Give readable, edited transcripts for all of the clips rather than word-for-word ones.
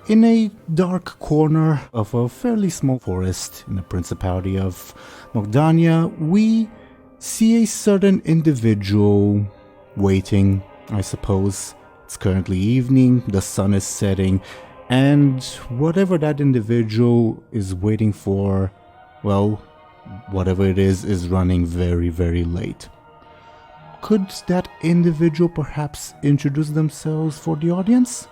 In a dark corner of a fairly small forest in the Principality of Mogdania, we see a certain individual waiting, I suppose. It's currently evening, the sun is setting, and whatever that individual is waiting for, well, whatever it is running very, very late. Could that individual perhaps introduce themselves for the audience?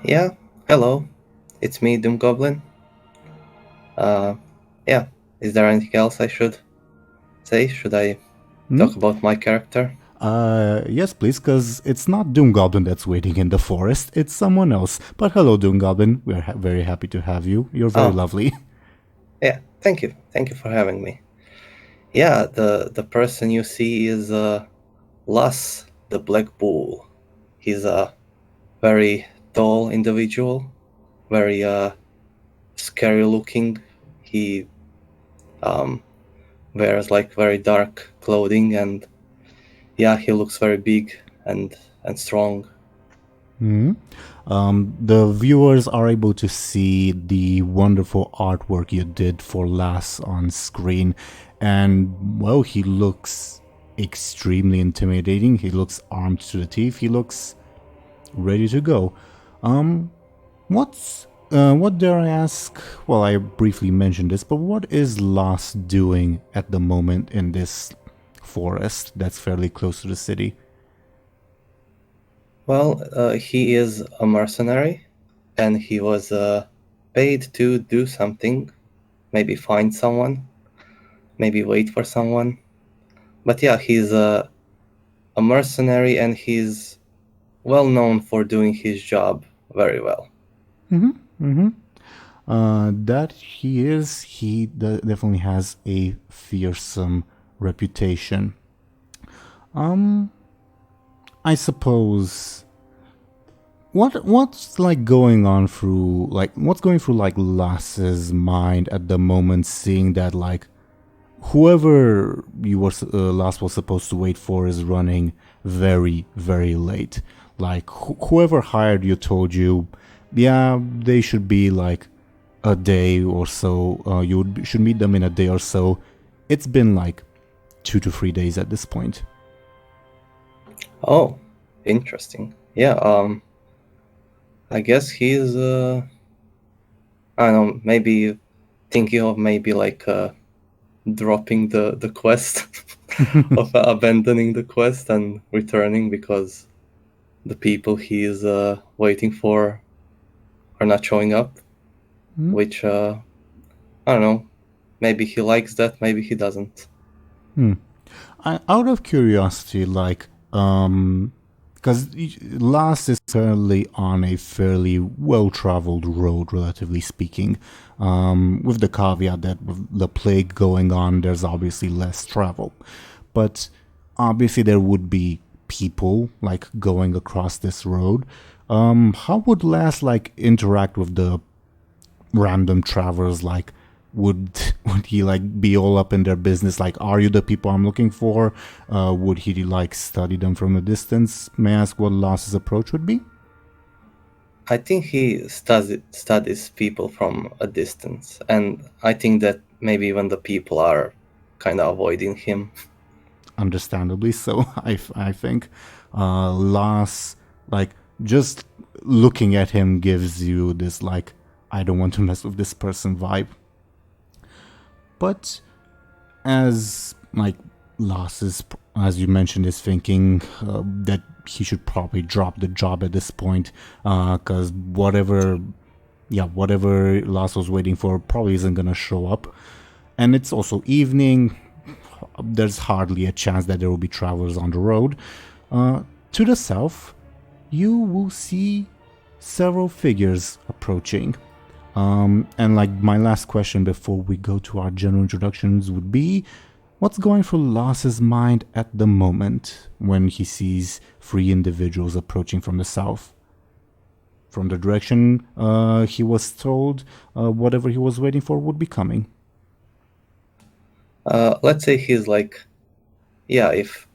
Yeah, hello. It's me, DoomGoblin. Yeah, is there anything else I should say? Should I talk about my character? Yes, please, because it's not DoomGoblin that's waiting in the forest, it's someone else. But hello, DoomGoblin. We're very happy to have you. You're very lovely. Yeah, thank you. Thank you for having me. Yeah, the person you see is Lass, the Black Bull. He's a very tall individual, very scary looking. He wears like very dark clothing, and yeah, he looks very big and strong. The viewers are able to see the wonderful artwork you did for Lass on screen, and well, he looks extremely intimidating. He looks armed to the teeth. He looks ready to go. What dare I ask? Well, I briefly mentioned this, but what is Lass doing at the moment in this forest that's fairly close to the city? Well, he is a mercenary, and he was paid to do something, maybe find someone, maybe wait for someone. But yeah, he's a mercenary, and he's well known for doing his job very well. That he is. He definitely has a fearsome reputation. I suppose. What's like going on through what's going through like Lass's mind at the moment, seeing that like whoever you were Lass was supposed to wait for is running very, very late. Like whoever hired you told you, yeah, they should be like a day or so. Should meet them in a day or so. It's been like 2 to 3 days at this point. Oh, interesting. Yeah, I guess he's I don't know, maybe thinking of maybe like dropping the quest of abandoning the quest and returning because the people he is waiting for are not showing up, which I don't know, maybe he likes that, maybe he doesn't. Out of curiosity, like, because Last is currently on a fairly well-traveled road, relatively speaking, with the caveat that with the plague going on, there's obviously less travel. But obviously there would be people, like, going across this road. How would Last, like, interact with the random travelers? Like, would he like be all up in their business, like, are you the people I'm looking for? Would he like study them from a distance? May I ask what Lass's approach would be? I think he studies people from a distance, and I think that maybe even the people are kind of avoiding him. Understandably so. I think Lass, like, just looking at him gives you this like, I don't want to mess with this person vibe. But as like Lass is, as you mentioned, is thinking that he should probably drop the job at this point, because whatever Lass was waiting for probably isn't gonna show up, and it's also evening. There's hardly a chance that there will be travelers on the road. To the south, you will see several figures approaching. And like my last question before we go to our general introductions would be, what's going through Lass's mind at the moment when he sees three individuals approaching from the south? From the direction he was told whatever he was waiting for would be coming. Let's say he's like, yeah, if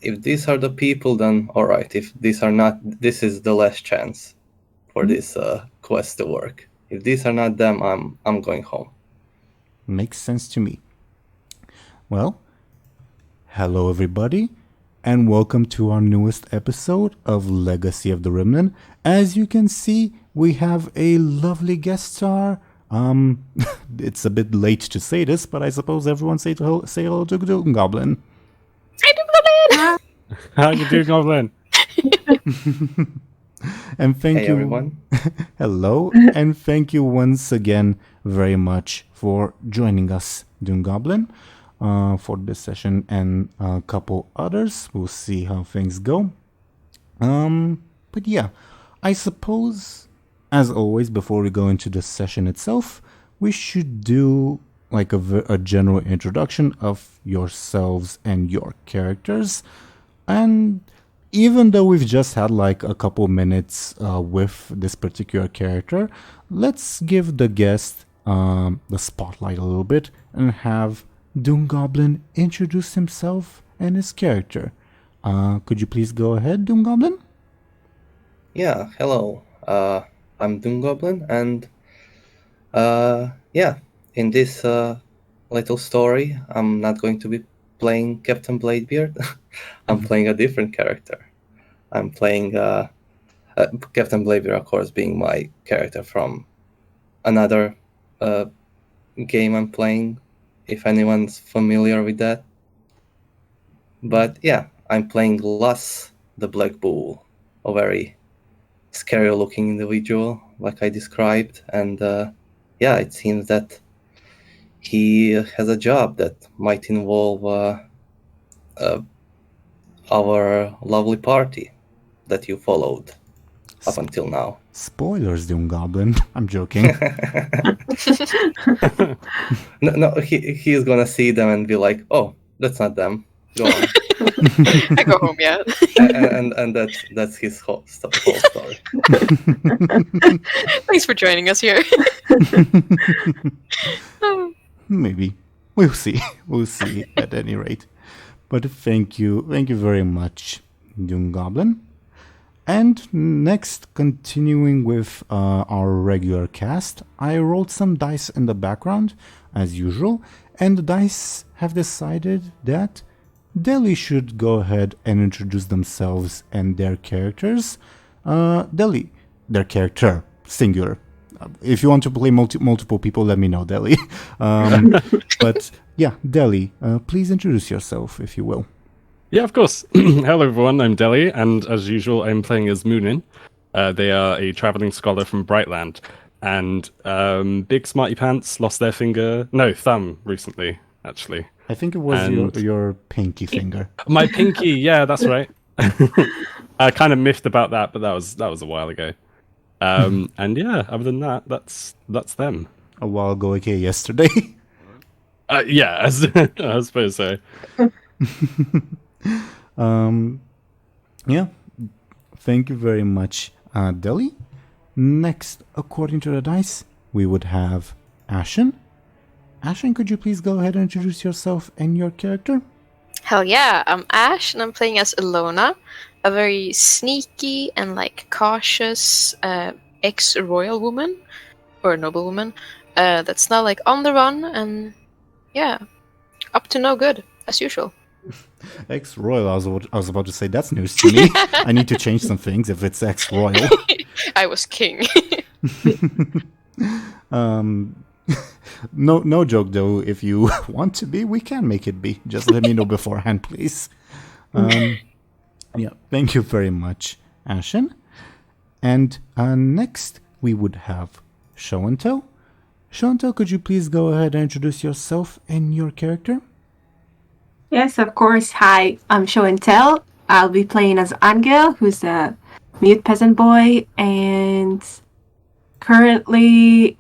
these are the people, then all right. If these are not, this is the last chance for this quest to work. If these are not them, I'm going home. Makes sense to me. Well, hello everybody, and welcome to our newest episode of Legacy of the Rimlen. As you can see, we have a lovely guest star. It's a bit late to say this, but I suppose everyone say hello to DoomGoblin. Hi, DoomGoblin! How you doing, Goblin? And thank Hey, you, everyone. hello, and thank you once again very much for joining us, DoomGoblin, for this session and a couple others. We'll see how things go. But yeah, I suppose, as always, before we go into the session itself, we should do like a general introduction of yourselves and your characters. And even though we've just had like a couple minutes with this particular character, let's give the guest the spotlight a little bit and have DoomGoblin introduce himself and his character. Could you please go ahead, DoomGoblin? Yeah, hello. I'm DoomGoblin, and in this little story, I'm not going to be playing Captain Bladebeard. I'm playing a different character. I'm playing Captain Bladebeard, of course, being my character from another game I'm playing, if anyone's familiar with that. But yeah, I'm playing Lass, the Black Bull, a very scary-looking individual, like I described. And it seems that he has a job that might involve our lovely party that you followed up until now. Spoilers, DoomGoblin. I'm joking. No, he's gonna see them and be like, "Oh, that's not them. Go on." I go home, yeah. and that's his whole story. Thanks for joining us here. Maybe. We'll see. We'll see at any rate. But thank you very much, DoomGoblin. And next, continuing with our regular cast, I rolled some dice in the background, as usual, and the dice have decided that Dely should go ahead and introduce themselves and their characters. Dely, their character, singular. If you want to play multiple people, let me know, Dely. But yeah, Dely, please introduce yourself, if you will. Yeah, of course. Hello, everyone. I'm Dely, and as usual, I'm playing as Muninn. They are a traveling scholar from Brightland, and Big Smarty Pants lost their thumb recently, actually. I think it was your pinky finger. My pinky, yeah, that's right. I kind of miffed about that, but that was a while ago. And yeah, other than that, that's them. A while ago, okay, yesterday. Yeah, I suppose so. Yeah, thank you very much, Dely. Next, according to the dice, we would have Ashen. Ashen, could you please go ahead and introduce yourself and your character? Hell yeah, I'm Ash, and I'm playing as Illona, a very sneaky and cautious ex-royal woman, or noblewoman, that's now on the run, and yeah, up to no good, as usual. Ex-royal, I was about to say, that's news to me. I need to change some things if it's ex-royal. I was king. No joke though, if you want to be, we can make it be. Just let me know beforehand, please. Yeah, thank you very much, Ashen. And next, we would have Show&Tell. Show&Tell, could you please go ahead and introduce yourself and your character? Yes, of course. Hi, I'm Show&Tell. I'll be playing as Anghel, who's a mute peasant boy, and currently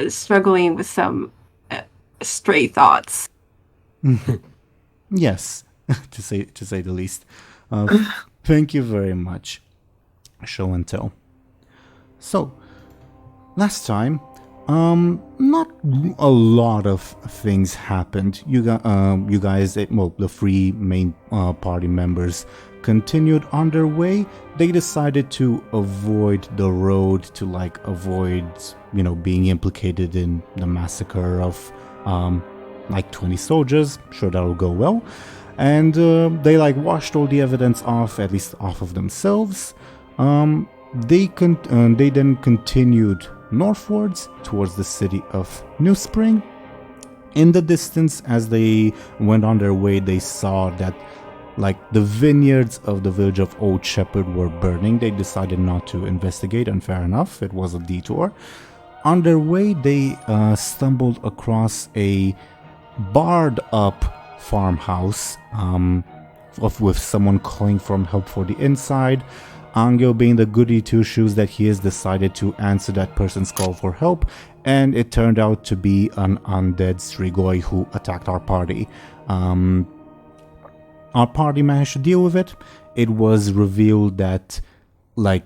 struggling with some stray thoughts. Yes, to say the least. Thank you very much, Show&Tell. So, last time Not a lot of things happened. You guys, the three main party members continued on their way. They decided to avoid the road to avoid, being implicated in the massacre of 20 soldiers. Sure, that'll go well. And they washed all the evidence off, at least off of themselves. They then continued northwards towards the city of New Spring. In the distance, as they went on their way, they saw that the vineyards of the village of Old Shepherd were burning. They decided not to investigate, and fair enough, it was a detour. On their way, they stumbled across a barred up farmhouse with someone calling for help for the inside. Anghel, being the goody two-shoes that he is, decided to answer that person's call for help, and it turned out to be an undead Strigoi who attacked our party. Our party managed to deal with it. It was revealed that the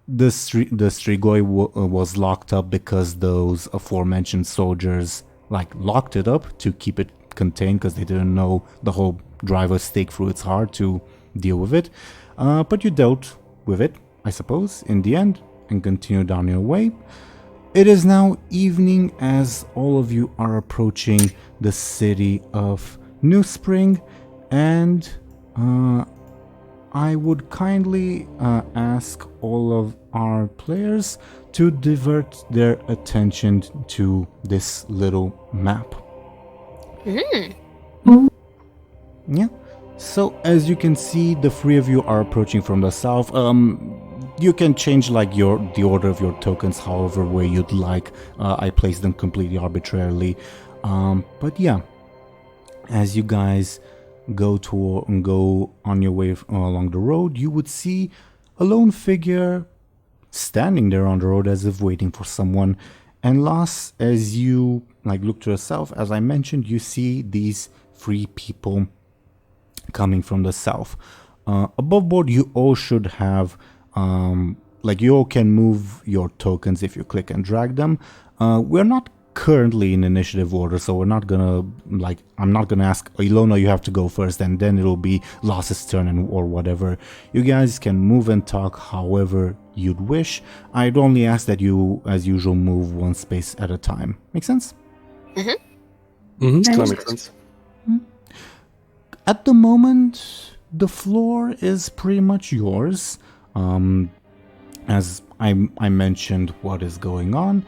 Strigoi was locked up because those aforementioned soldiers locked it up to keep it contained, because they didn't know the whole driver's stake through its heart to deal with it. But you dealt with it, I suppose, in the end, and continued on your way. It is now evening as all of you are approaching the city of New Spring, and I would kindly ask all of our players to divert their attention to this little map. Yeah. So as you can see, the three of you are approaching from the south. You can change the order of your tokens however way you'd like. I placed them completely arbitrarily. But yeah, as you guys go on your way along the road, you would see a lone figure standing there on the road as if waiting for someone. And last, as you look to the south, as I mentioned, you see these three people coming from the south. Above board, you all should have you all can move your tokens if you click and drag them. We're not currently in initiative order, so we're not gonna I'm not gonna ask Illona, you have to go first, and then it'll be Loss's turn or whatever. You guys can move and talk however you'd wish. I'd only ask that you, as usual, move one space at a time. Make sense? That makes sense. At the moment, the floor is pretty much yours. As I mentioned what is going on,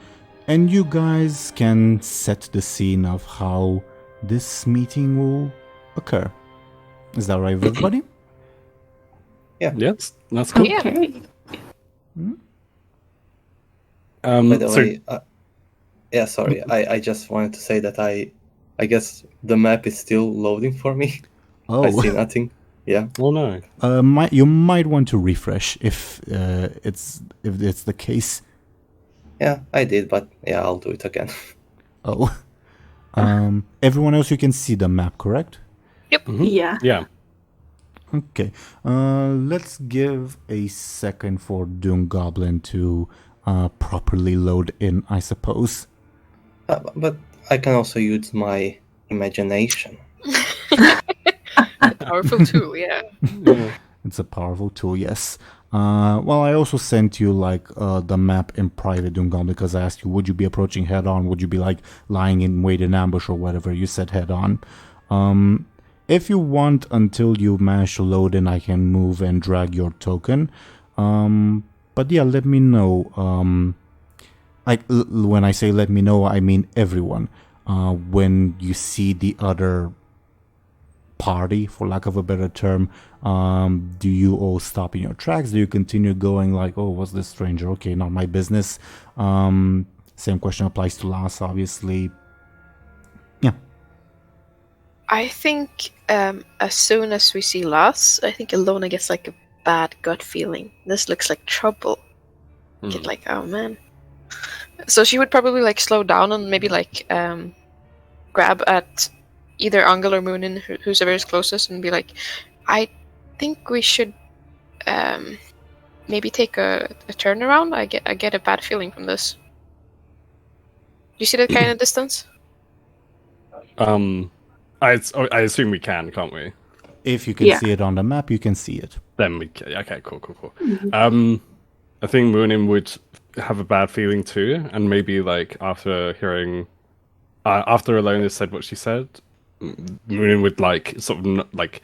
and you guys can set the scene of how this meeting will occur. Is that right with everybody? Yeah. Yes, that's cool. Okay. By the way, sorry. I just wanted to say that I guess the map is still loading for me. Oh, I see nothing. Yeah. Oh no. You might want to refresh if it's the case. Yeah, I did, but yeah, I'll do it again. Oh. Everyone else, you can see the map, correct? Yep. Yeah. Yeah. Okay. Let's give a second for DoomGoblin to properly load in, I suppose. But I can also use my imagination. Powerful tool, yeah. It's a powerful tool, yes. Well, I also sent you the map in private, DoomGoblin, because I asked you, would you be approaching head on? Would you be lying in wait in ambush or whatever? You said head on. If you want, until you manage to load in, I can move and drag your token. But yeah, let me know. When I say let me know, I mean everyone. When you see the other party, for lack of a better term, do you all stop in your tracks? Do you continue going oh, what's this stranger? Okay, not my business. Same question applies to Lass, obviously. Yeah. I think as soon as we see Lass, I think Illona gets a bad gut feeling. This looks like trouble. Get oh man. So she would probably slow down and maybe grab at either Anghel or Muninn, who's is closest, and be I think we should maybe take a turnaround. I get a bad feeling from this. you see that guy in the distance? I assume we can't we? If you can see it on the map, you can see it. Then we can. Okay, cool. Mhm. I think Muninn would have a bad feeling too, and maybe like after hearing, after Illona said what she said, Muninn would like sort of like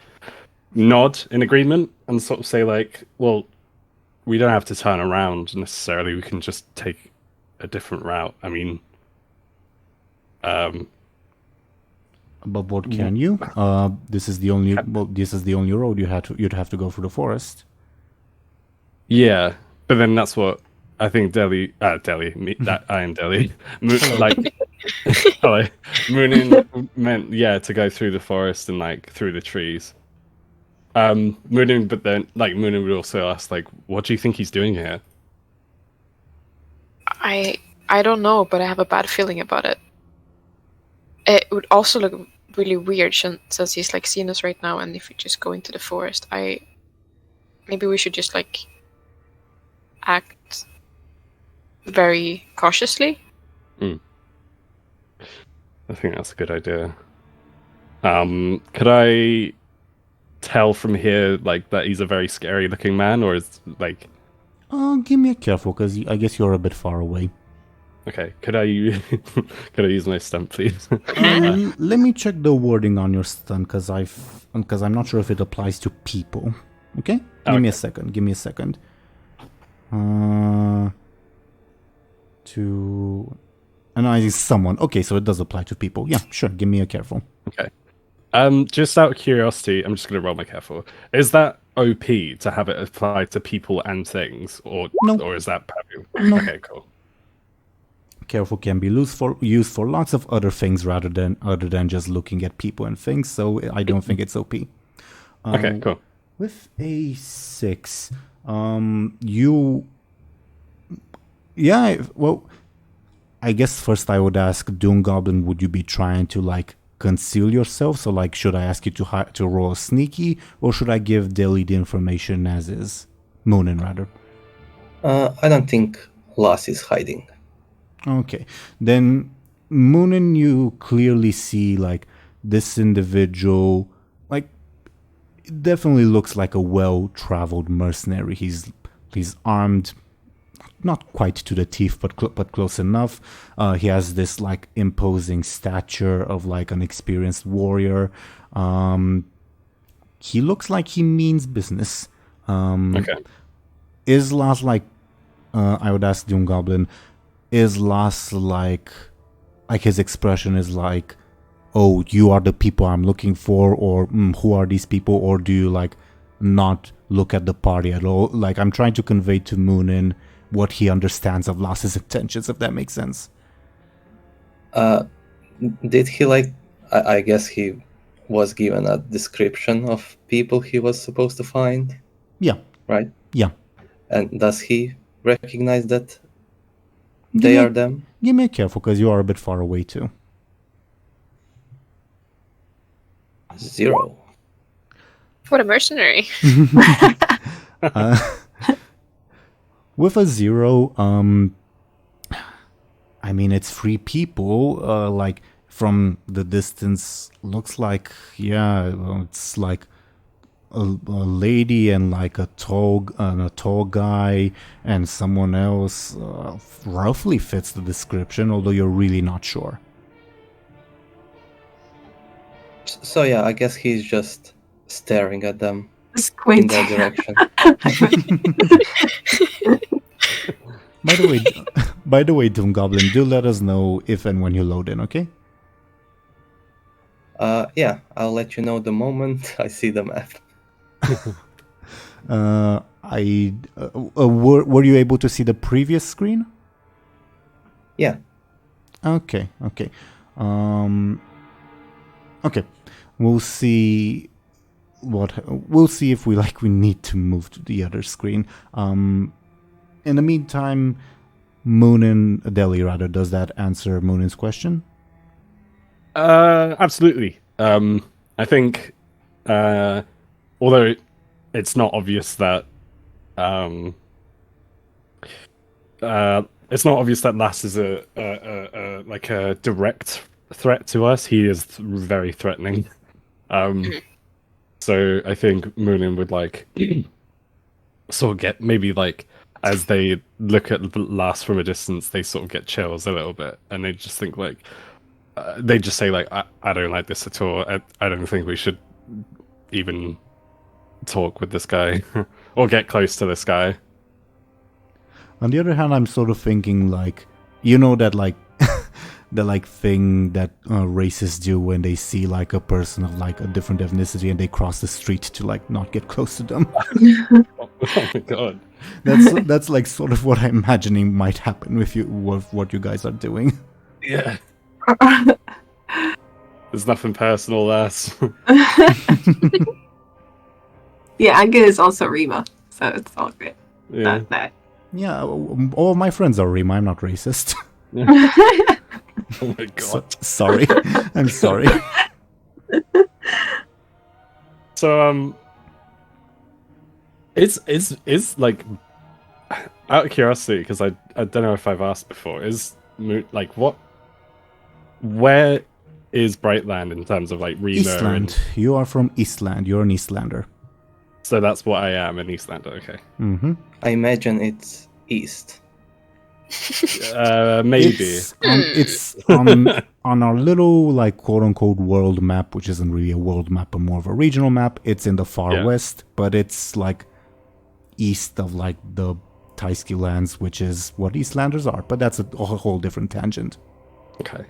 nod in agreement and sort of say like, well, we don't have to turn around necessarily. We can just take a different route. I mean, But what can you? This is the only. Well, this is the only road you'd have to go through the forest. yeah, but then that's what I think Dely, that I am Dely, like, hello, Muninn meant, to go through the forest and like through the trees. Muninn, but then like Muninn would also ask like, what do you think he's doing here? I don't know, but I have a bad feeling about it. It would also look really weird since he's like seeing us right now, and if we just go into the forest, maybe we should just like act very cautiously. I think that's a good idea. Could I tell from here like that he's a very scary looking man, or is like? Give me a careful, because I guess you're a bit far away. Okay, could I use my stunt, please? Let me check the wording on your stunt, because I'm not sure if it applies to people. Okay? Give me a second. To analyzing someone. Okay, so it does apply to people. Yeah, sure. Give me a careful. Okay. Just out of curiosity, I'm just going to roll my careful. Is that OP to have it apply to people and things, or No. Or is that No. Okay, cool. Careful can be used for lots of other things other than just looking at people and things. So I don't think it's OP. Okay, cool. With a 6, well, I guess first I would ask DoomGoblin, would you be trying to like conceal yourself? So like, should I ask you to roll sneaky, or should I give Dely the information as is? Muninn, rather. I don't think Lass is hiding. Okay, then Muninn, you clearly see like this individual, like it definitely looks like a well-traveled mercenary. He's armed, not quite to the teeth, but close enough. He has this like imposing stature of like an experienced warrior. He looks like he means business. Okay. Is Lass like? I would ask DoomGoblin. Is Lass like his expression is like, oh, you are the people I'm looking for, or who are these people, or do you like not look at the party at all? Like, I'm trying to convey to Muninn what he understands of Lass's intentions, if that makes sense. Did he like? I guess he was given a description of people he was supposed to find. Yeah. Right. Yeah. And does he recognize that they are them? Give me a careful, because you are a bit far away too. 0. What a mercenary. With a 0, I mean, it's 3 people. Like from the distance, looks like it's like a lady and like a tall guy and someone else. Roughly fits the description, although you're really not sure. So yeah, I guess he's just staring at them in Squint. that direction. By the way, DoomGoblin, do let us know if and when you load in, okay? Yeah, I'll let you know the moment I see the map. Were you able to see the previous screen? Yeah. Okay. Okay. We'll see if we need to move to the other screen. In the meantime, Dely rather, does that answer Mooninn's question? Absolutely. I think, although it's not obvious that it's not obvious that Lass is a like a direct threat to us. He is very threatening. So I think Muninn would like sort of get maybe like as they look at Lass from a distance, they sort of get chills a little bit, and they just think like they just say like I don't like this at all. I don't think we should even talk with this guy or get close to this guy. On the other hand, I'm sort of thinking like, you know, that like the like thing that racists do when they see like a person of like a different ethnicity and they cross the street to like not get close to them. Oh my god. That's like sort of what I'm imagining might happen with you, with what you guys are doing. Yeah. There's nothing personal there. Yeah, Anghel is also Rima, so it's all good. Yeah. That. Yeah, all my friends are Rima. I'm not racist. Oh my god. Sorry. I'm sorry. So it's like, out of curiosity, because I don't know if I've asked before, like where is Brightland in terms of like Rima? Eastland. You are from Eastland. You're an Eastlander. So that's what I am, an Eastlander. Okay. Mm-hmm. I imagine it's east. Maybe. It's on our little like quote unquote world map, which isn't really a world map but more of a regional map. It's in the far west, but it's like east of like the Taiski lands, which is what Eastlanders are. But that's a whole different tangent. Okay.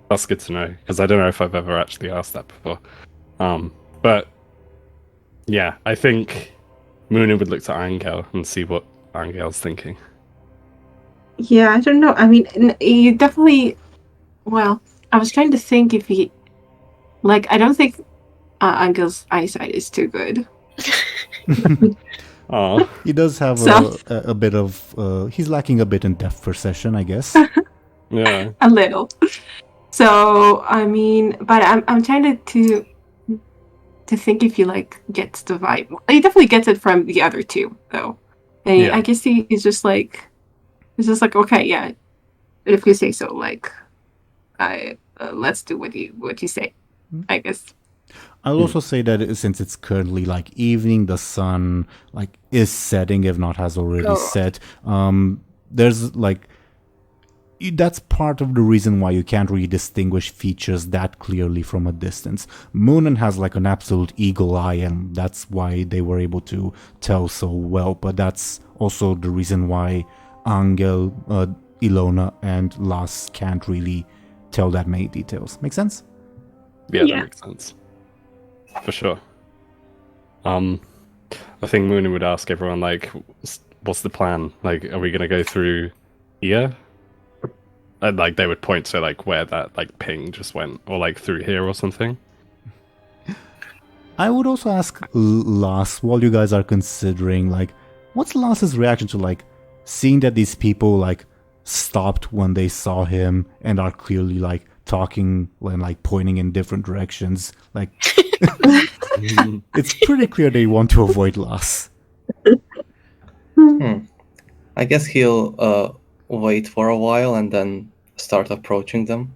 That's good to know, because I don't know if I've ever actually asked that before. But yeah, I think Muninn would look to Anghel and see what Anghel's thinking. Yeah, I don't know. I mean, you definitely. Well, I was trying to think if he, like, I don't think Anghel's eyesight is too good. Oh, He does have a bit of. He's lacking a bit in depth perception, I guess. yeah. A little. So I mean, but I'm trying to think if he like gets the vibe. He definitely gets it from the other two, though. And Yeah. I guess he's just like, okay, yeah, if you say so. Like, let's do what you say. I guess. I'll also say that since it's currently like evening, the sun like is setting, if not has already set. There's like that's part of the reason why you can't really distinguish features that clearly from a distance. Muninn has like an absolute eagle eye, and that's why they were able to tell so well. But that's also the reason why Anghel, Illona, and Lass can't really tell that many details. Make sense? Yeah, Yeah. that makes sense. For sure. I think Muninn would ask everyone, like, what's the plan? Like, are we going to go through here? And, like, they would point to, like, where that, like, ping just went. Or, like, through here or something. I would also ask Lass, while you guys are considering, like, what's Lass's reaction to, like, seeing that these people, like, stopped when they saw him and are clearly, like, talking and, like, pointing in different directions? Like, it's pretty clear they want to avoid Lass. I guess he'll wait for a while and then start approaching them.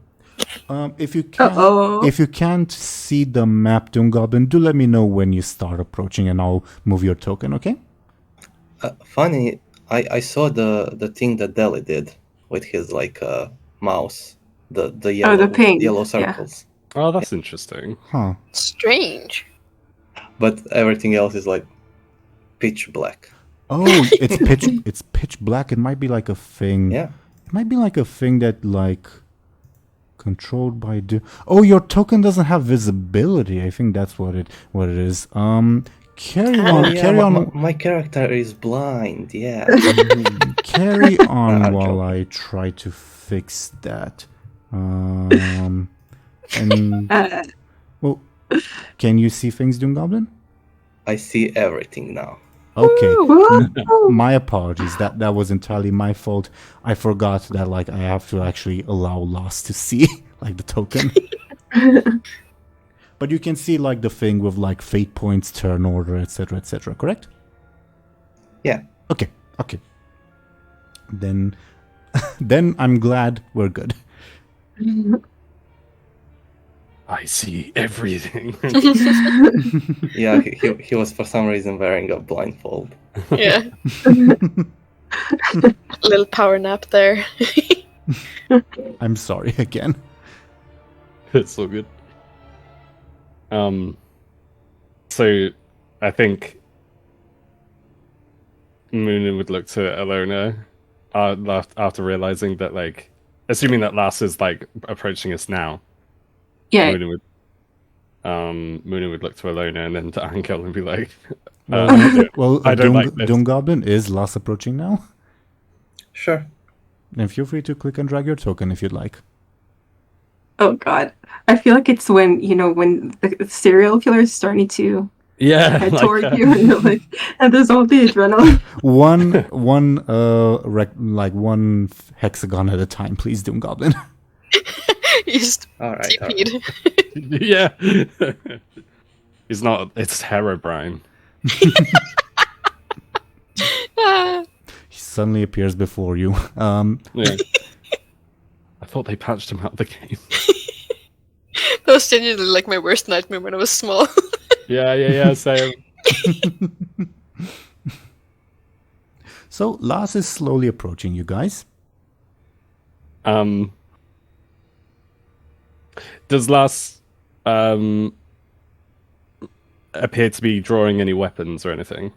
If you can't see the map, DoomGoblin, do let me know when you start approaching and I'll move your token, okay? Funny, I saw the thing that Dely did with his like mouse, the yellow, the ping, yellow yeah. circles, Oh, that's interesting. Huh. Strange. but everything else is like pitch black. Oh, it's pitch black. It might be like a thing. Yeah. It might be like a thing that like controlled by Oh, your token doesn't have visibility. I think that's what it is. Carry on. Oh, yeah, carry on. My character is blind. Yeah. Carry on I'm while joking. I try to fix that. And well, can you see things, DoomGoblin? I see everything now. Okay. Woo! My apologies. That was entirely my fault. I forgot that like I have to actually allow Lass to see like the token. But you can see like the thing with like fate points, turn order, etc., correct? Yeah. Okay. then then I'm glad we're good. I see everything. Yeah, he was for some reason wearing a blindfold. Yeah. Little power nap there. I'm sorry again. It's all good. So I think Muninn would look to Illona after realizing that, like, assuming that Lass is like approaching us now. Yeah. Muninn would look to Illona and then to Anghel and be like, Well, I don't like this. DoomGoblin is last approaching now. Sure. And feel free to click and drag your token if you'd like. Oh god. I feel like it's when the serial killer is starting to head like, toward you and you're like, and there's all the adrenaline. one hexagon at a time, please, DoomGoblin. You just All right. TP'd. yeah. It's Herobrine. He suddenly appears before you. Yeah. I thought they patched him out of the game. That was genuinely like my worst nightmare when I was small. Yeah, same. So Lars is slowly approaching you guys. Does Lars appear to be drawing any weapons or anything?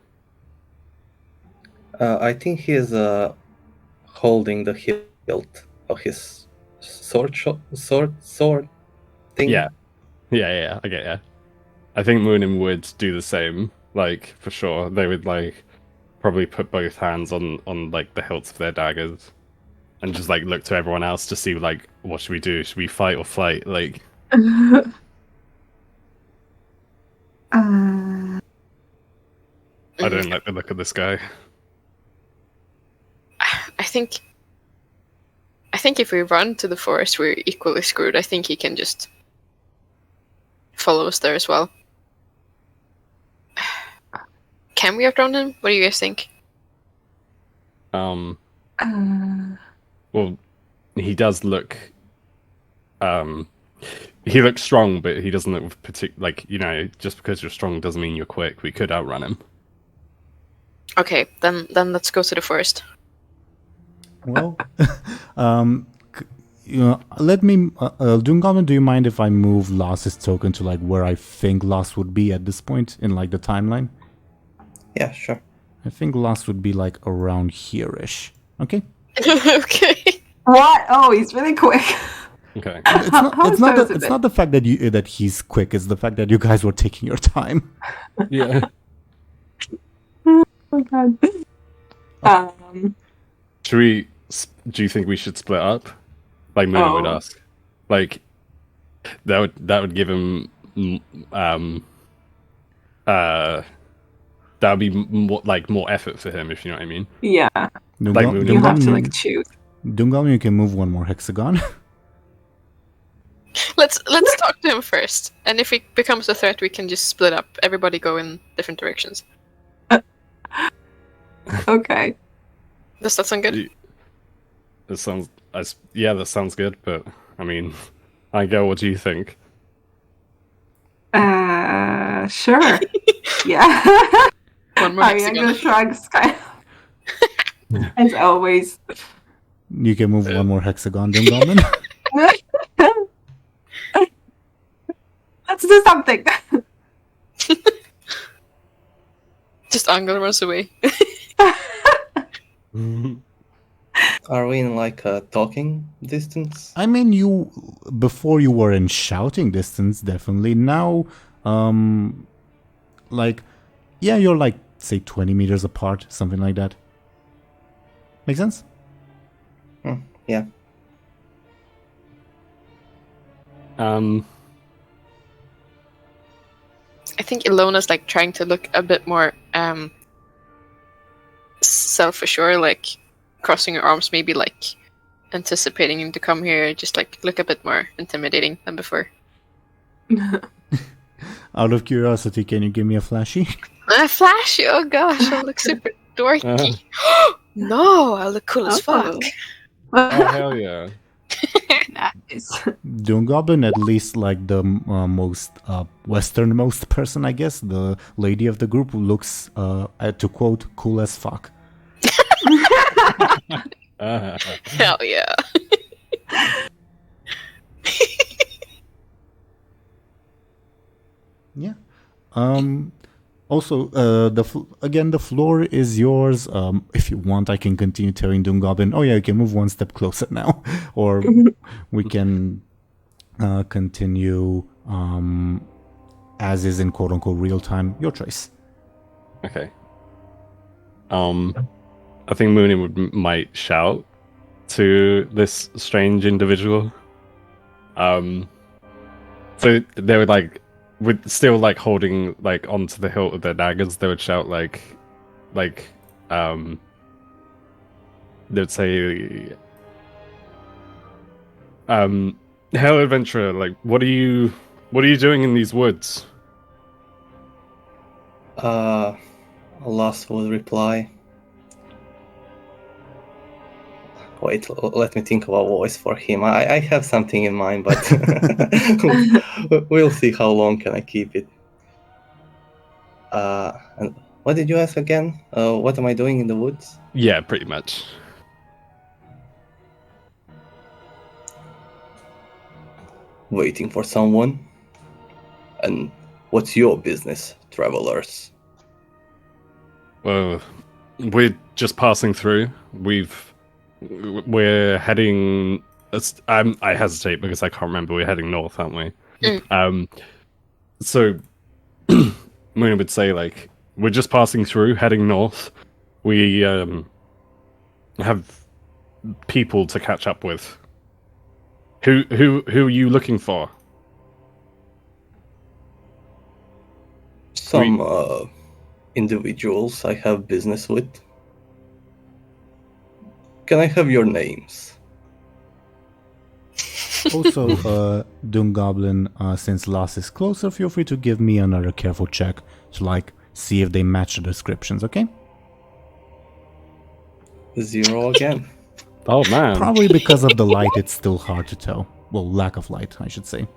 I think he is holding the hilt of his sword thing. Yeah, I get ya. I think Muninn would do the same, like, for sure. They would, like, probably put both hands on like, the hilts of their daggers and just, like, look to everyone else to see, like, what should we do? Should we fight or flight? Like... I don't like the look of this guy. I think if we run to the forest, we're equally screwed. I think he can just follow us there as well. Can we outrun him? What do you guys think? Well, he does look. He looks strong, but he doesn't look like, just because you're strong doesn't mean you're quick. We could outrun him. Okay, then let's go to the forest. Well, let me, DoomGoblin, do you mind if I move Lass's token to like where I think Lass would be at this point in like the timeline? Yeah, sure. I think Lass would be like around here-ish. Okay. Okay. What? Oh, he's really quick. Okay. It's not the fact that he's quick. It's the fact that you guys were taking your time. Yeah. Oh god. Do you think we should split up? Like Muninn would ask. Like that would give him that would be more effort for him, if you know what I mean. Yeah. Like Muninn. You have to choose. DoomGoblin, you can move one more hexagon. Let's talk to him first, and if he becomes a threat, we can just split up. Everybody go in different directions. Okay. Does that sound good? That sounds good. But I mean, Anghel, what do you think? Sure. Yeah. One more I'm gonna shrug, Sky. As always. You can move one more hexagon, DoomGoblin. Let's do something. Just Anghel runs away. Are we in like a talking distance? I mean, before you were in shouting distance, definitely. Now, you're like, say 20 meters apart, something like that. Make sense? Yeah. I think Illona's like trying to look a bit more self-assured, like crossing her arms, maybe like anticipating him to come here, just like look a bit more intimidating than before. Out of curiosity, can you give me a flashy? A flashy? Oh gosh, I look super dorky. No, I look cool as fuck. Oh hell yeah! Nice. DoomGoblin, at least like the most westernmost person, I guess, the lady of the group, looks, to quote, cool as fuck. Hell yeah. Yeah. Also, again, the floor is yours. If you want, I can continue telling DoomGoblin, oh yeah, you can move one step closer now. Or we can continue as is in quote-unquote real time. Your choice. Okay. I think Muninn might shout to this strange individual. So they would with still holding onto the hilt of their daggers. They would shout they would say, "Hail, adventurer! What are you doing in these woods?" Lost would reply. Wait, let me think of a voice for him. I have something in mind, but we'll see how long can I keep it. And what did you ask again? What am I doing in the woods? Yeah, pretty much. Waiting for someone. And what's your business, travelers? Well, we're just passing through. We're heading. I hesitate because I can't remember. We're heading north, aren't we? So Muninn would say we're just passing through, heading north. We have people to catch up with. Who are you looking for? Some individuals I have business with. Can I have your names? Also, DoomGoblin, since Loss is closer, feel free to give me another careful check to see if they match the descriptions, okay? 0 again. Oh man. Probably because of the light, it's still hard to tell. Well, lack of light, I should say.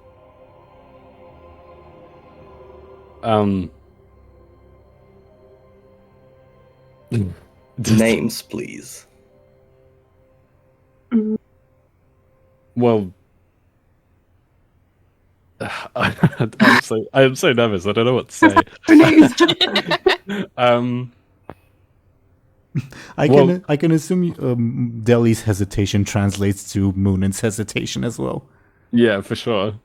Names, please. Well, I'm so nervous. I don't know what to say. I can assume Dely's hesitation translates to Munin's hesitation as well. Yeah, for sure.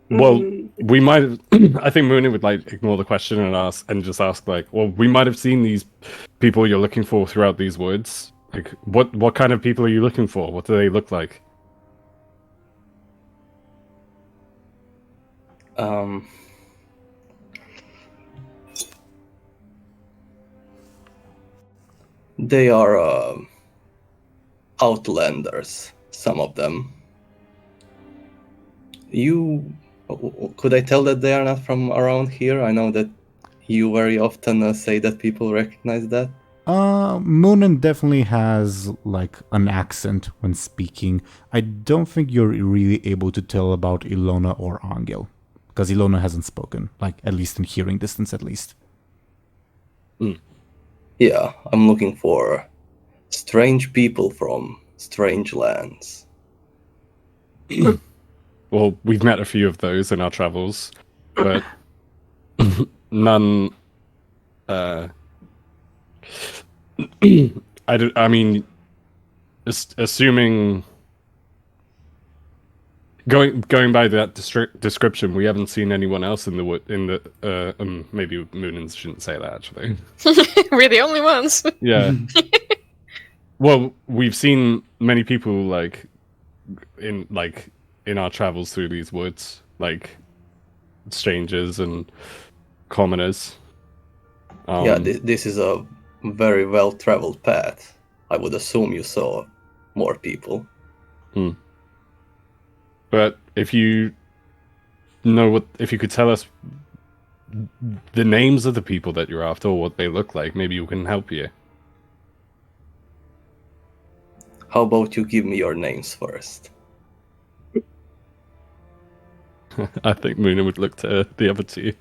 Well, we might have. I think Muninn would ignore the question and just ask well, we might have seen these people you're looking for throughout these woods. What kind of people are you looking for? What do they look like? They are outlanders, some of them. Could I tell that they are not from around here? I know that you very often say that people recognize that. Muninn definitely has an accent when speaking. I don't think you're really able to tell about Illona or Anghel, because Illona hasn't spoken, at least in hearing distance, at least. Yeah, I'm looking for strange people from strange lands. Well, we've met a few of those in our travels, but none. I mean, assuming going by that description, we haven't seen anyone else in the maybe Muninn shouldn't say that actually. We're the only ones. Yeah. Well, we've seen many people in our travels through these woods, strangers and commoners. Yeah, this is a very well-traveled path. I would assume you saw more people. But if you could tell us the names of the people that you're after, or what they look like. Maybe you can help you. How about you give me your names first? I think Muninn would look to the other two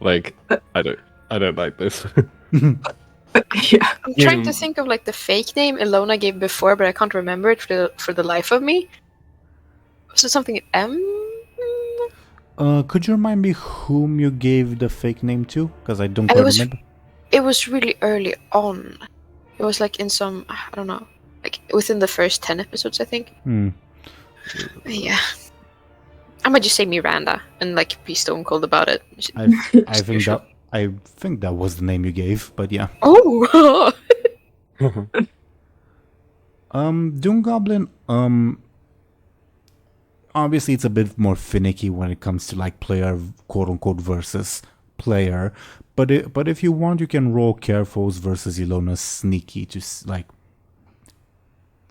like, I don't like this. Yeah. I'm trying to think of like the fake name Illona gave before, but I can't remember it for the life of me. Was it something M? Could you remind me whom you gave the fake name to? Because I don't quite remember. It was really early on. It was like in some, I don't know, like within the first 10 episodes, I think. Yeah. I might just say Miranda and like be stone cold about it. I think that was the name you gave, but yeah. Oh. DoomGoblin, obviously it's a bit more finicky when it comes to like player quote unquote versus player, but if you want, you can roll Carefoes versus Illona sneaky to like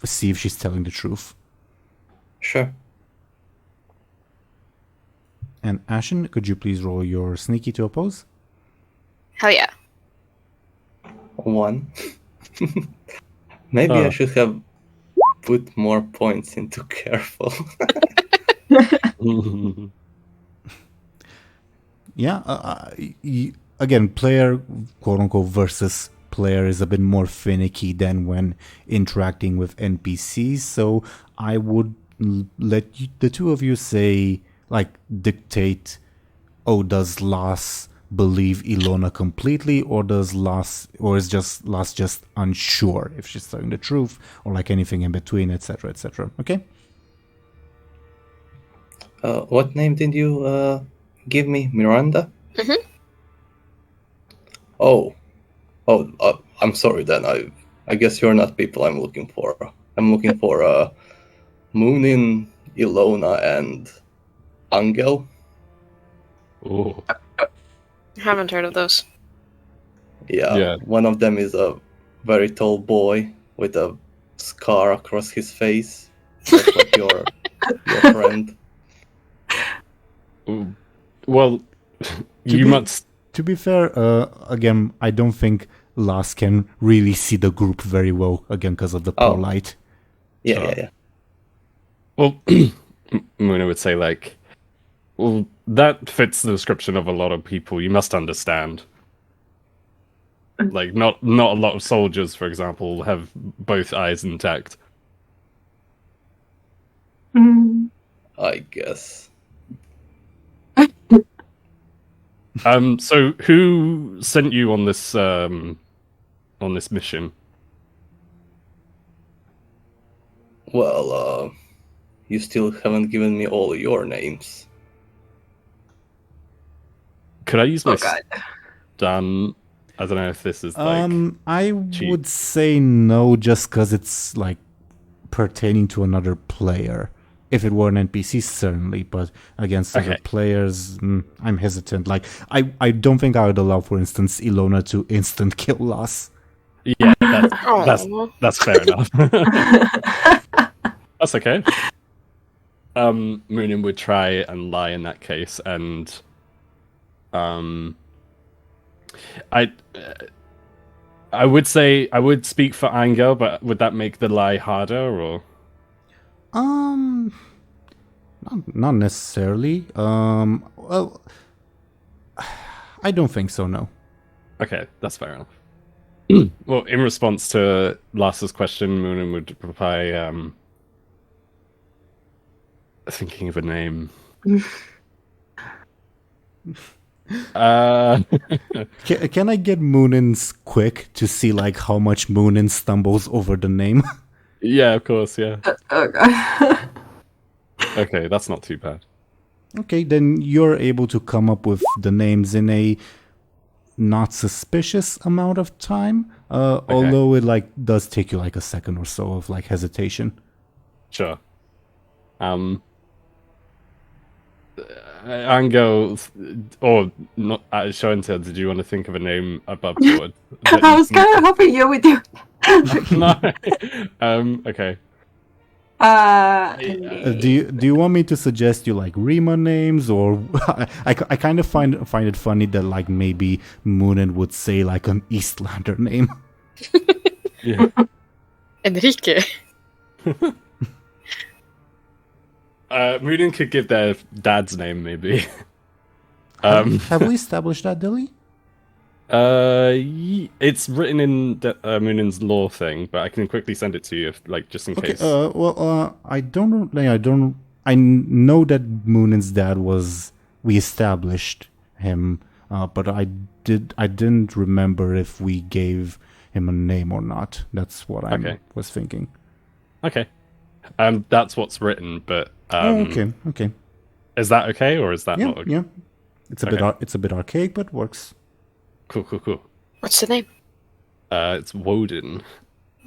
see if she's telling the truth. Sure. And Ashen, could you please roll your sneaky to oppose? Hell yeah. 1. Maybe I should have put more points into careful. Yeah, again, player quote unquote versus player is a bit more finicky than when interacting with NPCs, so I would let the two of you say, like, dictate, oh, does Lass believe Illona completely, or is Lass just unsure if she's telling the truth, or like anything in between, etc., etc. Okay? What name did you give me? Miranda? Mm-hmm. Oh, I'm sorry then. I guess you're not people I'm looking for. I'm looking for Muninn, Illona, and Anghel. Oh. I haven't heard of those. Yeah, one of them is a very tall boy with a scar across his face, just like your friend. Well, To be fair, again, I don't think Lass can really see the group very well, again, because of the poor light. Yeah. Well, Muninn would say, like, well, that fits the description of a lot of people. You must understand. Like, not a lot of soldiers, for example, have both eyes intact. I guess. So who sent you on this mission? Well, you still haven't given me all your names. Could I use my God. stun? I don't know if this is like I cheap. would say no, just because it's like pertaining to another player. If it were an NPC, certainly, but against other players, I'm hesitant. Like, I don't think I would allow, for instance, Illona to instant kill Lass. Yeah, that's fair enough. That's okay. Muninn would try and lie in that case, and I would say I would speak for Anghel, but would that make the lie harder, or? Not necessarily. Well, I don't think so, no. Okay, that's fair enough. Well, in response to Lass's question, Muninn would reply, thinking of a name. Can I get Munin's quick to see like how much Muninn stumbles over the name? Yeah, of course, yeah. God. Okay, that's not too bad. Okay, then you're able to come up with the names in a not suspicious amount of time, although it like does take you like a second or so of like hesitation. Sure. Anghel, or not, Show&Tell, did you want to think of a name above board? I was kind of hoping you would do. No. Okay. Do you want me to suggest you like Rima names, or I kind of find it funny that like maybe Muninn would say like an Eastlander name. Yeah. Enrique. Muninn could give their dad's name, maybe. Have we established that, Dilly? It's written in Muninn's law thing, but I can quickly send it to you, if, like, just in case. I don't know. I know that Muninn's dad was. We established him, but I didn't remember if we gave him a name or not. That's what I was thinking. Okay. That's what's written, but okay. Is that okay, or is that not okay? Yeah. It's a bit archaic, but works. Cool. What's the name? It's Woden.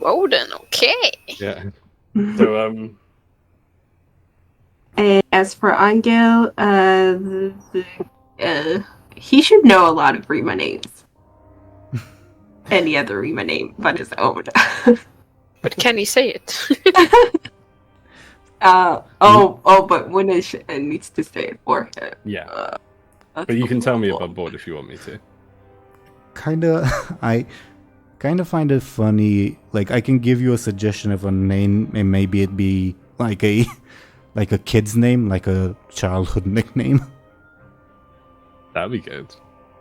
Woden, okay. Yeah. So, As for Anghel, he should know a lot of Rima names. Any other Rima name but his own. But can he say it? But Muninn needs to say it for him. yeah. But you can tell me above board if you want me to. I kind of find it funny. Like, I can give you a suggestion of a name, and maybe it'd be like a kid's name, like a childhood nickname. That'd be good.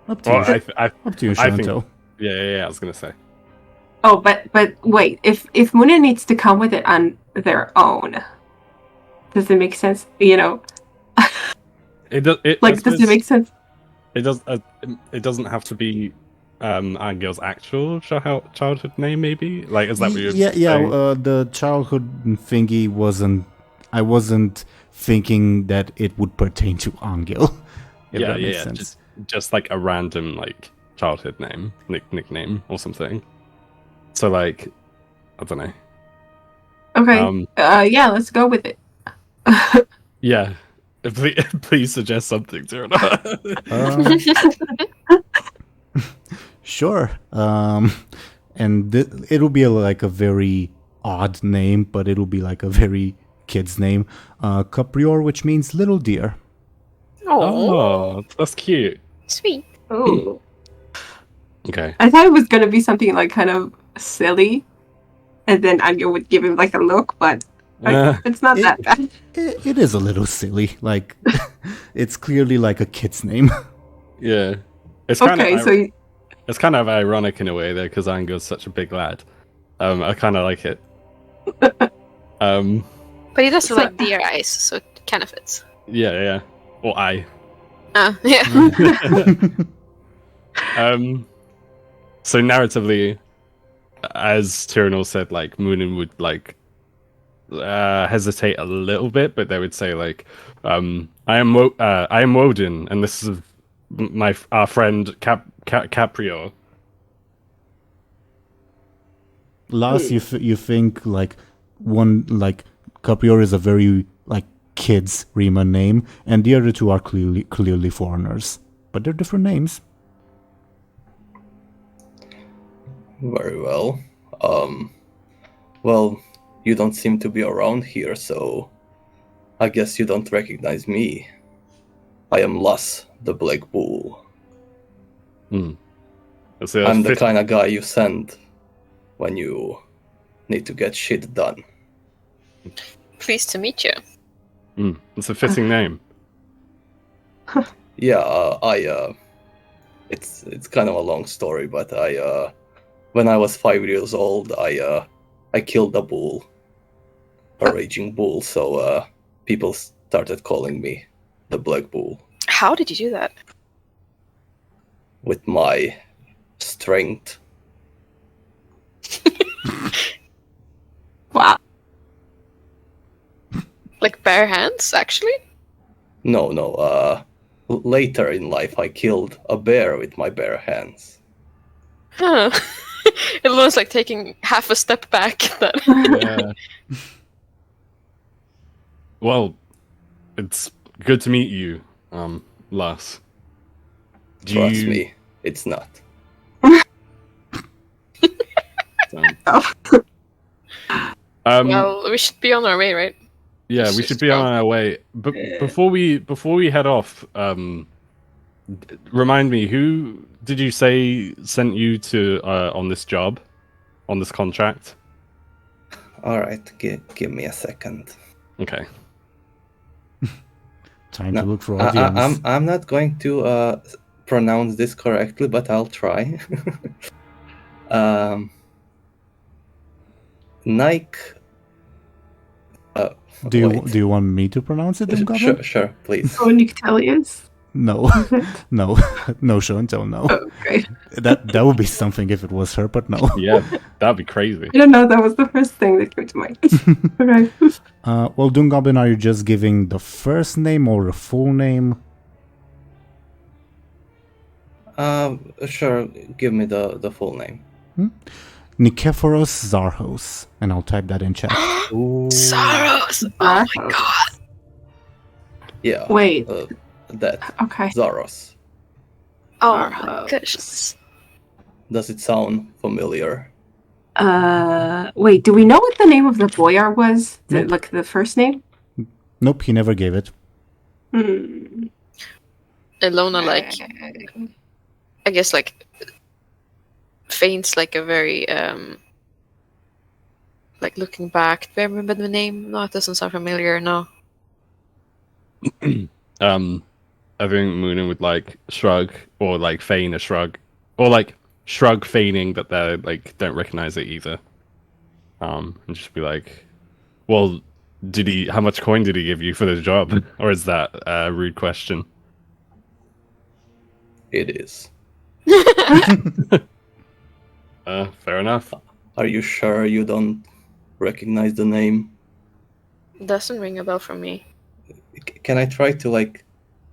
Up to you. Up to you, Show&Tell. Yeah. I was gonna say. Oh, but wait. If Muninn needs to come with it on their own, does it make sense? You know. Does it make sense? It does. It doesn't have to be Anghel's actual childhood name. Maybe, like, is that what you're saying? The childhood thingy wasn't. I wasn't thinking that it would pertain to Anghel. If that makes sense. Just like a random like childhood name, nickname or something. So like, I don't know. Okay. Let's go with it. Yeah. Please suggest something, Teeironor. Sure. And it'll be like a very odd name, but it'll be like a very kid's name. Caprior, which means little deer. Oh, that's cute. Sweet. Oh. Okay. I thought it was gonna be something like kind of silly, and then Anghel would give him like a look, but it's not that bad. It is a little silly. Like, it's clearly like a kid's name. Yeah. It's kind of ironic in a way though, because Anghel's such a big lad. I kind of like it. But he does have like deer eyes, so it kind of fits. Yeah. Or I. Yeah. So narratively, as Teeironor said, like Muninn would like hesitate a little bit, but they would say like, I am Woden, and this is our friend Caprior. Last, you think like one like Caprior is a very like kid's Rima name, and the other two are clearly foreigners, but they're different names. Very well. Well, you don't seem to be around here, so I guess you don't recognize me. I am Lass, the Black Bull. I'm the kind of guy you send when you need to get shit done. Pleased to meet you. It's a fitting name. Yeah, it's kind of a long story, but when I was 5 years old, I killed a bull, a raging bull. So people started calling me the Black Bull. How did you do that? With my strength. Wow. Like bare hands, actually? No. Later in life, I killed a bear with my bare hands. Huh. It was like taking half a step back then. Yeah. Well, it's good to meet you, Lass. Trust me, it's not. Well, we should be on our way, right? Yeah, we should be on our way. But before we head off, remind me, who did you say sent you to on this job, on this contract? All right, give me a second. Okay. Time No, to look for audience. I'm not going to pronounce this correctly, but I'll try. Nike. Do you want me to pronounce it, DoomGoblin? Sure, please. Oh, Nictelius? No, no show and tell. No, Okay. that would be something if it was her, but no. Yeah, that'd be crazy. I don't know, that was the first thing that came to mind. Okay. Well, DoomGoblin, are you just giving the first name or the full name? Sure, give me the full name. Nikephoros Zarhos, and I'll type that in chat. Saros! Oh my god! Yeah. Wait. That. Okay. Zaros. Oh my Saros. goodness. Does it sound familiar? Wait, do we know what the name of the boyar was? Nope. Like the first name? Nope, he never gave it. Illona, like, I guess, like, faints like a very, like, looking back. Do I remember the name? No, it doesn't sound familiar, no. I think Muninn would like shrug or like feign a shrug, or like shrug feigning that they like don't recognize it either. And just be like, "Well, how much coin did he give you for the job?" Or is that a rude question? It is. Fair enough. Are you sure you don't recognize the name? Doesn't ring a bell for me. Can I try to like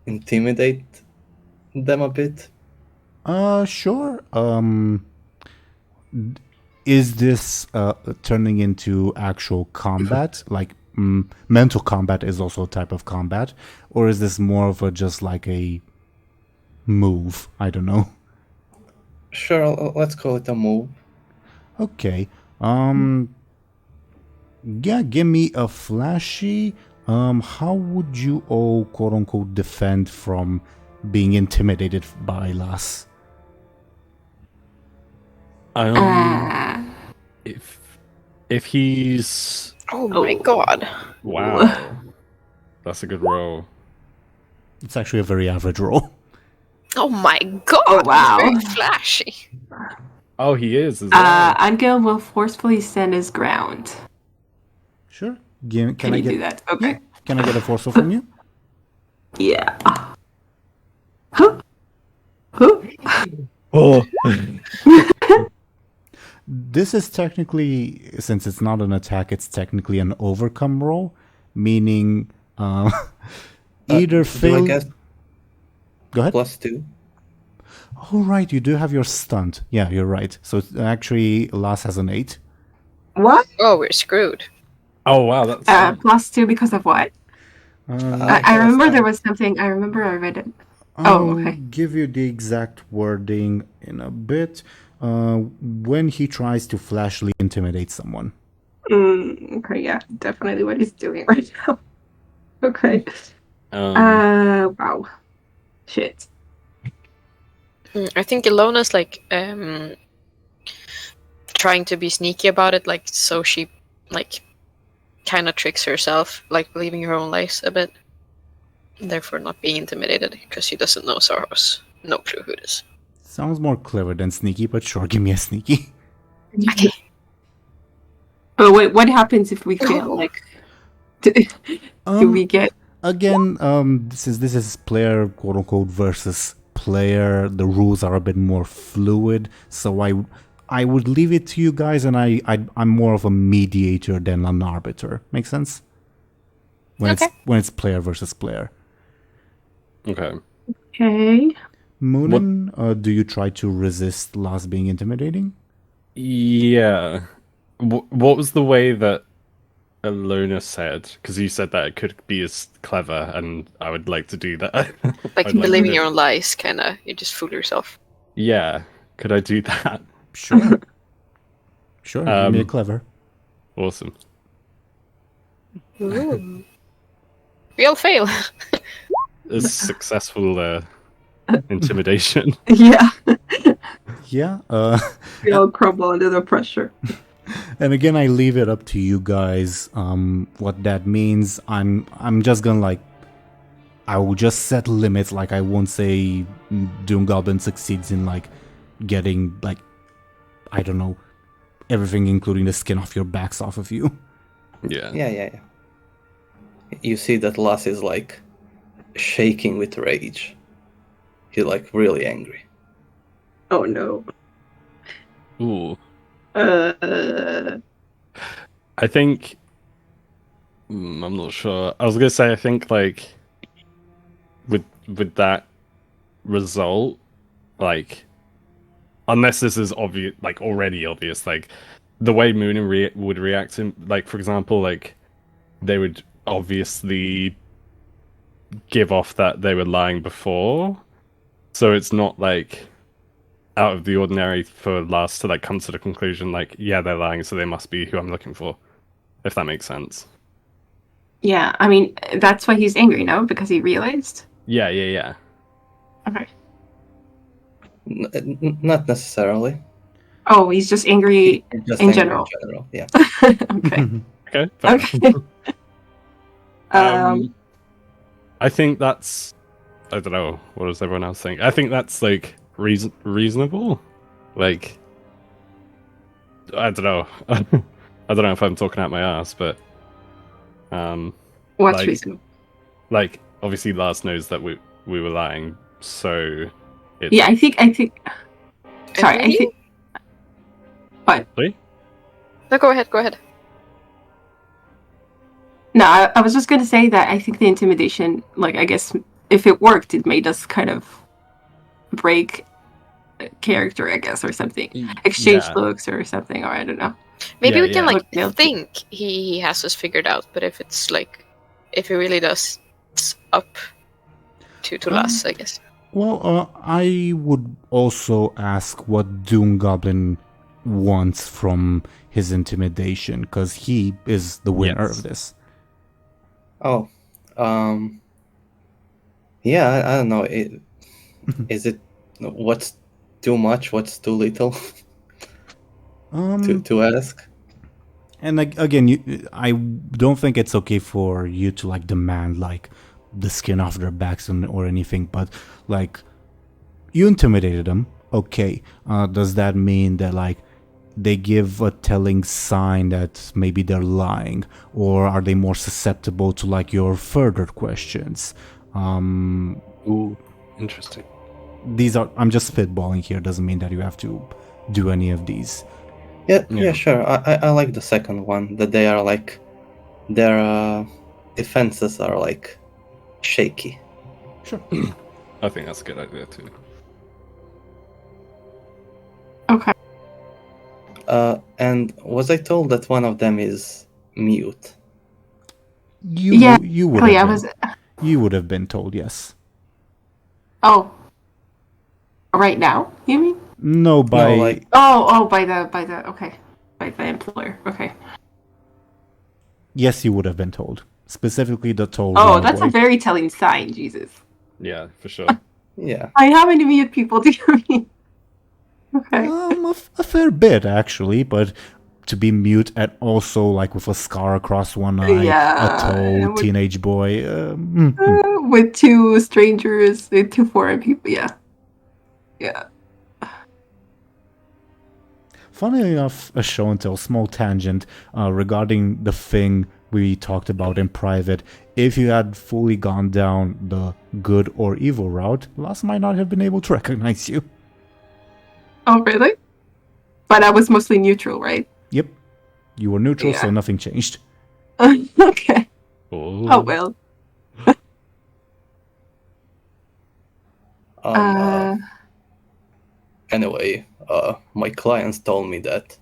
intimidate them a bit? Sure. Is this turning into actual combat? Like mental combat is also a type of combat, or is this more of a just like a move? I don't know. Sure, let's call it a move. Okay. Yeah, give me a flashy. How would you all quote unquote defend from being intimidated by Lass? If he's Oh my god. wow, that's a good roll. It's actually a very average roll. Oh my god! Oh, wow. Very flashy. Oh, he is as well. Anghel will forcefully stand his ground. Sure. Can you do that? Okay. Yeah. Can I get a forceful from you? Yeah. Huh? Huh? Oh. This is technically, since it's not an attack, it's technically an overcome roll, meaning either Do I fail. guess Go ahead. +2? Oh, right, you do have your stunt. Yeah, you're right. So it's actually, Lass has an 8. What? Oh, we're screwed. Oh wow, that's +2 because of what? I remember there was something. I remember I read it. I'll okay. give you the exact wording in a bit. When he tries to flashily intimidate someone. Okay, yeah, definitely what he's doing right now. Okay. Wow. Shit. I think Illona's like trying to be sneaky about it, like so she like kind of tricks herself, like believing her own lies a bit, therefore not being intimidated because she doesn't know Saros. No clue who it is. Sounds more clever than sneaky, but sure, give me a sneaky. Okay. Oh wait, what happens if we fail? Like, do we get? Again, this is player quote unquote versus player. The rules are a bit more fluid, so I would leave it to you guys, and I'm more of a mediator than an arbiter. Make sense? When it's player versus player. okay. Okay. Muninn, do you try to resist Lass being intimidating? Yeah. What was the way that Illona said? Because you said that it could be as clever, and I would like to do that. Like I'd like believing to- your own lies, kind of. You just fool yourself. Yeah. Could I do that? Sure. Sure, give me a clever. Awesome. Ooh. We all fail. A successful intimidation. Yeah, Yeah. we all crumble under the pressure. And again, I leave it up to you guys. What that means. I'm just gonna like. I will just set limits. Like I won't say DoomGoblin succeeds in like getting like, I don't know, everything including the skin off your backs off of you. Yeah. Yeah. You see that Lass is like shaking with rage. He's like really angry. Oh no. Ooh. I think. I'm not sure. I was gonna say I think like with that result, like unless this is obvious, like already obvious, like the way Muninn would react to, like for example, like they would obviously give off that they were lying before, so it's not like out of the ordinary for Lars to like come to the conclusion like, yeah, they're lying, so they must be who I'm looking for, if that makes sense. Yeah, I mean that's why he's angry, no? Because he realized. Yeah. Okay. Not necessarily. Oh, he's just angry Just in angry general. in general. Yeah. Okay. Okay. Fair enough. Okay. I think that's. I don't know. What does everyone else think? I think that's like reasonable. Like, I don't know. I don't know if I'm talking out my ass, but What's like, reasonable? like obviously Lars knows that we were lying, so it's... Yeah, I think. Sorry, I Really? think. What? Really? No, go ahead. No, I was just gonna say that I think the intimidation, like I guess if it worked, it made us kind of break character, I guess, or something. Exchange Yeah. looks or something, or I don't know. Maybe Yeah, we can yeah. like Yeah. think he has us figured out, but if it's like if he really does, it's up to us, I guess. Well, I would also ask what DoomGoblin wants from his intimidation, because he is the winner Yes. of this. Oh, yeah. I don't know. Is it what's too much? What's too little to ask? And like, again, I don't think it's okay for you to like demand like the skin off their backs or anything, but like you intimidated them. Okay, does that mean that like they give a telling sign that maybe they're lying, or are they more susceptible to like your further questions? Ooh, interesting. These are, I'm just spitballing here. Doesn't mean that you have to do any of these. Yeah, sure. I like the second one. That they are like their defenses are like shaky. Sure. I think that's a good idea too. Okay. And was I told that one of them is mute? Yeah, You would Oh yeah, have was been, it? you would have been told, yes. Oh. Right now, you mean? No, by No, like Oh, by the okay. By the employer. Okay. yes, you would have been told. Specifically the toll Oh, runaway. that's a very telling sign, Jesus. Yeah, for sure. yeah. How many mute people do you mean? Okay. A fair bit actually, but to be mute and also like with a scar across one eye, Yeah, a tall with- teenage boy. With two strangers, with two foreign people, yeah. Yeah. Funnily enough, a Show&Tell, small tangent regarding the thing we talked about in private. If you had fully gone down the good or evil route, Lass might not have been able to recognize you. Oh, really? But I was mostly neutral, right? Yep. You were neutral, so Yeah. nothing changed. Okay. Ooh. Oh, well. Anyway, my clients told me that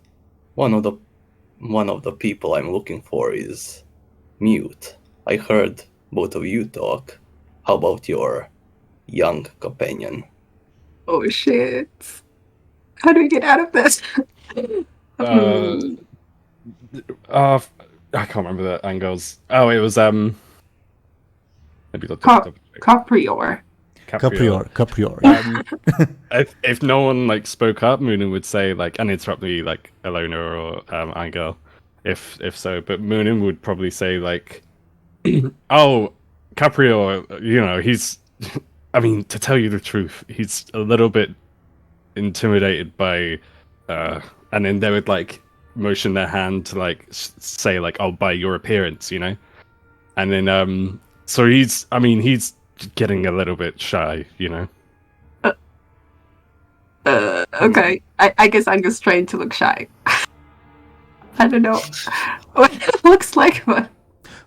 one of the people I'm looking for is mute. I heard both of you talk. How about your young companion? Oh, shit. How do we get out of this? Uh, I can't remember the Anghel's. Oh, it was maybe Caprior. Caprior. If no one like spoke up, Muninn would say like uninterruptedly like Illona or Anghel, if so. But Muninn would probably say like, "Oh, Caprior, you know, he's. I mean, to tell you the truth, he's a little bit intimidated by." And then they would like motion their hand to like say like, "Oh, by your appearance," you know. And then so he's getting a little bit shy, you know. Okay. I guess I'm just trying to look shy. I don't know what it looks like, but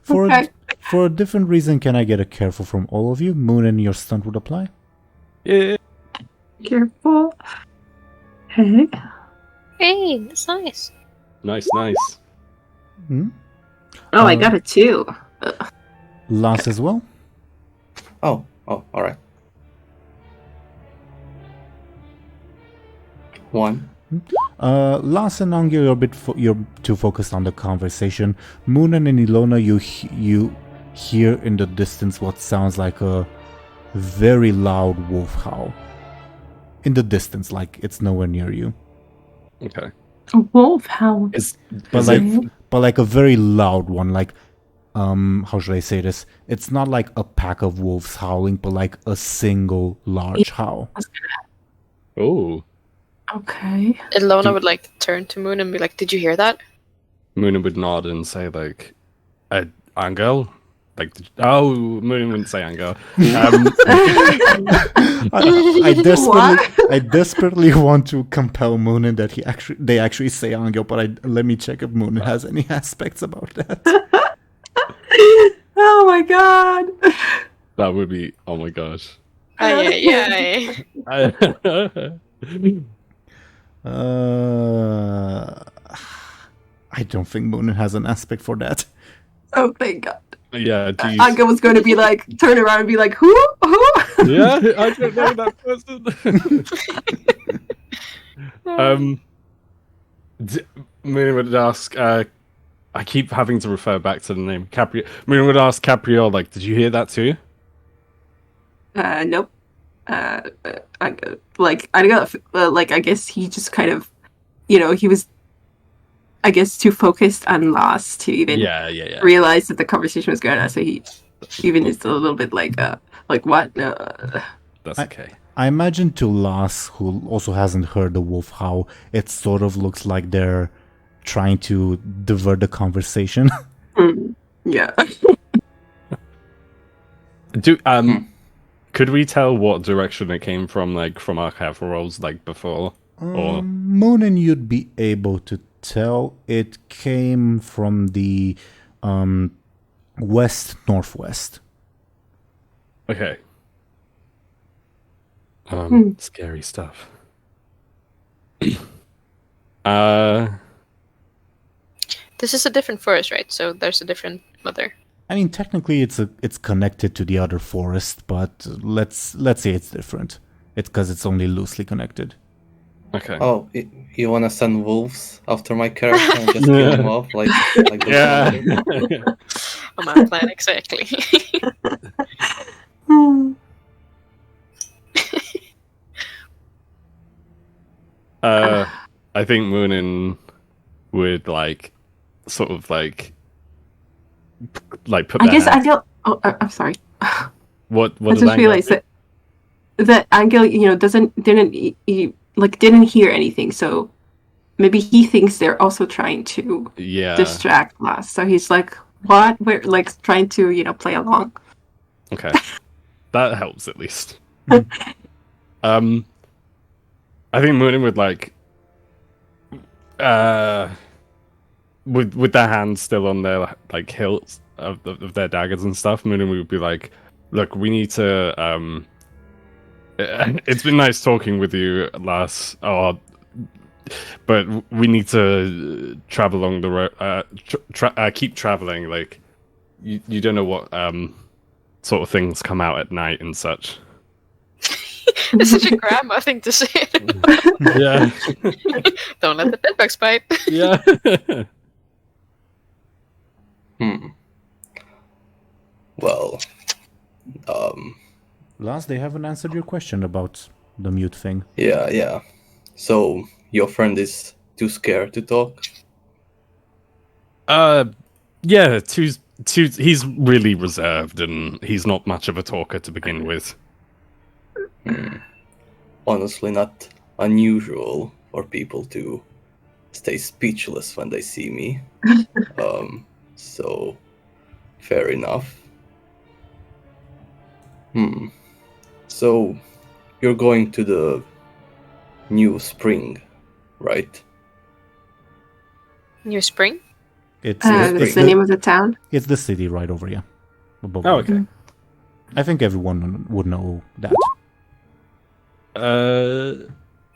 okay. For a different reason, can I get a careful from all of you? Muninn, your stunt would apply? Yeah. Careful. Hey. Hey, that's nice. Nice. Hmm? Oh, I got it too. Last as well? Oh, all right. 1. Last and Anghel, you're too focused on the conversation. Muninn and Illona, you hear in the distance what sounds like a very loud wolf howl. In the distance, like it's nowhere near you. Okay. A wolf howl. But like a very loud one, like how should I say this? It's not like a pack of wolves howling, but like a single large howl. Oh. Okay. Illona would like turn to Moon and be like, "Did you hear that?" Muninn would nod and say like, Anghel? Like, oh, Muninn wouldn't say Anghel. I desperately want to compel Muninn that they actually say Anghel, but let me check if Muninn has any aspects about that. Oh my god. That would be, oh my gosh. Yeah. I don't think Muninn has an aspect for that. Oh thank god. Yeah, geez. Anghel was going to be like, turn around and be like, who? Yeah, I don't know that person. Muninn would ask, I keep having to refer back to the name, Capri. Muninn would ask Capriol, like, did you hear that too? Nope. I guess he just kind of, he was, I guess, too focused on loss to even realize that the conversation was going on. So he even is a little bit like what? No. That's okay. I imagine to Lass, who also hasn't heard the wolf howl, it sort of looks like they're trying to divert the conversation. Yeah. Could we tell what direction it came from, like from our careful rolls, like before? Or Muninn, you'd be able to tell it came from the west-northwest. Okay. Scary stuff. This is a different forest, right? So there's a different mother. I mean, technically, it's connected to the other forest, but let's say it's different. It's because it's only loosely connected. Okay. Oh, you want to send wolves after my character and just kill them off? Like Yeah. On my plan, exactly. I think Muninn would sort of put. I guess Anghel. Oh, I'm sorry. What I just realized that Anghel, didn't hear anything, so maybe he thinks they're also trying to distract us. So he's like, "What?" We're like trying to play along. Okay, that helps at least. I think Muninn would with their hands still on their hilts of their daggers and stuff. Muninn would be like, "Look, we need to. It's been nice talking with you, Lass. But we need to travel along the road. Keep traveling. Like, you don't know what sort of things come out at night and such." It's such a grandma thing to say. Yeah. Don't let the bedbugs bite. Yeah. Well, Last, they haven't answered your question about the mute thing. yeah. So your friend is too scared to talk? Yeah, he's really reserved and he's not much of a talker to begin with. Honestly, not unusual for people to stay speechless when they see me. So, fair enough. So, you're going to the New Spring, right? New Spring? It's the name of the town? It's the city right over here. Above Oh, you. okay. I think everyone would know that.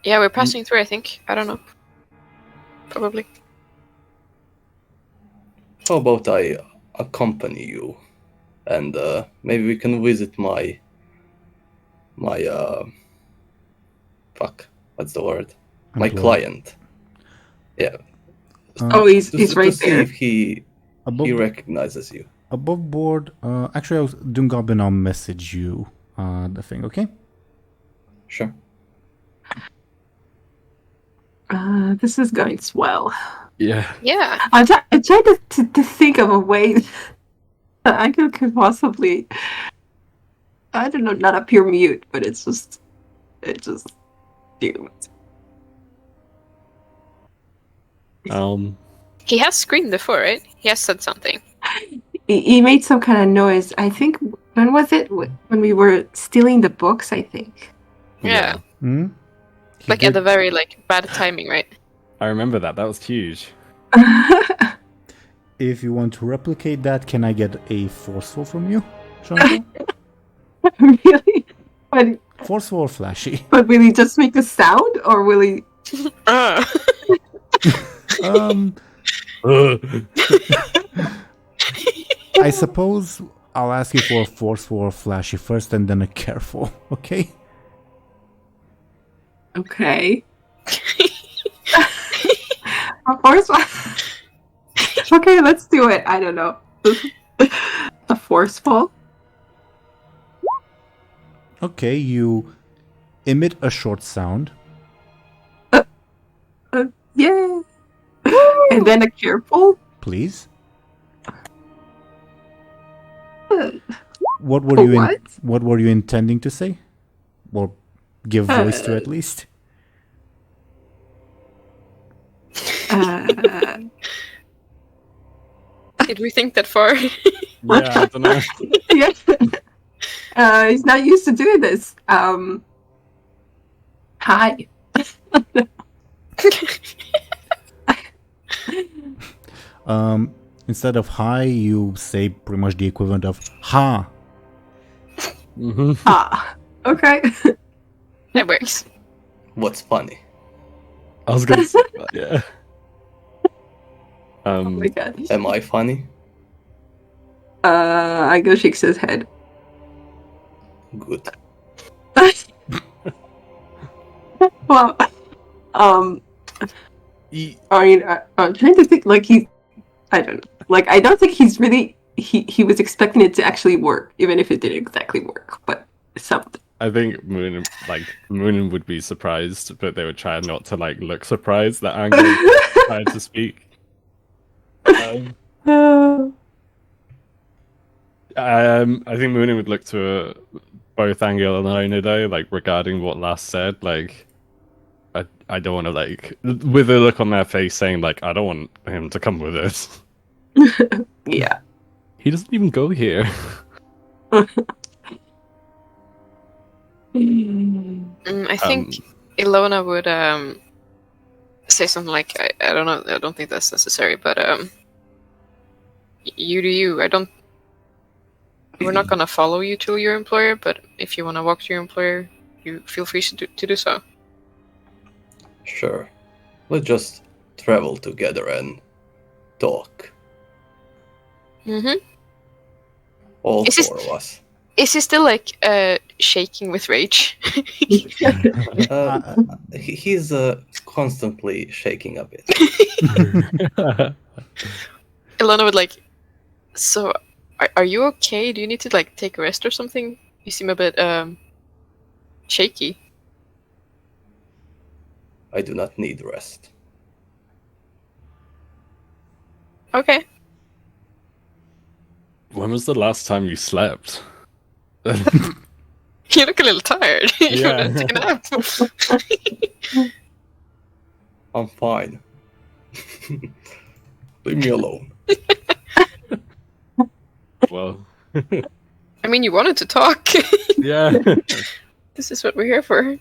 Yeah, we're passing through, I think. I don't know. Probably. How about I accompany you, and maybe we can visit my what's the word? My client. Yeah. He's right to see there. if he recognizes you. Above board. Actually, DoomGoblin, I'll message you the thing. Okay. Sure. This is going swell. Yeah. Yeah. I'm trying to think of a way that I could possibly, I don't know, not appear mute, but it just doomed. He has screamed before, right? He has said something. He made some kind of noise. I think, when was it? When we were stealing the books, I think. Yeah. Like at the very bad timing, right? I remember that. That was huge. If you want to replicate that, can I get a forceful from you, Show&Tell? Really? But Forceful or flashy? But will he just make a sound, or will he? I suppose I'll ask you for a forceful or flashy first, and then a careful. Okay. Okay. Of course. Okay, let's do it. I don't know. A forceful. Okay, you emit a short sound. Yeah. And then a careful. Please. What were you intending to say? Or give voice to at least? Did we think that far? Yeah, I don't know. Yeah. He's not used to doing this. Hi. Instead of hi, you say pretty much the equivalent of ha. Ah. Okay. That works. What's funny? I was gonna say that, yeah. Oh my god. Am I funny? Anghel shakes his head. Good. Well, I mean, I'm trying to think. I don't know. I don't think he's really. He was expecting it to actually work, even if it didn't exactly work. But something. I think Muninn would be surprised, but they would try not to look surprised that Anghel tried to speak. I think Muninn would look to both Anghel and Illona though, regarding what Last said. I don't want to with a look on their face saying I don't want him to come with us. Yeah. He doesn't even go here. I think Illona would say something like, I don't know, I don't think that's necessary, but you do you. We're not gonna follow you to your employer, but if you want to walk to your employer, you feel free to do so. Sure. Let's just travel together and talk. All four of us. Is he still shaking with rage? He's constantly shaking a bit. Illona would So, are you okay? Do you need to like take a rest or something? You seem a bit shaky. I do not need rest. Okay. When was the last time you slept? You look a little tired. You Yeah. want to take a nap? I'm fine. Leave me alone. Well, I mean, you wanted to talk. yeah. This is what we're here for.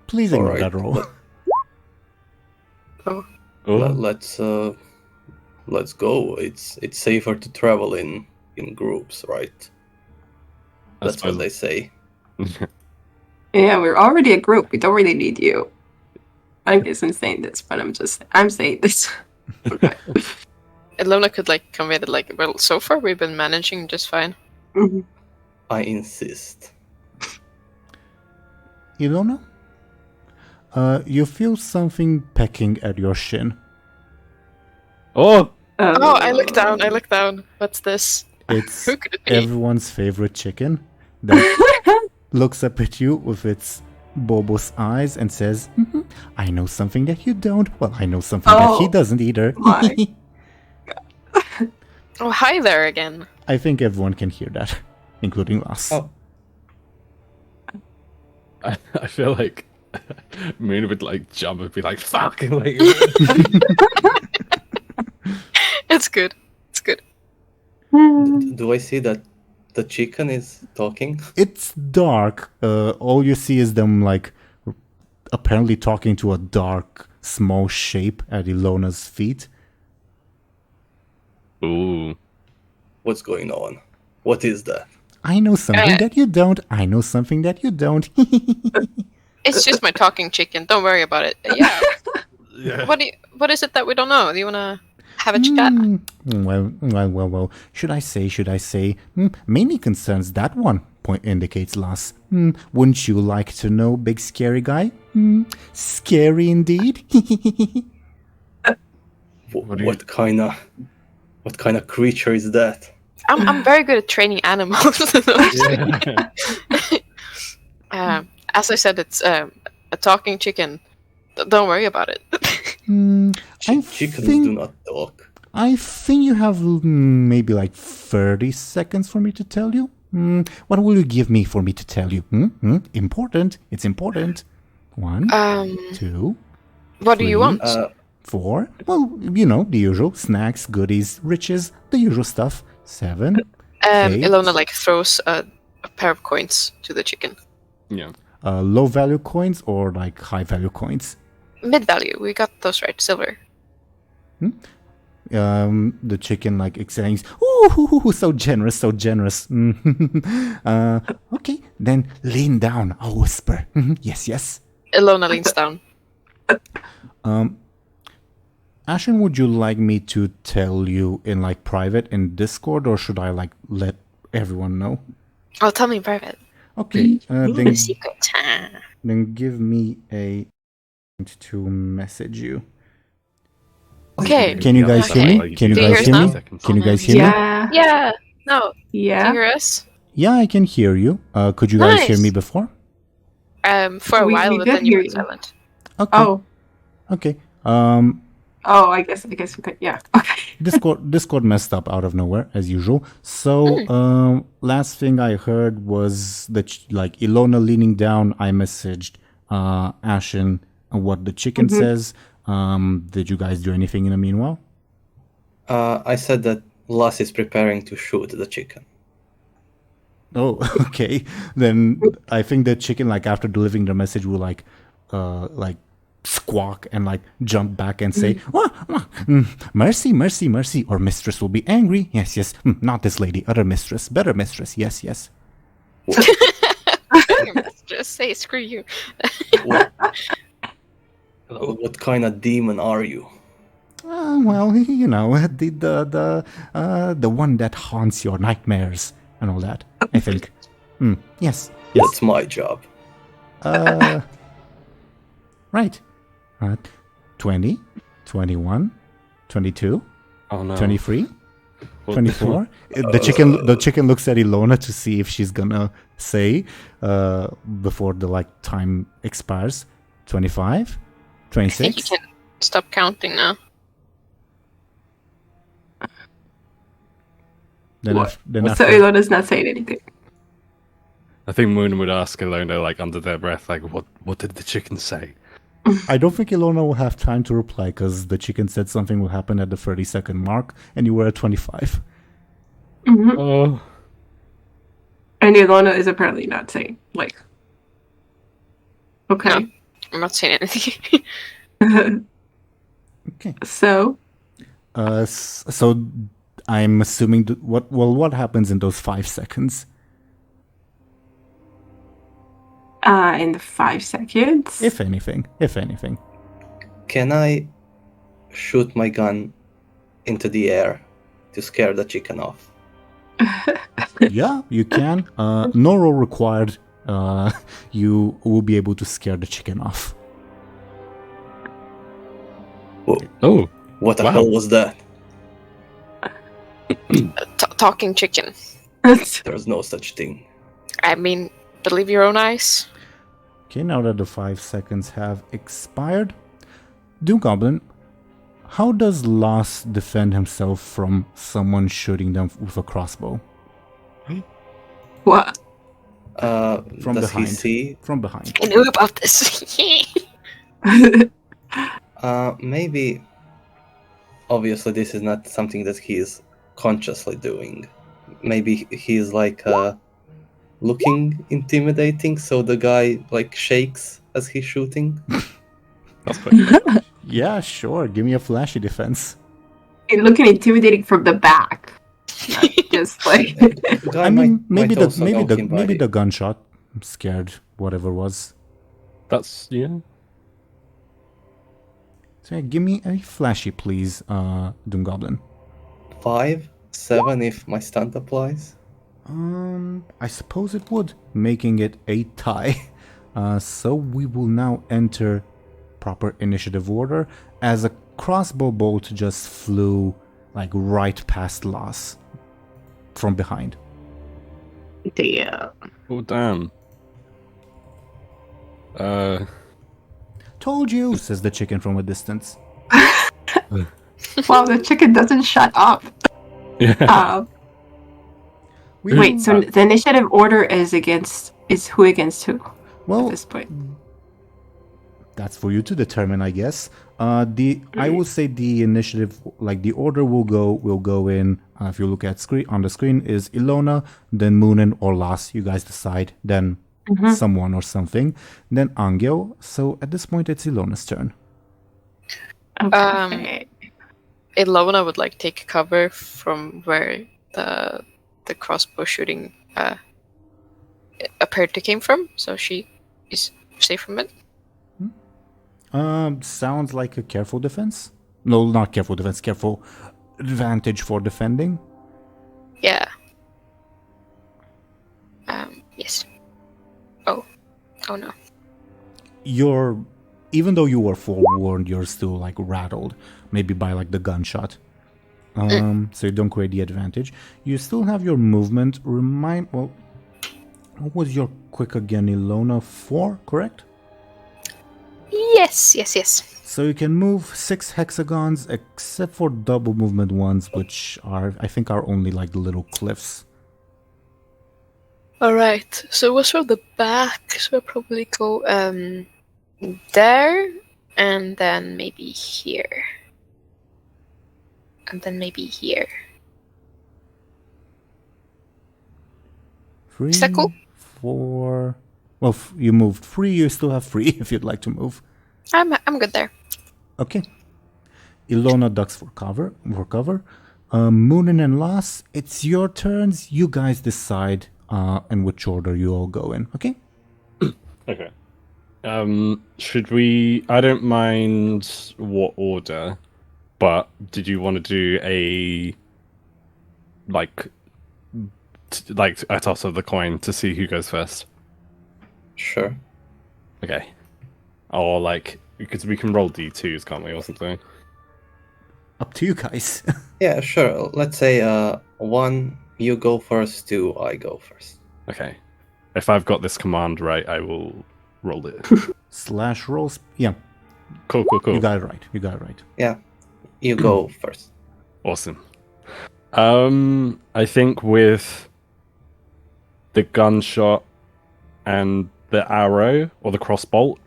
Please ignore Alright, that roll. Oh. Let's go. It's safer to travel in groups, right? That's what they say. Yeah, we're already a group. We don't really need you. I guess I'm saying this, but I'm saying this. Okay. Illona could like convey that like, well, so far we've been managing just fine. Mhm. I insist. Illona? You feel something pecking at your shin. Oh! Oh, I look down. What's this? It's Who could it be? everyone's favorite chicken that looks up at you with its bulbous eyes and says, "Mhm, I know something that you don't. Well, I know something that he Oh, doesn't either." my. Oh, hi there again. I think everyone can hear that, including us. Oh. I feel like Moon would like jump and be like, fuck! Like, It's good. It's good. Do I see that the chicken is talking? It's dark. All you see is them like apparently talking to a dark, small shape at Illona's feet. ooh. What's going on? What is that? I know something that you don't. I know something that you don't. It's just my talking chicken. Don't worry about it. Yeah. Yeah. What is it that we don't know? Do you wanna have a chat? Well. Should I say? Mainly concerns that one. Point indicates Lass. Wouldn't you like to know, big scary guy? Scary indeed. What kind of creature is that? I'm very good at training animals. Yeah. As I said, it's a talking chicken. Don't worry about it. Chickens do not talk. I think you have maybe like 30 seconds for me to tell you. What will you give me for me to tell you? Important. It's important. 1, 2, What do you 3, want? 4. Well, you know, the usual. Snacks, goodies, riches, the usual stuff. 7. 8. Illona like throws a pair of coins to the chicken. Yeah. Low value coins or like high value coins? Mid value. We got those right. Silver. The chicken like exclaims, "Ooh, so generous, so generous." Okay, then lean down. I'll whisper. Yes. Illona leans down. Ashen, would you like me to tell you in like private in Discord, or should I like let everyone know? Oh, tell me in private. Okay, then Secret. then give me a to message you. Okay. Can you guys hear me? Can you Do you guys hear hear us me? now? Can you guys hear me? Yeah. Yeah. No. Do you Yeah. hear us? Yeah, I can hear you. Could you guys hear Nice. me before? For a We while, but did then you hear went you. silent. Okay. Oh. Okay. I guess we could. Yeah. Okay. Discord messed up out of nowhere as usual. So last thing I heard was that like Illona leaning down. I messaged Ashen what the chicken says. Did you guys do anything in the meanwhile? I said that Lass is preparing to shoot the chicken. Oh, okay. Then I think the chicken, like after delivering the message, will like squawk and like jump back and say, "Mercy, mercy, mercy," or mistress will be angry. Yes. Not this lady, other mistress, better mistress. Yes. Just say screw you. What kind of demon are you? Well, you know, the one that haunts your nightmares and all that. I think. Yes. That's my job. Right. 20, 21, 22, Oh no. 23, What- 24. The chicken looks at Illona to see if she's gonna say before the time expires. 25, I think you 26. can stop counting now. Then What? then So after, Ilona's not saying anything. I think Moon would ask Illona under their breath, what did the chicken say? I don't think Illona will have time to reply because the chicken said something will happen at the 30-second mark, and you were at 25. Mm-hmm. Oh. And Ilona is apparently not saying, okay. No. I'm not saying anything. Okay. So, So I'm assuming what happens in those 5 seconds? in the 5 seconds. If anything. Can I shoot my gun into the air to scare the chicken off? Yeah, you can. No roll required. You will be able to scare the chicken off. Whoa, Oh. what the Wow. hell was that? Talking chicken. There's no such thing. I mean, believe your own eyes. Okay, now that the 5 seconds have expired, DoomGoblin, how does Loss defend himself from someone shooting them with a crossbow? What? From Does he behind. see? From behind. I knew about this. Maybe. Obviously, this is not something that he is consciously doing. Maybe he's looking intimidating, so the guy shakes as he's shooting. That's pretty good. Yeah, sure. Give me a flashy defense. You're looking intimidating from the back. Not just The guy I mean, might maybe also know him by- maybe the gunshot. I'm scared. Whatever was. That's, yeah. So yeah, give me a flashy, please, DoomGoblin. 5, 7 if my stunt applies. I suppose it would, making it a tie. So we will now enter proper initiative order as a crossbow bolt just flew right past Loss from behind. damn. Oh, damn. Told you, says the chicken from a distance. Wow, the chicken doesn't shut up. Yeah. We Wait, will- so the initiative order is who against who at well, this point? that's for you to determine, I guess. I will say the initiative, the order will go in. If you look at on the screen, is Illona, then Muninn or Loss. You guys decide. Then someone or something. Then Anghel. So at this point, it's Illona's turn. Okay. Illona would take cover from where the crossbow shooting appeared to came from, so she is safe from it. Sounds like a careful defense. No, not careful defense. Careful advantage for defending. Yeah. Yes. Oh no. Even though you were forewarned, you're still rattled, maybe by the gunshot. So you don't create the advantage. You still have your movement. What was your quick again, Illona? 4, correct? Yes. So you can move 6 hexagons, except for double movement ones, which I think are only the little cliffs. Alright, so what's from the back? So I'll probably go there, and then maybe here. And then maybe here. 3, Is that cool? 4. Well, you moved 3. You still have 3 if you'd like to move. I'm good there. Okay. Illona ducks for cover. Muninn and Loss, it's your turns. You guys decide in which order you all go in. Okay. Okay. Should we? I don't mind what order, but did you want to do a a toss of the coin to see who goes first? Sure. Okay. Or like, because we can roll D2s, can't we, or something? Up to you guys. Yeah, sure. Let's say 1, you go first, 2, I go first. Okay. If I've got this command right, I will roll it. / rolls. Yeah. Cool. You got it right. Yeah, you go first. Awesome. I think with the gunshot and the arrow or the crossbolt,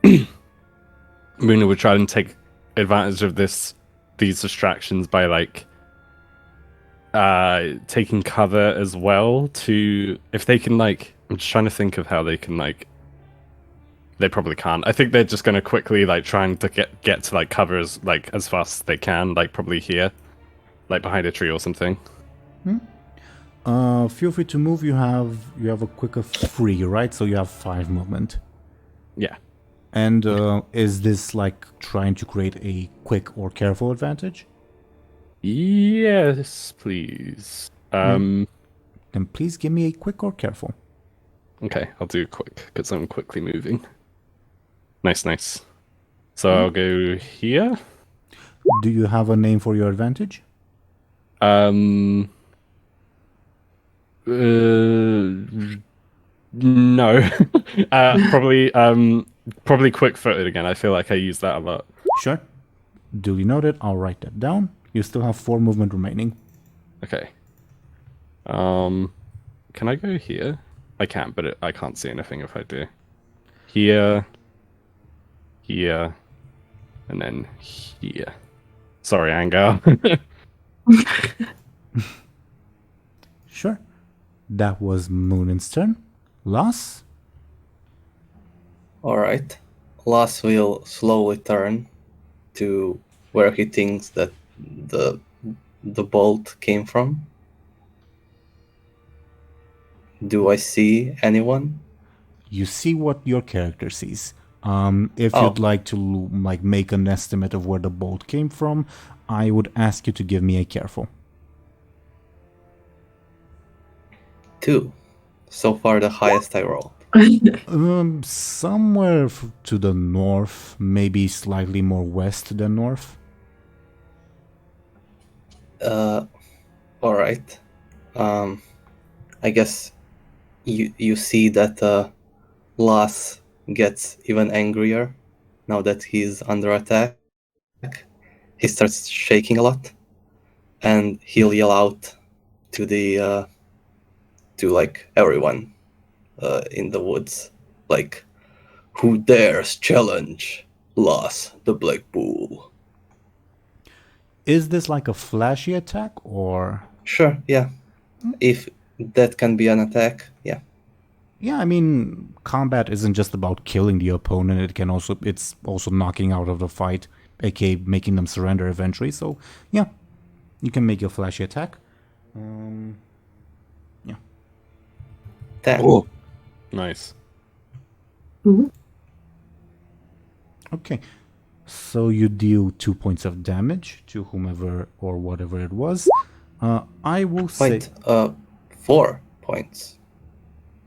Muninn would try and take advantage of these distractions by like taking cover as well. To if they can like, I'm just trying to think of how they can like. They probably can't. I think they're just going to quickly like trying to get to like cover as fast as they can, like probably here, like behind a tree or something. Feel free to move. You have a quick of 3, right? So you have 5 movement. Yeah. And is this like trying to create a quick or careful advantage? Yes, please. Then please give me a quick or careful. Okay, I'll do quick because I'm quickly moving. Nice. So I'll go here. Do you have a name for your advantage? No. Probably quick-footed again. I feel like I use that a lot. Sure. Duly noted. I'll write that down. You still have 4 movement remaining. Okay. Can I go here? I can, but I can't see anything if I do. Here, and then here. Sorry, Anghel. Sure. That was Muninn's turn. Lass? Alright. Lass will slowly turn to where he thinks that the bolt came from. Do I see anyone? You see what your character sees. If you'd like to like make an estimate of where the bolt came from, I would ask you to give me a careful. 2. So far the highest I rolled. Somewhere to the north, maybe slightly more west than north. Alright. I guess you see that Lass gets even angrier now that he's under attack. He starts shaking a lot, and he'll yell out to the to like everyone in the woods, like, "Who dares challenge Lass the Black Bull?" Is this like a flashy attack or? Sure, yeah. If that can be an attack, yeah. Yeah, I mean, combat isn't just about killing the opponent. It's also knocking out of the fight, aka making them surrender eventually. So, yeah, you can make a flashy attack. Yeah. 10. Oh, nice. Mm-hmm. Okay, so you deal 2 points of damage to whomever or whatever it was. I will say. Wait, 4 points.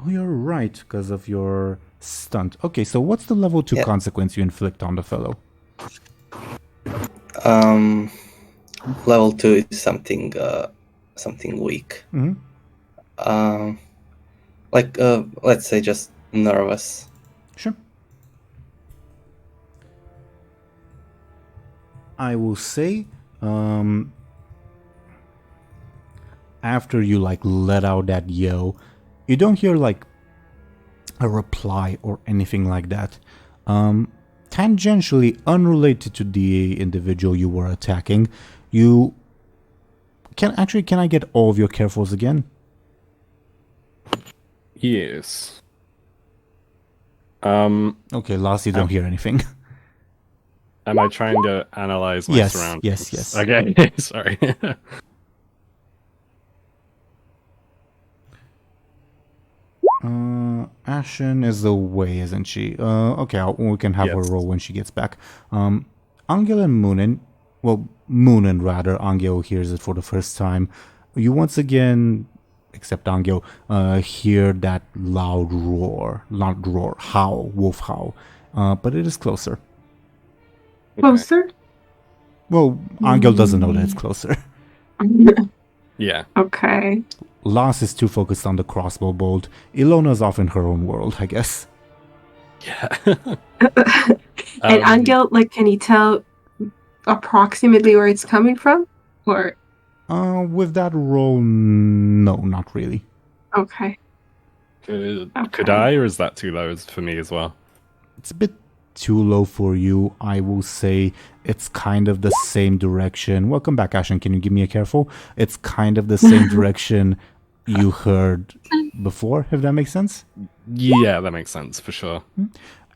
Oh, you're right, because of your stunt. Okay, so what's the level 2 consequence you inflict on the fellow? Level 2 is something weak. Mm-hmm. Let's say just nervous. Sure. I will say, after you like let out that yell, you don't hear like a reply or anything like that. Tangentially unrelated to the individual you were attacking, you can I get all of your carefuls again? Yes. Okay, last you don't hear anything. Am I trying to analyze my surroundings? Yes. Okay, sorry. Ashen is away, isn't she? Okay, we can have her roll when she gets back. Anghel and Muninn, well, Muninn rather, Anghel hears it for the first time. You once again, except Anghel, hear that loud roar, howl, wolf howl. but it is closer. Closer? Well, Anghel doesn't know that it's closer. Yeah. Okay. Lass is too focused on the crossbow bolt. Illona's off in her own world, I guess. Yeah. And Anghel, like, can you tell approximately where it's coming from? Or With that roll, no, not really. okay. Could I, or is that too low for me as well? It's a bit too low for you. I will say it's kind of the same direction. Welcome back, Ashen. Can you give me a careful? It's kind of the same direction you heard before, if that makes sense. Yeah, that makes sense for sure.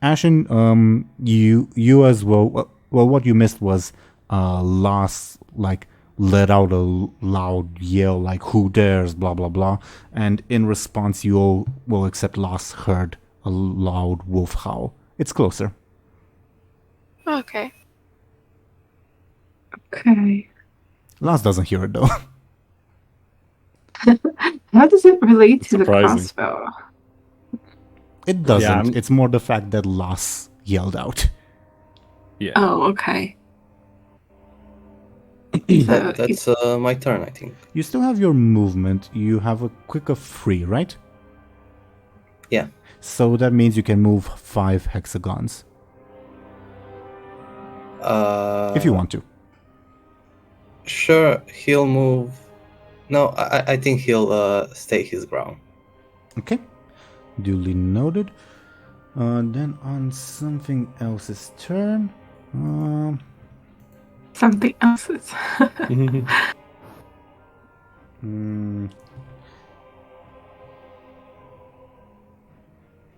Ashen, you as well. Well, what you missed was Lass like let out a loud yell like "Who dares?" blah blah blah, and in response, you all, well, except Lass, heard a loud wolf howl. It's closer. Okay. Okay. Lass doesn't hear it though. How does it relate to the Surprising. crossbow? It doesn't. Yeah, It's more the fact that Lass yelled out. Yeah. Oh, okay. That's my turn, I think. You still have your movement. You have a quick of 3, right? Yeah. So that means you can move 5 hexagons if you want to. Sure, he'll move. No, I think he'll stay his ground. Okay. Duly noted. Then on something else's turn. Something else's.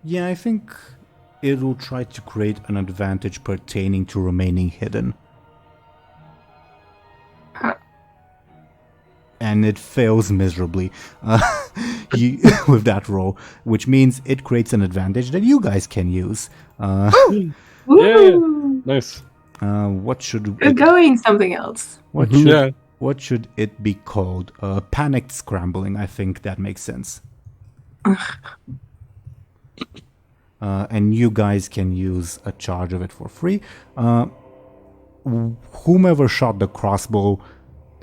Yeah, I think it will try to create an advantage pertaining to remaining hidden. And it fails miserably with that roll, which means it creates an advantage that you guys can use. Woo! Yeah, nice. What should We're going something else. What should it be called? Panicked scrambling. I think that makes sense. And you guys can use a charge of it for free. Whomever shot the crossbow,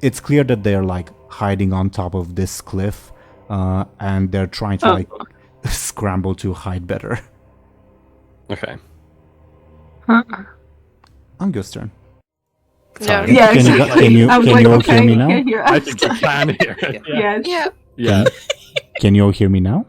it's clear that they're like hiding on top of this cliff, and they're trying to scramble to hide better. Okay. Anghel's turn. No. Yeah, Can you all hear me now? I think you can hear it. Yes. Yeah. Can you all hear me now?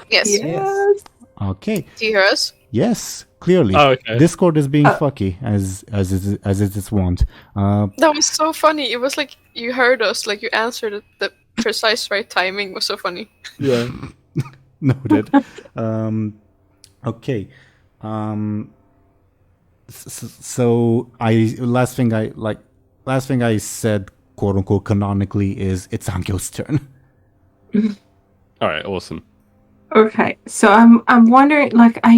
Yes. Yes. Okay. Do you hear us? Yes, clearly. Oh, okay. Discord is being fucky as it is wont. That was so funny. It was like you heard us, like you answered at the precise right timing. It was so funny. Yeah. Noted. Okay. So last thing I said, quote unquote, canonically is it's Anghel's turn. All right. Awesome. Okay, so I'm wondering, does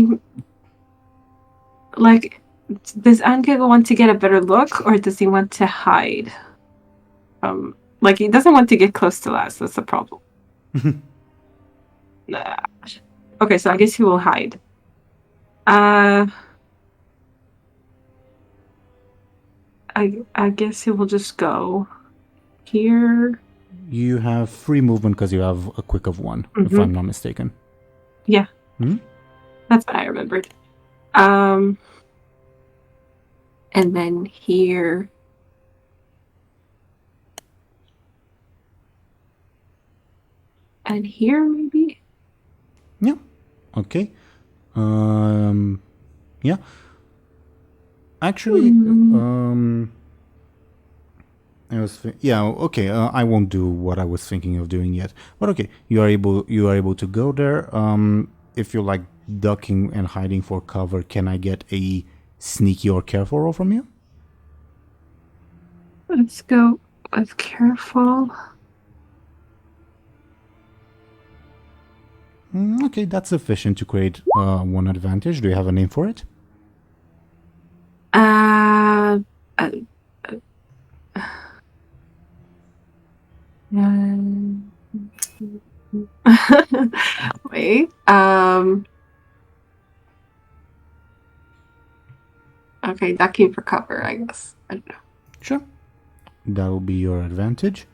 Anghel want to get a better look, or does he want to hide? He doesn't want to get close to Lass. That's the problem. Nah. Okay, so I guess he will hide. I guess he will just go here. You have free movement because you have a quick of 1, if I'm not mistaken. Yeah. That's what I remembered. And then here. And here, maybe? Yeah. Okay. Yeah. Actually, okay. I won't do what I was thinking of doing yet. But okay, you are able to go there. If you're like ducking and hiding for cover, can I get a sneaky or careful roll from you? Let's go with careful. Okay, that's sufficient to create 1 advantage. Do you have a name for it? Wait. Okay, ducking for cover, I guess. I don't know. Sure. That will be your advantage.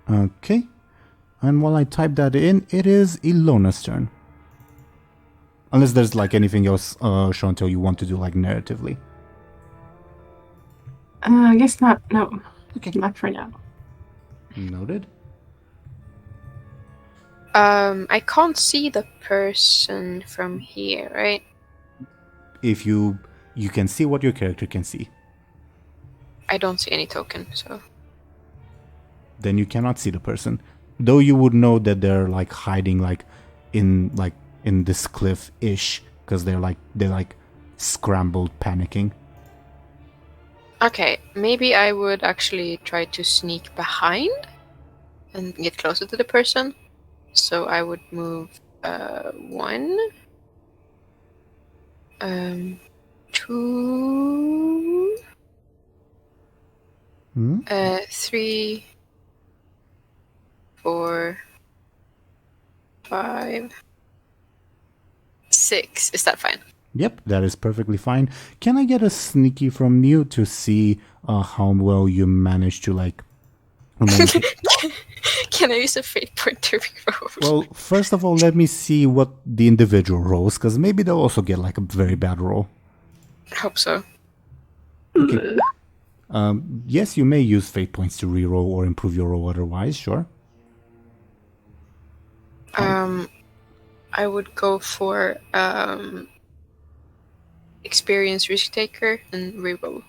Okay. And while I type that in, it is Illona's turn. Unless there's like anything else, Show&Tell, you want to do like narratively. I guess not. No. Okay. Not for now. Noted. I can't see the person from here, right? If you can see what your character can see. I don't see any token, so... Then you cannot see the person. Though you would know that they're like hiding in this cliff-ish, because they're scrambled, panicking. Okay, maybe I would actually try to sneak behind and get closer to the person. So I would move 1, 2, 3, 4, 5, 6. Is that fine? Yep, that is perfectly fine. Can I get a sneaky from you to see how well you manage to remain? Can I use a fate point to reroll? Well, first of all, let me see what the individual rolls, because maybe they'll also get a very bad roll. I hope so. Okay. Yes, you may use fate points to reroll or improve your roll otherwise, sure. I would go for experience risk taker and reroll.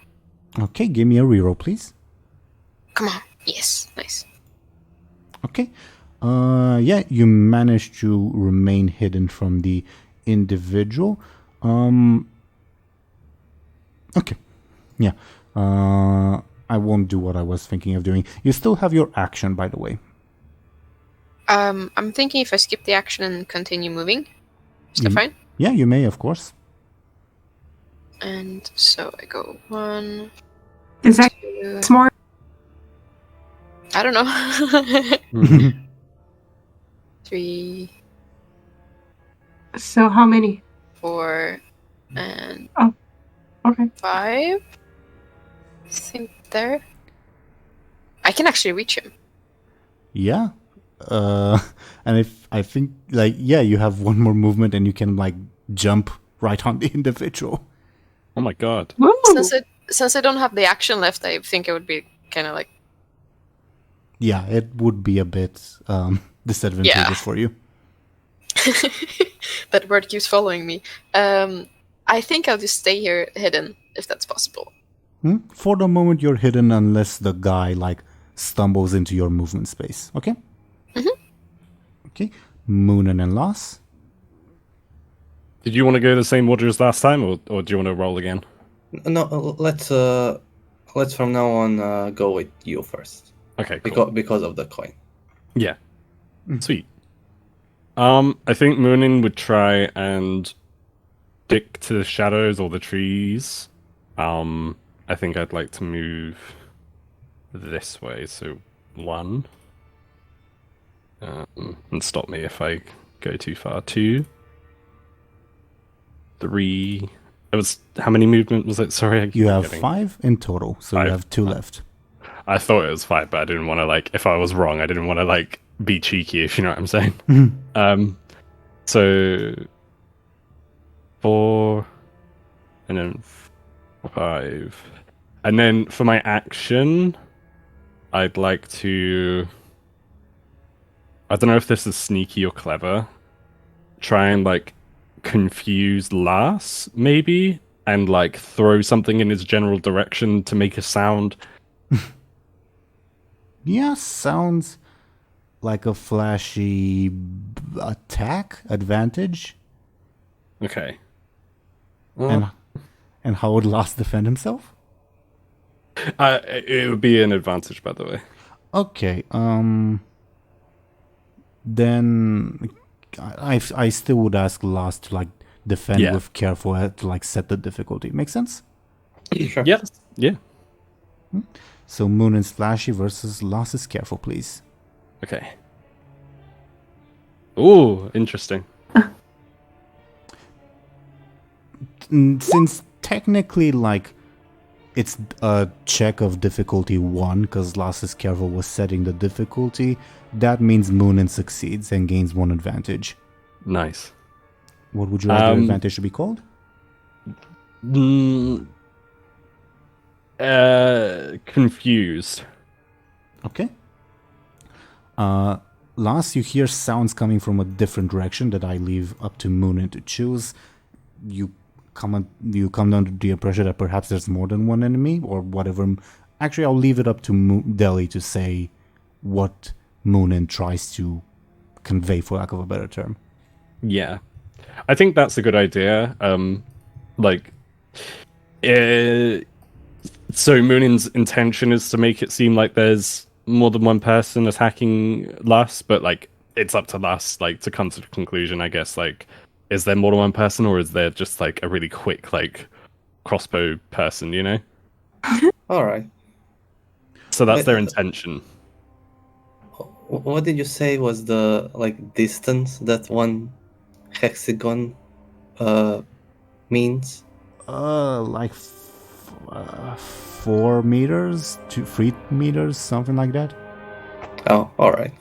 Okay, give me a reroll, please. Come on. Yes, nice. Okay. Yeah, you managed to remain hidden from the individual. Okay. Yeah. I won't do what I was thinking of doing. You still have your action, by the way. I'm thinking if I skip the action and continue moving, is that fine? Yeah, you may, of course. And so I go 1. Is that 2, smart? I don't know. 3, So how many? 4, and Okay. 5. I think there. I can actually reach him. Yeah. And if I think you have one more movement and you can jump right on the individual. Oh my god. Woo! Since I don't have the action left, I think it would be kind of Yeah, it would be a bit disadvantageous for you. That word keeps following me. I think I'll just stay here hidden, if that's possible. For the moment, you're hidden unless the guy stumbles into your movement space. Okay. Okay. Muninn and Loss. Did you want to go the same order as last time, or do you want to roll again? No, let's from now on go with you first. Okay, cool. Because of the coin. Yeah. Sweet. I think Muninn would try and stick to the shadows or the trees. I think I'd like to move this way, so 1. And stop me if I go too far. 2, 3. It was how many movement was it? Sorry, you have 5 in total, so 5. You have 2 left. I thought it was 5, but I didn't want to if I was wrong, I didn't want to be cheeky, if you know what I'm saying. So 4, and then 5, and then for my action, I'd like to. I don't know if this is sneaky or clever. Try and confuse Lars, maybe, and throw something in his general direction to make a sound. Yeah, sounds like a flashy attack advantage. Okay. And how would Lars defend himself? It would be an advantage, by the way. Okay. Then I still would ask Lars to defend with careful to set the difficulty. Make sense? Sure. Yep. Yeah. So Muninn's flashy versus Lars's careful, please. Okay. Ooh, interesting. Since technically, like, it's a check of difficulty 1, because Las's Careful was setting the difficulty. That means Muninn succeeds and gains 1 advantage. Nice. What would you like your advantage to be called? Confused. Okay. Last, you hear sounds coming from a different direction that I leave up to Muninn to choose. You come down to the impression that perhaps there's more than one enemy or whatever. Actually, I'll leave it up to Deli to say what Muninn tries to convey, for lack of a better term. Yeah, I think that's a good idea. So Muninn's intention is to make it seem like there's more than one person attacking Lass, but like it's up to Lass like to come to the conclusion, I guess. Like, is there more than one person, or is there just like a really quick like crossbow person? You know. All right. So that's their intention. What did you say was the like distance that one hexagon means? Like 4 meters to 3 meters, something like that. Oh, all right.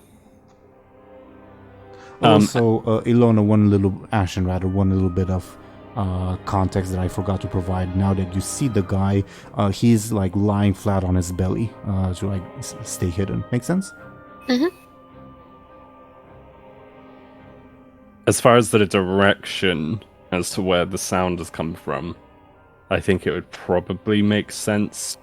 Also, Illona, one little bit of context that I forgot to provide. Now that you see the guy, he's like lying flat on his belly to like stay hidden. Make sense? Mm-hmm. As far as the direction as to where the sound has come from, I think it would probably make sense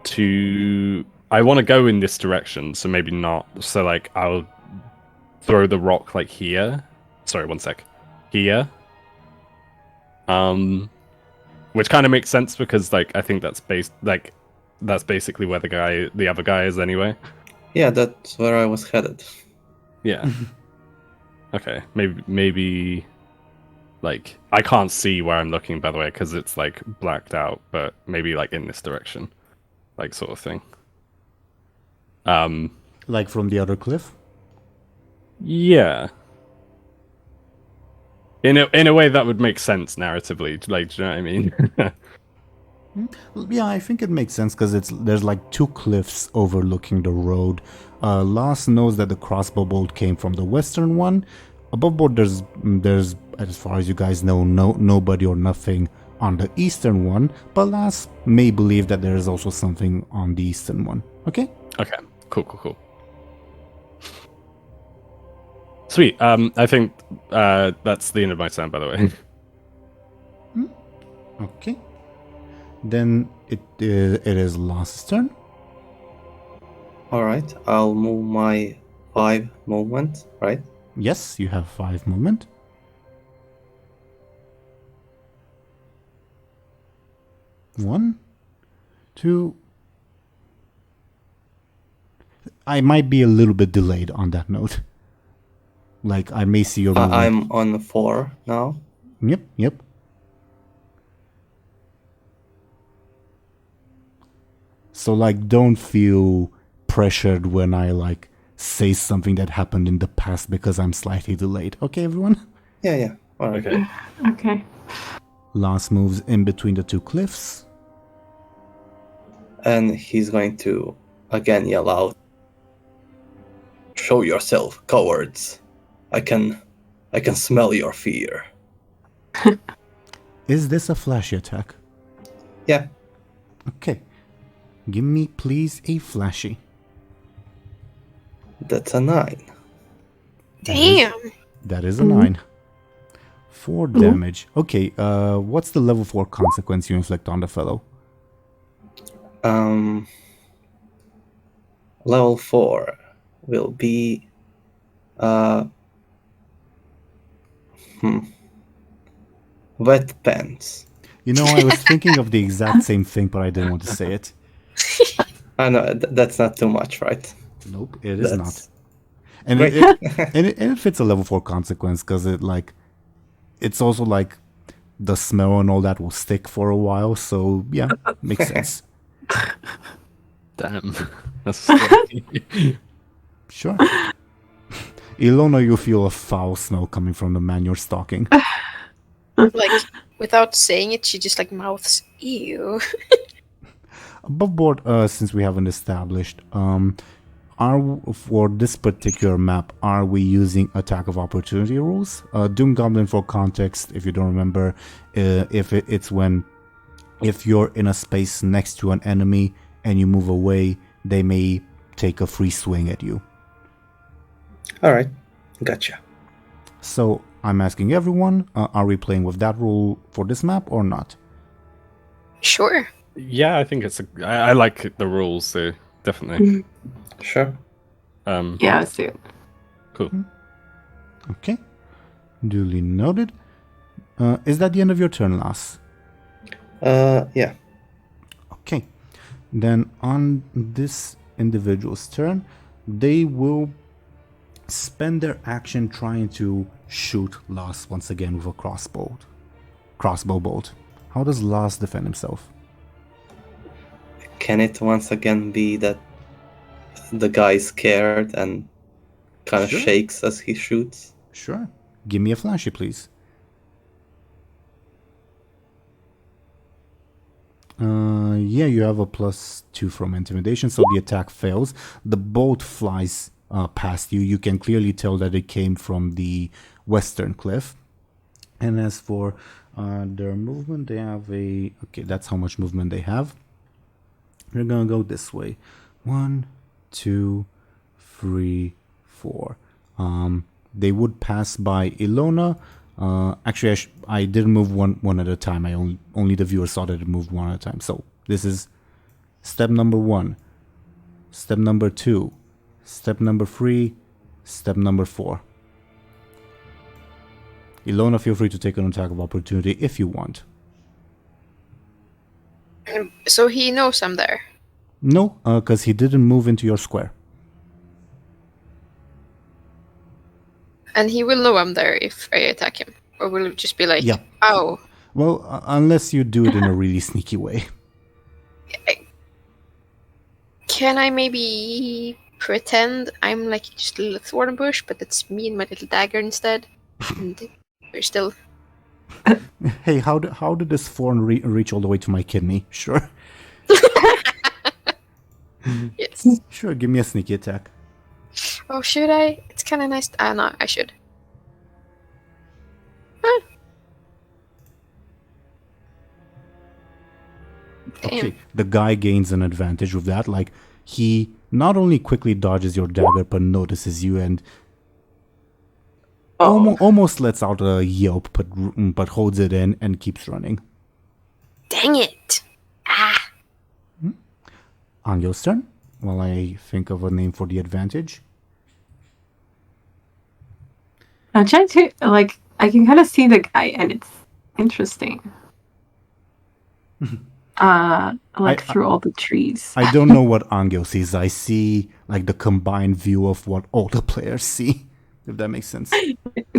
to... I want to go in this direction, so maybe not. So, like, I'll throw the rock, like, here. Sorry, one sec. Here. Which kind of makes sense because, like, I think that's basically where the other guy is anyway. Yeah, that's where I was headed. Yeah. Okay, maybe, like, I can't see where I'm looking, by the way, because it's, like, blacked out, but maybe, like, in this direction, like, sort of thing. Like from the other cliff? Yeah. In a way that would make sense narratively, like, do you know what I mean? Yeah, I think it makes sense because there's like 2 cliffs overlooking the road. Lars knows that the crossbow bolt came from the western one. Above board, there's as far as you guys know, nobody or nothing on the eastern one. But Lars may believe that there is also something on the eastern one. Okay? Okay. Cool. Sweet. I think that's the end of my turn, by the way. Okay. Then it is Lars' turn. All right, I'll move my 5 movement, right? Yes, you have 5 movement. One, 2. I might be a little bit delayed on that note. Like, I may see your movement. I'm on 4 now. Yep. So, like, don't feel pressured when I, like, say something that happened in the past because I'm slightly delayed. Okay, everyone? Yeah. All right. Okay. Lance moves in between the 2 cliffs. And he's going to again yell out, "Show yourself, cowards! I can smell your fear." Is this a flashy attack? Yeah. Okay. Give me, please, a flashy. That's a 9. Damn. That is a 9. 4 damage. Okay, what's the level 4 consequence you inflict on the fellow? Level 4 will be wet pants. You know, I was thinking of the exact same thing, but I didn't want to say it. I know that's not too much, right? Nope, it is not. That's And great. it fits a level 4 consequence because it's also like the smell and all that will stick for a while. So yeah, makes sense. Damn. That's scary. Sure. Illona, you feel a foul smell coming from the man you're stalking. Like Without saying it, she just like mouths, ew. Above board, since we haven't established, for this particular map, are we using attack of opportunity rules? DoomGoblin, for context, if you don't remember, if you're in a space next to an enemy and you move away, they may take a free swing at you. All right, gotcha. So I'm asking everyone, are we playing with that rule for this map or not? Sure. Yeah, I think I like the rules, so definitely. Sure. Yeah, let's do it. Cool. Okay. Duly noted. Is that the end of your turn, Lass? Yeah. Okay. Then on this individual's turn, they will spend their action trying to shoot Lass once again with a crossbow bolt. How does Lass defend himself? Can it once again be that the guy is scared and kind of shakes as he shoots? Sure. Give me a flashy, please. Yeah, you have a +2 from intimidation, so the attack fails. The bolt flies past you. You can clearly tell that it came from the western cliff. And as for their movement, they have okay, that's how much movement they have. We're gonna go this way. 1, 2, 3, 4. They would pass by Illona. Actually, I didn't move one at a time. Only the viewer saw that it moved one at a time. So this is step number 1, step number 2, step number 3, step number 4. Illona, feel free to take an attack of opportunity if you want. So he knows I'm there? No, because he didn't move into your square. And he will know I'm there if I attack him? Or will it just be like, oh. Well, unless you do it in a really sneaky way. Can I maybe pretend I'm like just a little thorn bush, but it's me and my little dagger instead? And we're still... Hey, how did this thorn reach all the way to my kidney? Sure. Yes. Sure, give me a sneaky attack. Oh, should I? It's kind of nice. No, I should. Huh. Okay, the guy gains an advantage with that. Like, he not only quickly dodges your dagger, but notices you and almost lets out a yelp, but holds it in and keeps running. Dang it! Ah! Anghel's turn, while I think of a name for the advantage. I'm trying to, like, I can kind of see the guy, and it's interesting. Through all the trees. I don't know what Anghel sees. I see, like, the combined view of what all the players see, if that makes sense.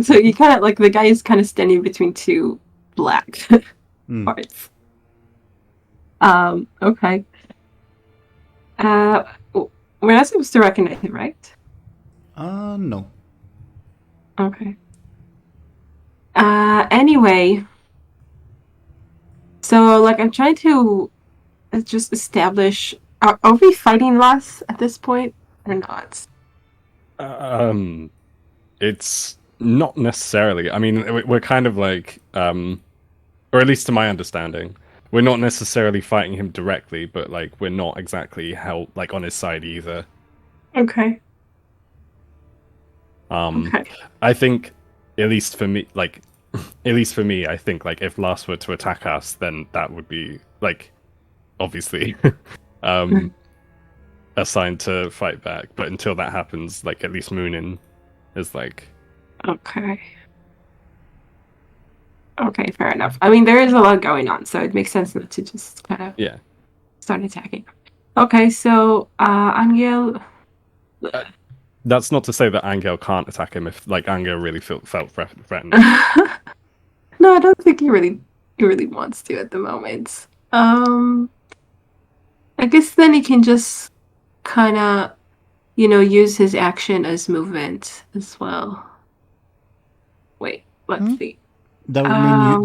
So you kind of, like, the guy is kind of standing between two black parts. Okay. We're not supposed to recognize him, right? No. Okay. Anyway. So, like, I'm trying to just establish... Are we fighting Lass at this point, or not? It's not necessarily. I mean, we're kind of like... or at least to my understanding, we're not necessarily fighting him directly, but, like, we're not exactly like on his side either. Okay. Okay. I think, at least for me, I think, like, if Lass were to attack us, then that would be, like, obviously, assigned to fight back. But until that happens, like, at least Muninn is, like... Okay. Okay, fair enough. I mean, there is a lot going on, so it makes sense not to just kind of start attacking. Okay, so, Anghel... That's not to say that Anghel can't attack him if, like, Anghel really felt threatened. No, I don't think he really wants to at the moment. I guess then he can just kind of, use his action as movement as well. Wait, let's see. That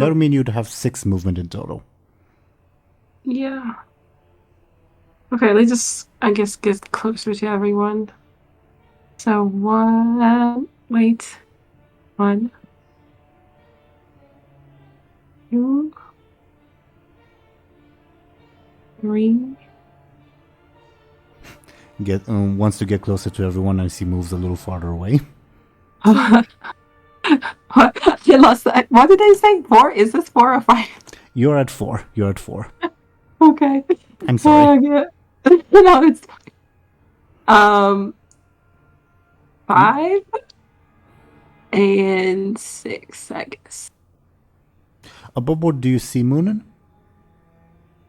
would mean you'd have 6 movement in total. Yeah. Okay, let's just, I guess, get closer to everyone. So 1, 2, 3. Wants to get closer to everyone as he moves a little farther away. What? I lost that. What did I say? 4? Is this 4 or 5? You're at 4. Okay. I'm sorry. No, it's fine. 5 and 6, I guess. Above board, do you see Muninn?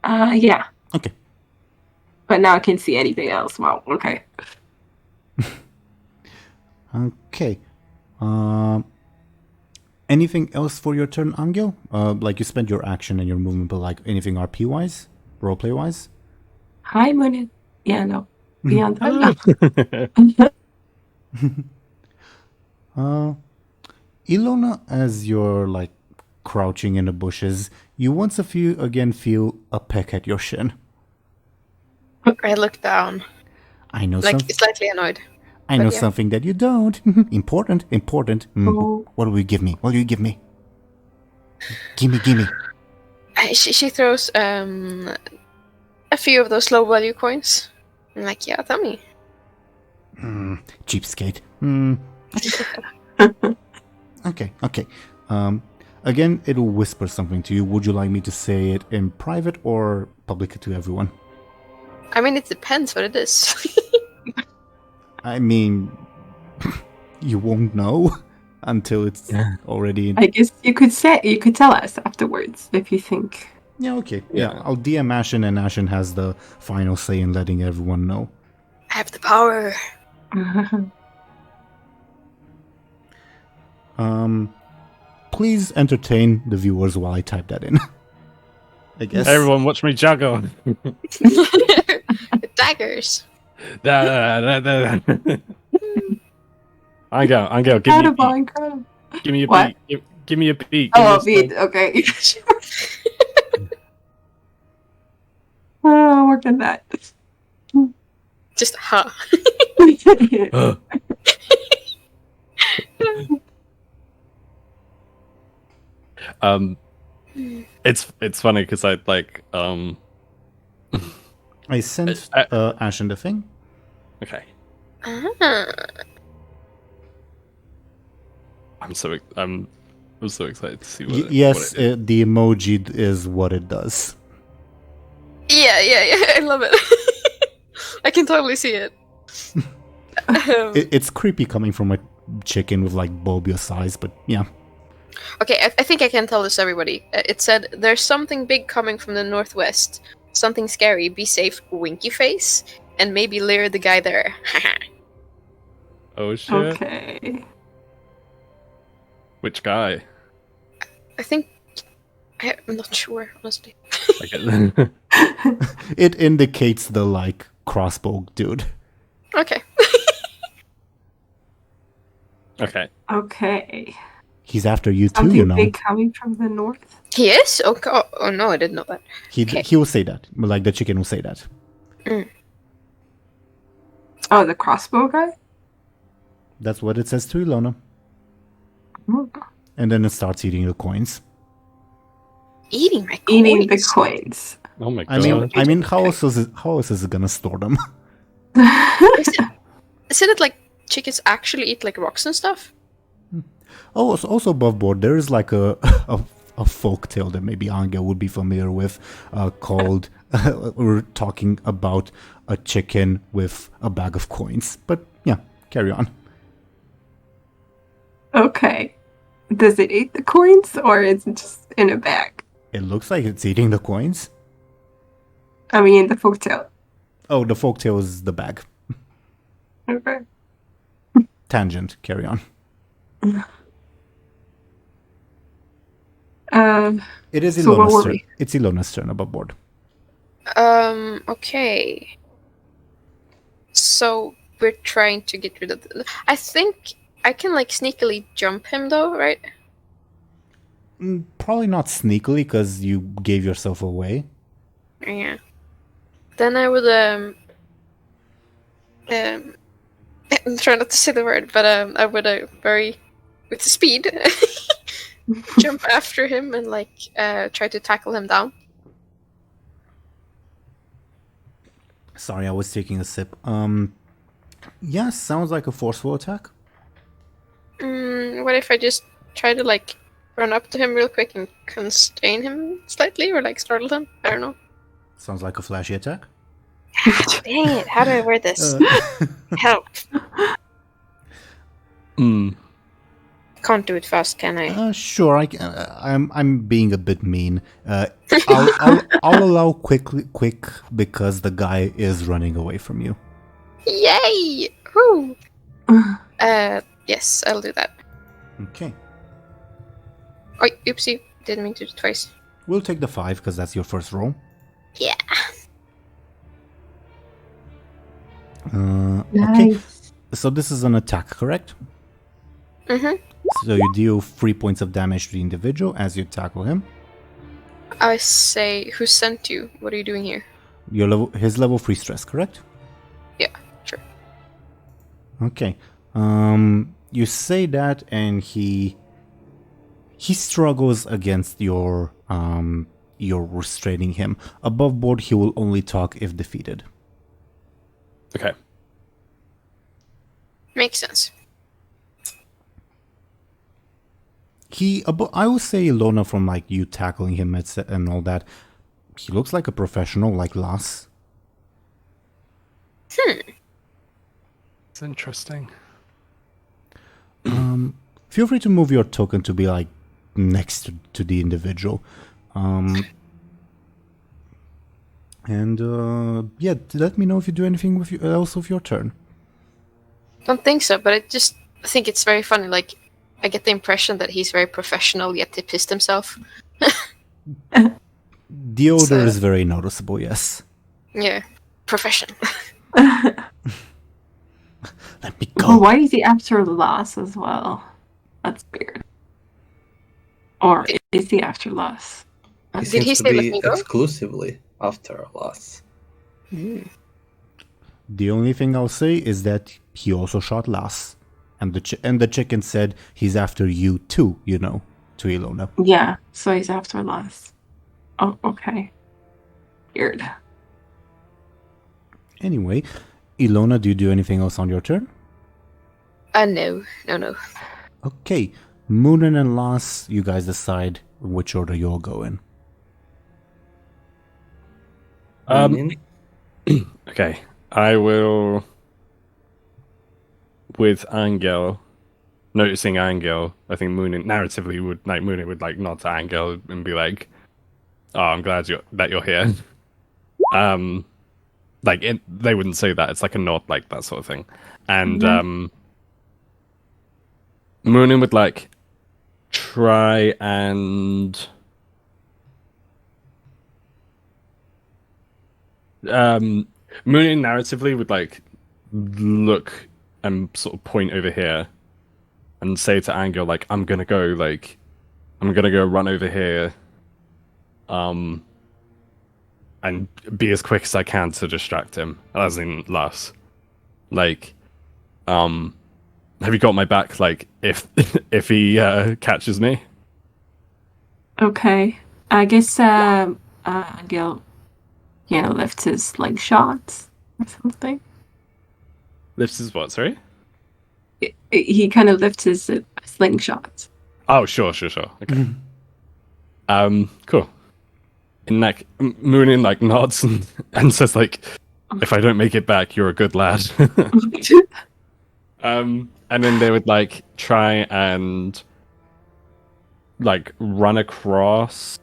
Yeah. Okay. But now I can't see anything else. Wow, okay. Okay. Anything else for your turn, Anghel? Like you spent your action and your movement, but like anything RP-wise? Roleplay-wise? Hi, Muninn. Yeah, no. Beyond that, no. Illona, as you're like crouching in the bushes, you once again feel a peck at your shin. I look down. I know like something. Slightly annoyed. I know something that you don't. Important. Oh. What will you give me? Gimme. She throws a few of those low value coins. I'm like, yeah, tell me. Cheapskate. Okay. Again, it will whisper something to you. Would you like me to say it in private or public to everyone? I mean, it depends what it is. I mean, you won't know until it's already. I guess you could tell us afterwards if you think. Yeah. Okay. Yeah. I'll DM Ashen, and Ashen has the final say in letting everyone know. I have the power. Please entertain the viewers while I type that in. I guess. Everyone, watch me juggle. Daggers. Anghel, give me a beat. Give me a beat. Oh, a beat. Okay. Oh, work on that. Just ha. It's funny because I like I sent Ashen the thing. Okay. Ah. I'm so excited to see what. Yes, what it the emoji is what it does. Yeah. I love it. I can totally see it. It's creepy coming from a chicken with like bulbous eyes, but yeah. Okay, I think I can tell this to everybody. It said, "There's something big coming from the northwest. Something scary. Be safe, winky face, and maybe lure the guy there." Oh shit! Okay. Which guy? I think I'm not sure, honestly. It indicates the like crossbow dude. Okay. Okay. He's after you too, Something you know. big coming from the north. He is? Oh no, I didn't know that. He will say that, like the chicken will say that. Oh, the crossbow guy? That's what it says to Illona. And then it starts eating the coins. Eating my coins? Eating the coins. Oh my god! I mean, how else is it gonna store them? Isn't it like chickens actually eat like rocks and stuff? Oh, also above board, there is like a folk tale that maybe Anghel would be familiar with, called we're talking about a chicken with a bag of coins. But yeah, carry on. Okay. Does it eat the coins or is it just in a bag? It looks like it's eating the coins. I mean, the folktale. Oh, the folktale is the bag. Okay. Tangent, carry on. It is Illona's turn. It's Illona's turn above board. Okay. So we're trying to get rid of I think I can like sneakily jump him though, right? Probably not sneakily, because you gave yourself away. Yeah. Then I would I'm trying not to say the word, but I would very with speed jump after him and like try to tackle him down. Sorry, I was taking a sip. Yeah, sounds like a forceful attack. What if I just try to like run up to him real quick and constrain him slightly, or like startle him? I don't know. Sounds like a flashy attack. Dang it! How do I word this? Help! Can't do it fast, can I? Sure. I'm being a bit mean. I'll allow quick because the guy is running away from you. Yay! Woo! Yes, I'll do that. Okay. Oh, oopsie! Didn't mean to do it twice. We'll take the 5 because that's your first roll. Yeah. Okay. So this is an attack, correct? Mm-hmm. So you deal 3 points of damage to the individual as you tackle him. I say, who sent you? What are you doing here? His level 3 stress, correct? Yeah, sure. Okay. You say that, and he struggles against your restraining him. Above board, he will only talk if defeated. Okay. Makes sense. I would say Illona, from like you tackling him and all that, he looks like a professional, like Lass. It's interesting. Feel free to move your token to be like next to the individual. Yeah, let me know if you do anything else with your turn. Don't think so, but I think it's very funny. Like, I get the impression that he's very professional, yet he pissed himself. The odor is very noticeable, yes. Yeah, profession. Let me go. Oh, why is he after Loss as well? That's weird. Or is he after Loss? He Did he seems to say let be me go? exclusively after Loss. The only thing I'll say is that he also shot Lass. And the chicken said he's after you too, to Illona. Yeah, so he's after Loss. Oh, okay. Weird. Anyway, Illona, do you do anything else on your turn? No. Okay, Muninn and Lass, you guys decide which order you'll go in. Okay, I will. With Anghel, noticing Anghel, I think Muninn narratively would nod to Anghel and be like, "Oh, I'm glad that you're here." They wouldn't say that. It's like a nod, like that sort of thing. And Muninn would like try and Muninn narratively would like look and sort of point over here and say to Anghel, like, I'm gonna go run over here and be as quick as I can to distract him, as in Lass. Like, have you got my back, like, if he catches me? Okay. I guess Anghel, lifts his slingshots or something. Lifts his what, sorry? He kind of lifts his slingshots. Oh, sure. Okay. Cool. In that, Muninn like nods and says like, "If I don't make it back, you're a good lad." And then they would like try and like run across.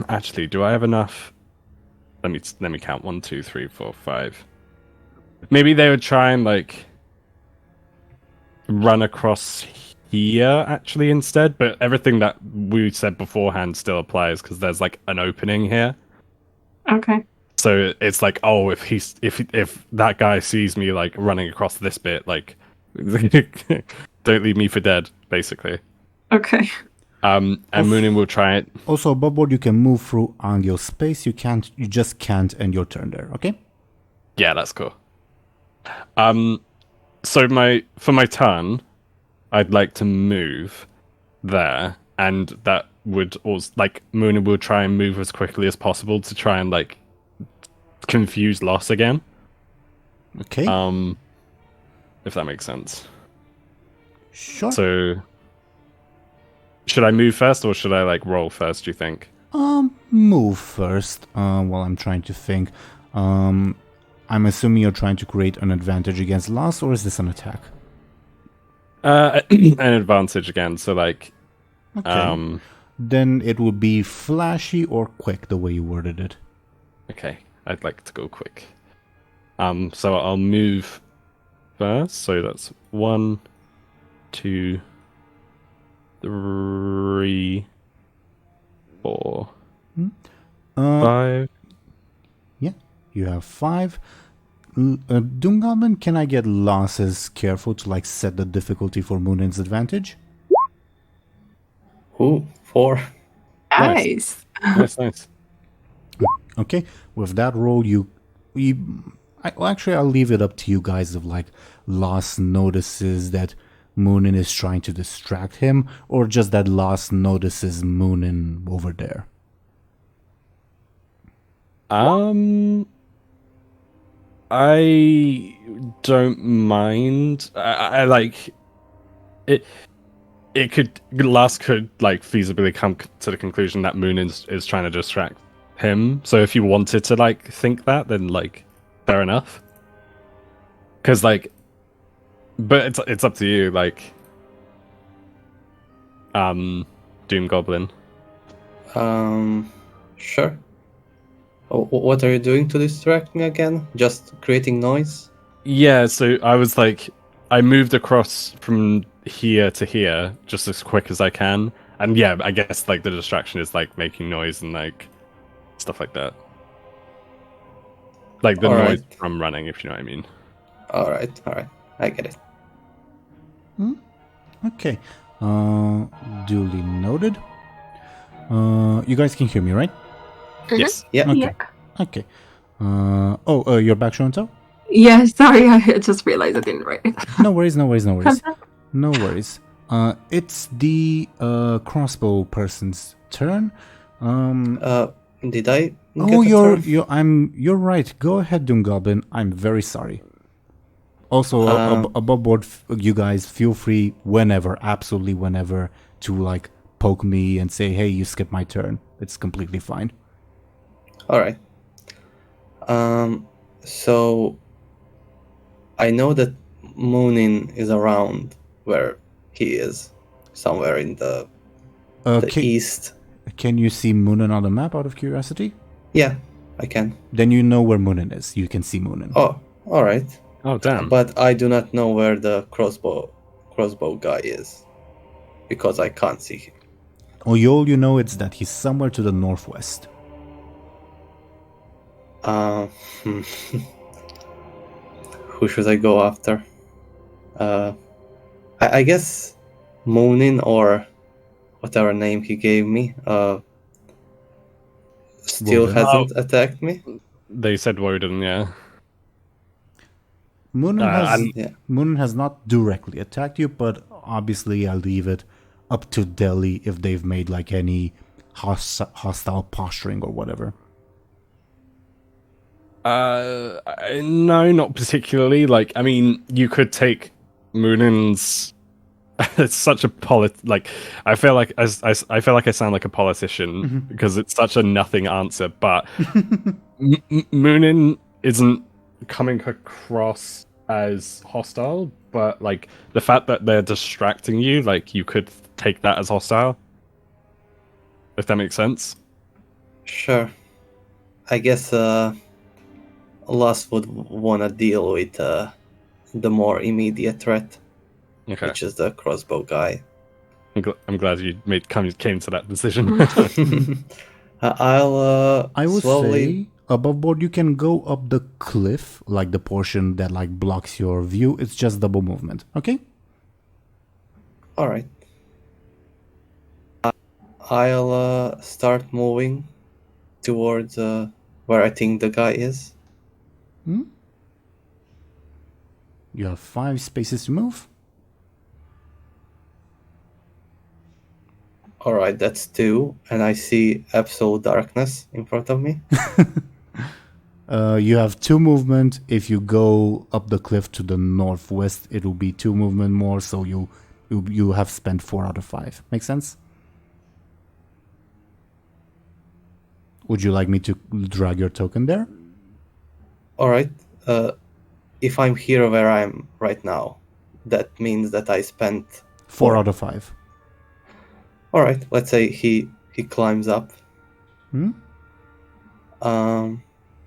Actually, do I have enough? Let me count. 1, 2, 3, 4, 5. Maybe they would try and like run across here actually instead, but everything that we said beforehand still applies because there's like an opening here. Okay. So it's like, oh, if that guy sees me like running across this bit, like don't leave me for dead, basically. Okay. And Muninn will try it. Also, above board, you can move through Anghel's space. You just can't end your turn there. Okay. Yeah, that's cool. So for my turn, I'd like to move there, and that would also Muninn will try and move as quickly as possible to try and confuse Loss again. Okay. If that makes sense. Sure. So, should I move first or should I roll first? Do you think? Move first. While I'm trying to think. I'm assuming you're trying to create an advantage against Loss, or is this an attack? An advantage again. So Okay. Then it would be flashy or quick, the way you worded it. Okay, I'd like to go quick. So I'll move first. So that's 1, 2, 3, 4, 5. Yeah, you have 5. DoomGoblin, can I get Losses careful to set the difficulty for Muninn's advantage? Ooh, 4. Nice. Nice. Okay, with that roll, I'll leave it up to you guys if Loss notices that Muninn is trying to distract him, or just that Loss notices Muninn over there. I don't mind. I like it. Loss could feasibly come to the conclusion that Muninn is trying to distract him. So if you wanted to think that, then fair enough. Because but it's up to you. DoomGoblin. Sure. What are you doing to distract me again? Just creating noise? Yeah. So I was I moved across from here to here just as quick as I can, and yeah, I guess the distraction is making noise and stuff like that, the All noise right. from running, if you know what I mean. All right, I get it. Okay, duly noted. You guys can hear me, right? Yes. Yeah. Okay. Okay. You're back, Show&Tell? Yeah, sorry, I just realized I didn't write it. No worries. No worries. It's the crossbow person's turn. Did I? Oh, get a turn? you're right. Go ahead, DoomGoblin. I'm very sorry. Also, above board, you guys feel free absolutely whenever, to poke me and say, "Hey, you skipped my turn." It's completely fine. All right. So I know that Muninn is around where he is, somewhere in the east. Can you see Muninn on the map, out of curiosity? Yeah, I can. Then you know where Muninn is. You can see Muninn. Oh, all right. Oh, damn. But I do not know where the crossbow guy is, because I can't see him. All you know is that he's somewhere to the northwest. Who should I go after? I guess Muninn, or whatever name he gave me, still hasn't attacked me. They said Woden, yeah. Muninn has not directly attacked you, but obviously I'll leave it up to Dely if they've made any hostile posturing or whatever. No, not particularly. I mean, you could take Muninn's. It's such a I feel like I feel like I sound like a politician because it's such a nothing answer. But Muninn isn't coming across as hostile, but the fact that they're distracting you, you could take that as hostile. If that makes sense. Sure. I guess Loss would want to deal with the more immediate threat, which is the crossbow guy. I'm glad you came to that decision. I would slowly... say above board you can go up the cliff, the portion that blocks your view. It's just double movement. Okay. All right. I'll start moving towards where I think the guy is. You have 5 spaces to move. Alright, that's 2, and I see absolute darkness in front of me. You have 2 movement. If you go up the cliff to the northwest, it will be 2 movement more, so you have spent 4 out of 5. Make sense? Would you like me to drag your token there? Alright, if I'm here where I am right now, that means that I spent 4 out of 5. Alright, let's say he climbs up.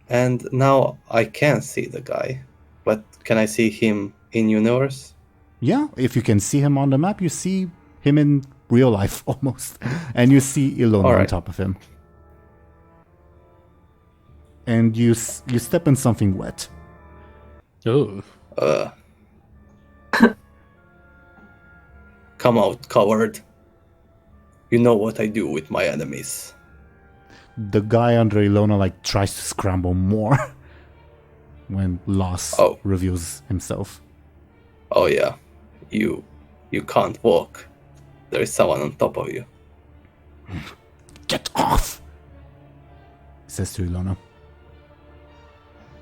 And now I can see the guy, but can I see him in universe? Yeah, if you can see him on the map, you see him in real life almost. And you see Illona on top of him. And you step in something wet. Oh. Come out, coward. You know what I do with my enemies. The guy under Illona tries to scramble more when Loss reveals himself. Oh yeah, you can't walk. There is someone on top of you. Get off! Says to Illona.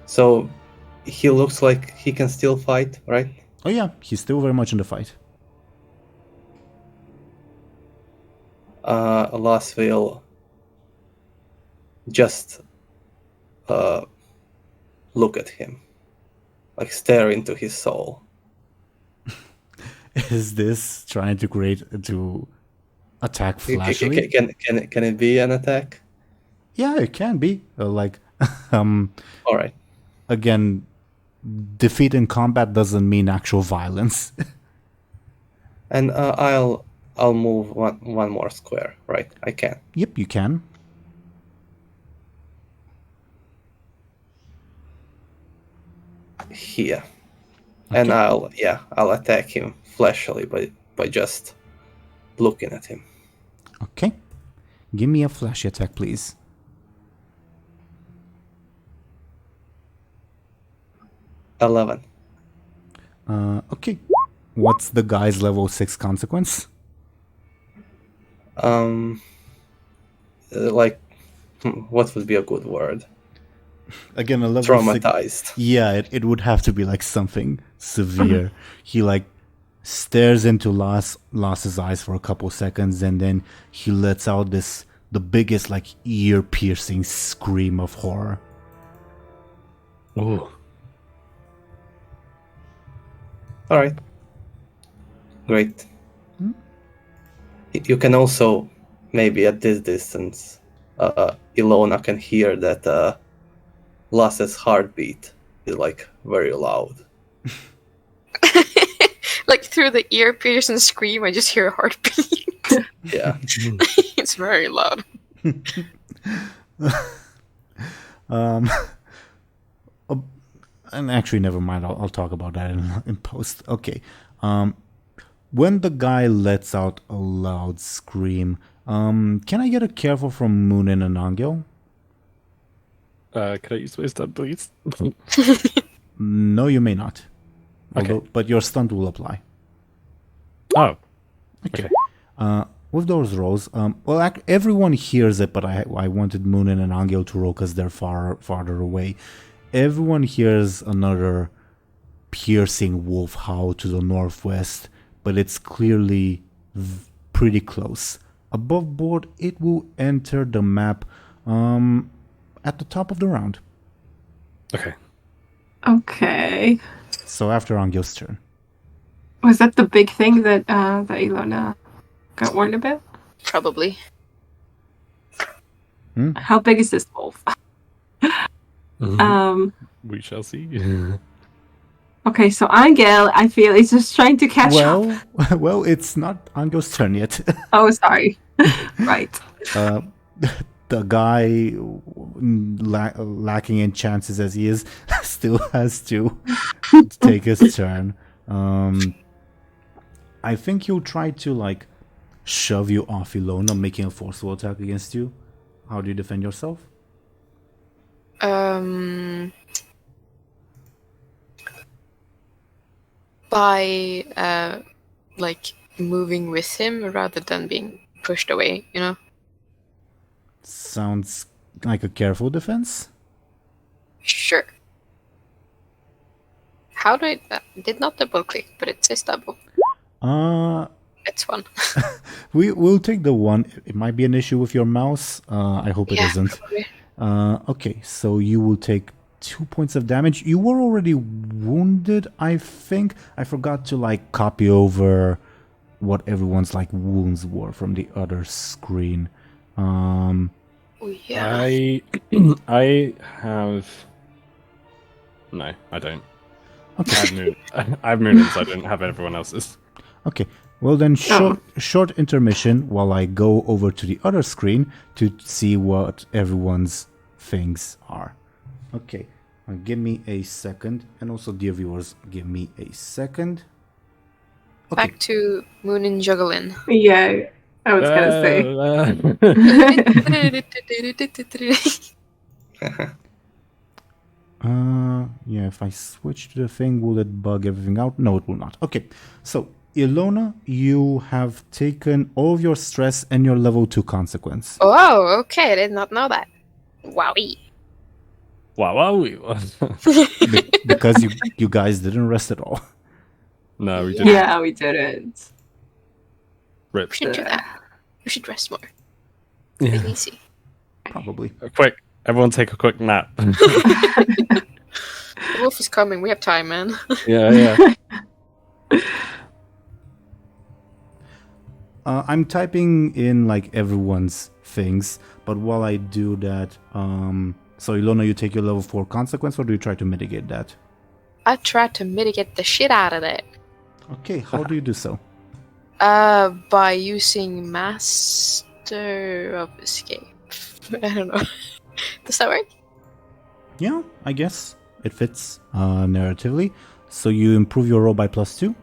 So he looks like he can still fight, right? Oh yeah, he's still very much in the fight. Loss will just look at him, stare into his soul. Is this trying to attack flashily? Can it be an attack? Yeah, it can be. All right. Again, defeat in combat doesn't mean actual violence. And I'll move one more square, right? I can. Yep, you can. Here. Okay. And I'll attack him flashily by just looking at him. Okay. Give me a flashy attack, please. $11. Okay. What's the guy's level 6 consequence? What would be a good word? Again, a level traumatized. 6. Yeah, it would have to be something severe. He stares into Loss's eyes for a couple seconds, and then he lets out the biggest ear-piercing scream of horror. Oh. All right. Great. You can also, maybe at this distance, Illona can hear that Lass's heartbeat is very loud. Through the ear piercing scream, I just hear a heartbeat. Yeah. It's very loud. And actually, never mind. I'll talk about that in post. Okay. When the guy lets out a loud scream, can I get a careful from Muninn and Anghel? Can I use my stunt, please? No, you may not. Okay. But your stunt will apply. Oh. Okay. With those rolls, everyone hears it, but I wanted Muninn and Anghel to roll because they're farther away. Everyone hears another piercing wolf howl to the northwest, but it's clearly pretty close. Above board, it will enter the map at the top of the round. Okay. Okay. So after Angel's turn. Was that the big thing that Illona got warned about? Probably. How big is this wolf? We shall see. Okay, so Anghel, I feel, is just trying to catch up. Well, it's not Angel's turn yet. Oh, sorry. Right. The guy, lacking in chances as he is, still has to take his turn. I think he'll try to shove you off Illona, making a forceful attack against you. How do you defend yourself? By like moving with him rather than being pushed away, you know? Sounds like a careful defense. Sure. How do I... did not double click, but it says double. It's one. We'll take the one. It might be an issue with your mouse. I hope it isn't. Probably. Okay, so you will take 2 points of damage. You were already wounded, I think. I forgot to like copy over what everyone's like wounds were from the other screen. Oh, yeah. I have... No, I don't. Okay. I have Muninn, so I don't have everyone else's. Okay. Well then, short intermission while I go over to the other screen to see what everyone's things are. Okay. Give me a second. And also, dear viewers, give me a second. Okay. Back to Muninn juggling. Yeah, I was gonna say. Yeah, if I switch to the thing, will it bug everything out? No, it will not. Okay, so Illona, you have taken all of your stress and your level 2 consequence. Oh, okay. I did not know that. Wowie. Wow. Because you guys didn't rest at all. No, we didn't. Yeah, we didn't. Rip. We should do that. We should rest more. Yeah. Really easy. Probably. Quick, everyone take a quick nap. The wolf is coming. We have time, man. Yeah. I'm typing in like everyone's things, but while I do that, so Illona, you take your level 4 consequence, or do you try to mitigate that? I tried to mitigate the shit out of it. Okay, how do you do so? By using Master of Escape. I don't know. Does that work? Yeah, I guess it fits narratively. So you improve your roll by +2?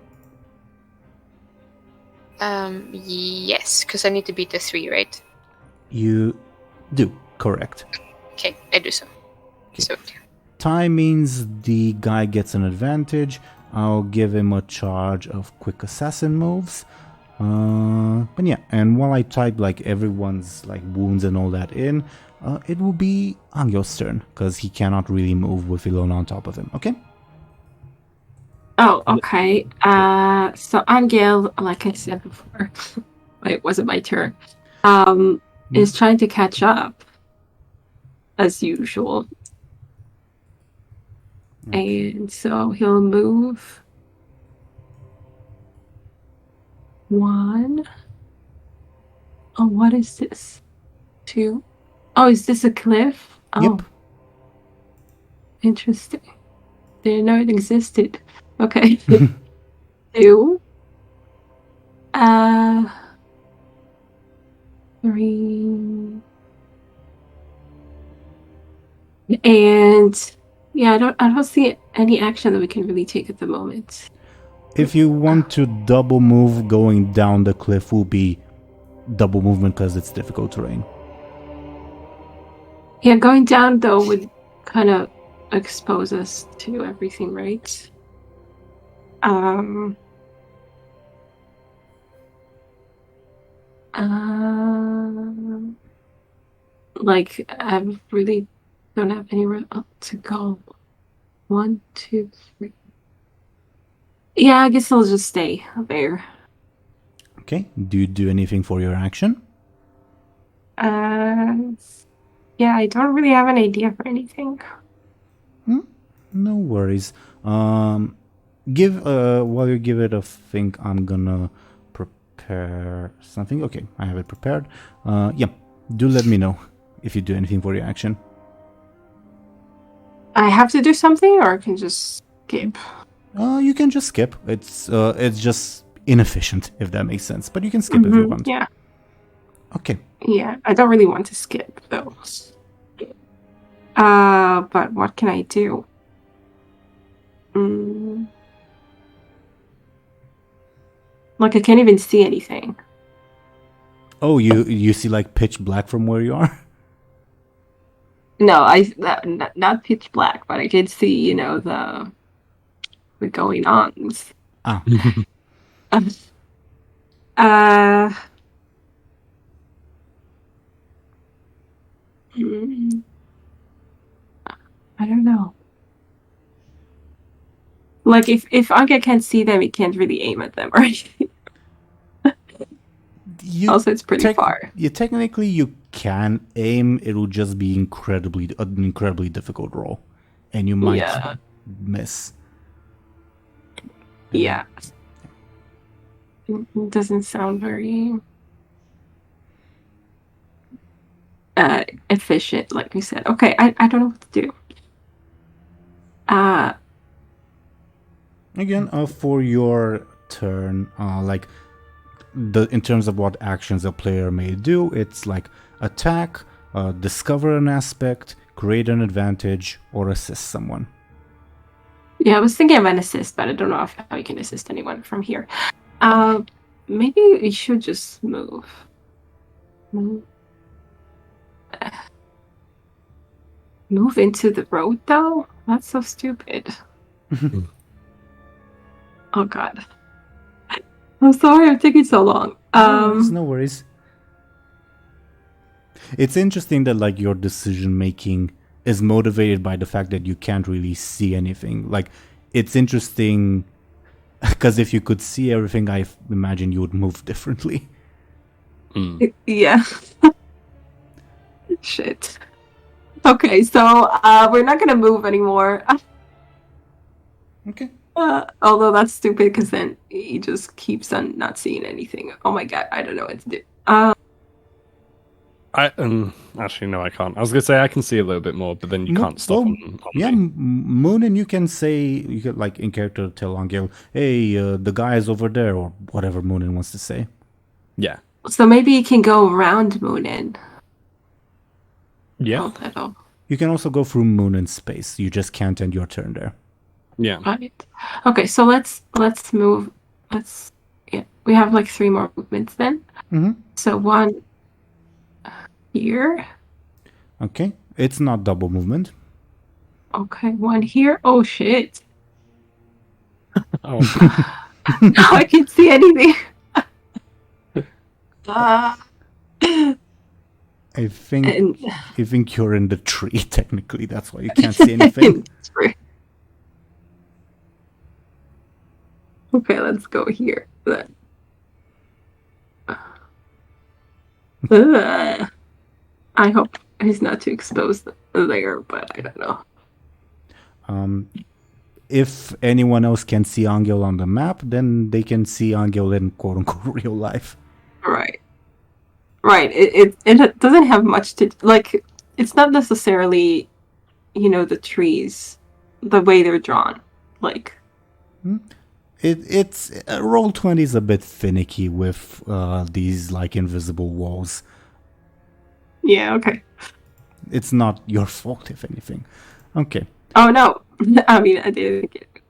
Yes, because I need to beat the 3, right? You do, correct. Okay, I do so. Okay. So, Tie means the guy gets an advantage. I'll give him a charge of quick assassin moves. But yeah, and while I type like everyone's like wounds and all that in, it will be Anghel's turn, because he cannot really move with Illona on top of him, okay? Oh, okay. So Anghel, like I said before, it wasn't my turn, is trying to catch up, as usual. Okay. And so he'll move 1. Oh, what is this? 2. Oh, is this a cliff? Oh. Yep. Interesting. Didn't know it existed. Okay. 2. 3. And yeah, I don't see any action that we can really take at the moment. If you want to double move, going down the cliff will be double movement because it's difficult terrain. Yeah, going down though would kind of expose us to everything, right? Like I really don't have anywhere else to go. 1, 2, 3. Yeah, I guess I'll just stay there. Okay. Do you do anything for your action? Yeah, I don't really have an idea for anything. No worries. Give while you give it a think, I'm gonna prepare something. Okay, I have it prepared. Yeah, do let me know if you do anything for your action. I have to do something, or I can just skip. You can just skip. It's just inefficient, if that makes sense. But you can skip if you want. Yeah. Okay. Yeah, I don't really want to skip though. But what can I do? Like I can't even see anything. Oh, you see like pitch black from where you are? No, not pitch black, but I did see, the going ons. Ah. I don't know. Like if Anghel can't see them, he can't really aim at them, right? Also, it's pretty far. Technically, you can aim. It will just be an incredibly difficult roll, and you might miss. Yeah. It doesn't sound very efficient, like we said. Okay, I don't know what to do. Again, for your turn, in terms of what actions a player may do, it's like attack, discover an aspect, create an advantage, or assist someone. Yeah, I was thinking of an assist, but I don't know how you can assist anyone from here. Maybe we should just move. Move into the road, though? That's so stupid. Oh, God. I'm sorry I'm taking so long. No worries. It's interesting that like your decision making is motivated by the fact that you can't really see anything. Like, it's interesting because if you could see everything, I imagine you would move differently. Yeah. Shit. Okay, so we're not gonna move anymore. Okay. Although that's stupid because then he just keeps on not seeing anything. Oh my god, I don't know what to do. Actually, no, I can't. I was gonna say I can see a little bit more, but then you can't stop on yeah, me. Muninn, you can say, you could like in character tell Anghel, hey, the guy is over there, or whatever Muninn wants to say. Yeah. So maybe you can go around Muninn. Yeah. Oh, you can also go through Muninn's space. You just can't end your turn there. Yeah. Right. Okay, so let's move. We have like 3 more movements then. Mm-hmm. So 1 here. Okay, it's not double movement. Okay, 1 here. Oh shit! Oh. Now I can see anything. I think you're in the tree. Technically, that's why you can't see anything. Okay, let's go here. I hope he's not too exposed there, but I don't know. If anyone else can see Anghel on the map, then they can see Anghel in quote-unquote real life. Right. It doesn't have much to... Like, it's not necessarily, the trees, the way they're drawn. Like... It's Roll20 is a bit finicky with these like invisible walls. Yeah, okay. It's not your fault, if anything. Okay. Oh no, I mean I didn't get it,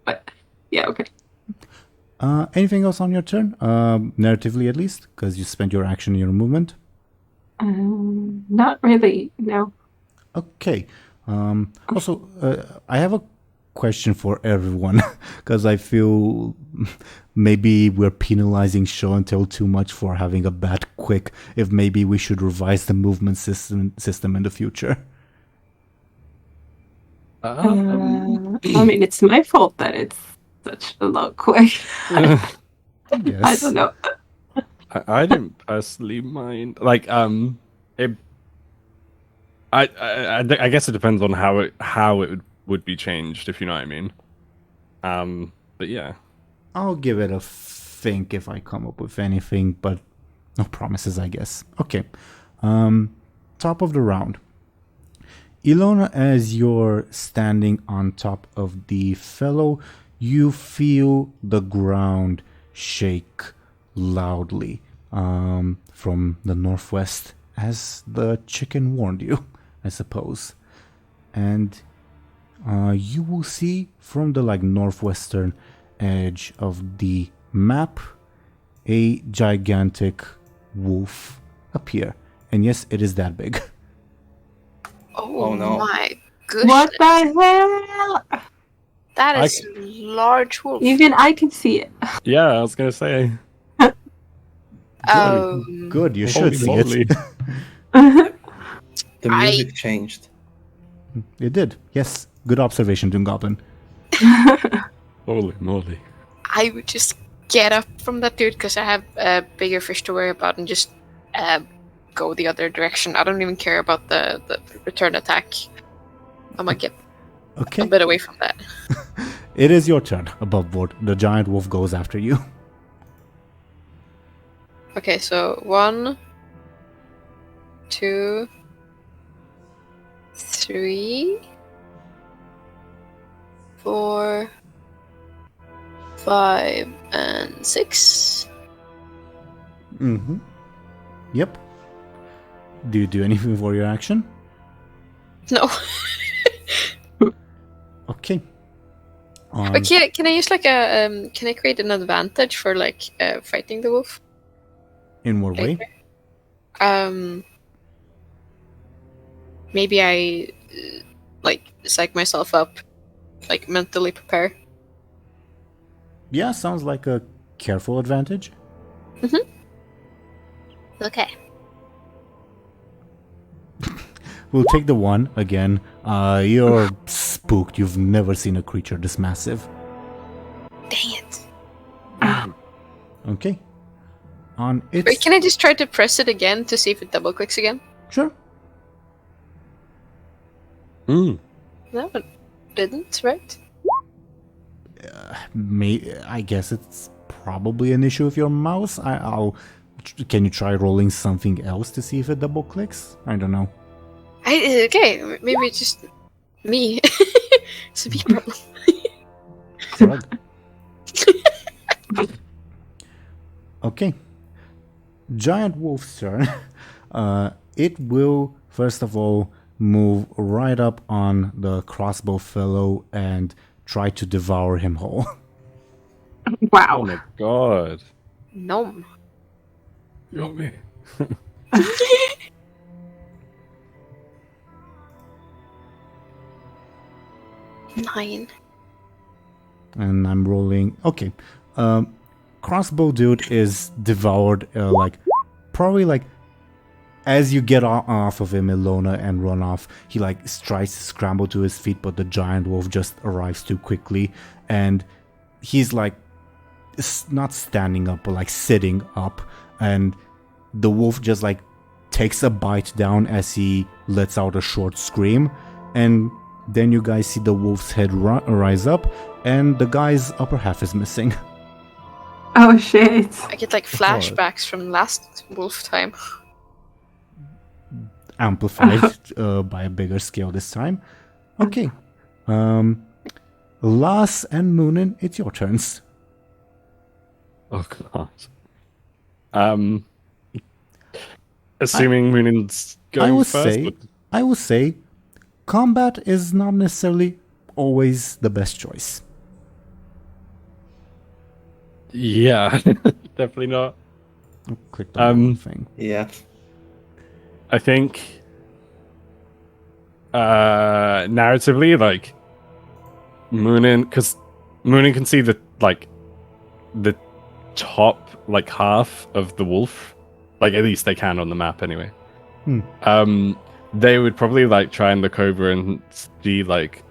but yeah, okay. Anything else on your turn? Narratively, at least, because you spent your action in your movement. Not really. No. Okay. Also, I have a question for everyone because I feel maybe we're penalizing Show&Tell too much for having a bad quick. If maybe we should revise the movement system in the future. I mean, it's my fault that it's such a low quick. Yes. I don't know. I don't personally mind. Like, I guess it depends on how it would be changed, if you know what I mean. But yeah, I'll give it a think if I come up with anything, but no promises, I guess. Okay. Top of the round. Illona, as you're standing on top of the fellow, you feel the ground shake loudly from the northwest, as the chicken warned you, I suppose. And you will see from the northwestern edge of the map a gigantic wolf appear. And yes, it is that big. Oh, no. my goodness. What the hell? That is a large wolf. Even I can see it. Yeah, I was gonna say. Good, you Holy should see moly. it. The music changed. It did. Yes, good observation, DoomGoblin. Holy moly. I would just get up from that dude because I have bigger fish to worry about and just go the other direction. I don't even care about the return attack. I might get a bit away from that. It is your turn. Above board, the giant wolf goes after you. Okay, so 1, 2, 3, 4, 5, and 6. Mm-hmm. Yep. Do you do anything for your action? No. Okay. But can I use like a can I create an advantage for like fighting the wolf? In what way? Maybe I like psych myself up, like mentally prepare. Yeah, sounds like a careful advantage. Okay. We'll take the 1 again. You're spooked. You've never seen a creature this massive. Dang it. Okay. On its... Wait, can I just try to press it again to see if it double clicks again? Sure. No, it didn't, right? I guess it's probably an issue with your mouse. Can you try rolling something else to see if it double clicks? I don't know. Okay, maybe it's just me. It's a big problem. Shrug. Okay. Giant wolf's turn. It will, first of all, move right up on the crossbow fellow and try to devour him whole. Wow. Oh my god. Nom. Yummy. 9. And I'm rolling. Okay. Crossbow dude is devoured, probably as you get off of him, Illona, and run off, he tries to scramble to his feet, but the giant wolf just arrives too quickly, and he's not standing up, but sitting up, and the wolf just takes a bite down as he lets out a short scream, and then you guys see the wolf's head rise up, and the guy's upper half is missing. Oh shit. I get flashbacks from last wolf time. Amplified by a bigger scale this time. Okay. Las and Muninn, it's your turns. Oh god. Assuming Muninn's going first. I will say combat is not necessarily always the best choice. Yeah, definitely not. I'll click the wrong thing. Yeah. I think narratively, Muninn, because Muninn can see the top half of the wolf, at least they can on the map anyway. They would probably try and look over and see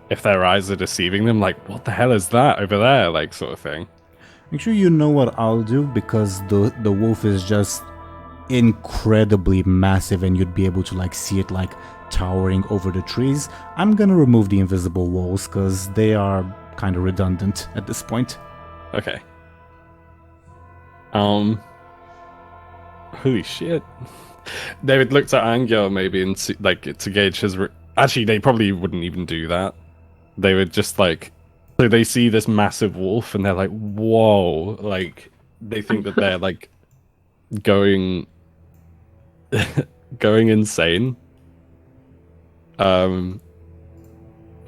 if their eyes are deceiving them, what the hell is that over there, sort of thing. Make sure you know what I'll do, because the wolf is just incredibly massive and you'd be able to see it towering over the trees. I'm gonna remove the invisible walls because they are kind of redundant at this point. Okay. Holy shit. David looked at Anghel maybe and see, to gauge his actually they probably wouldn't even do that. They would just so they see this massive wolf and they're whoa, they think that they're going insane. I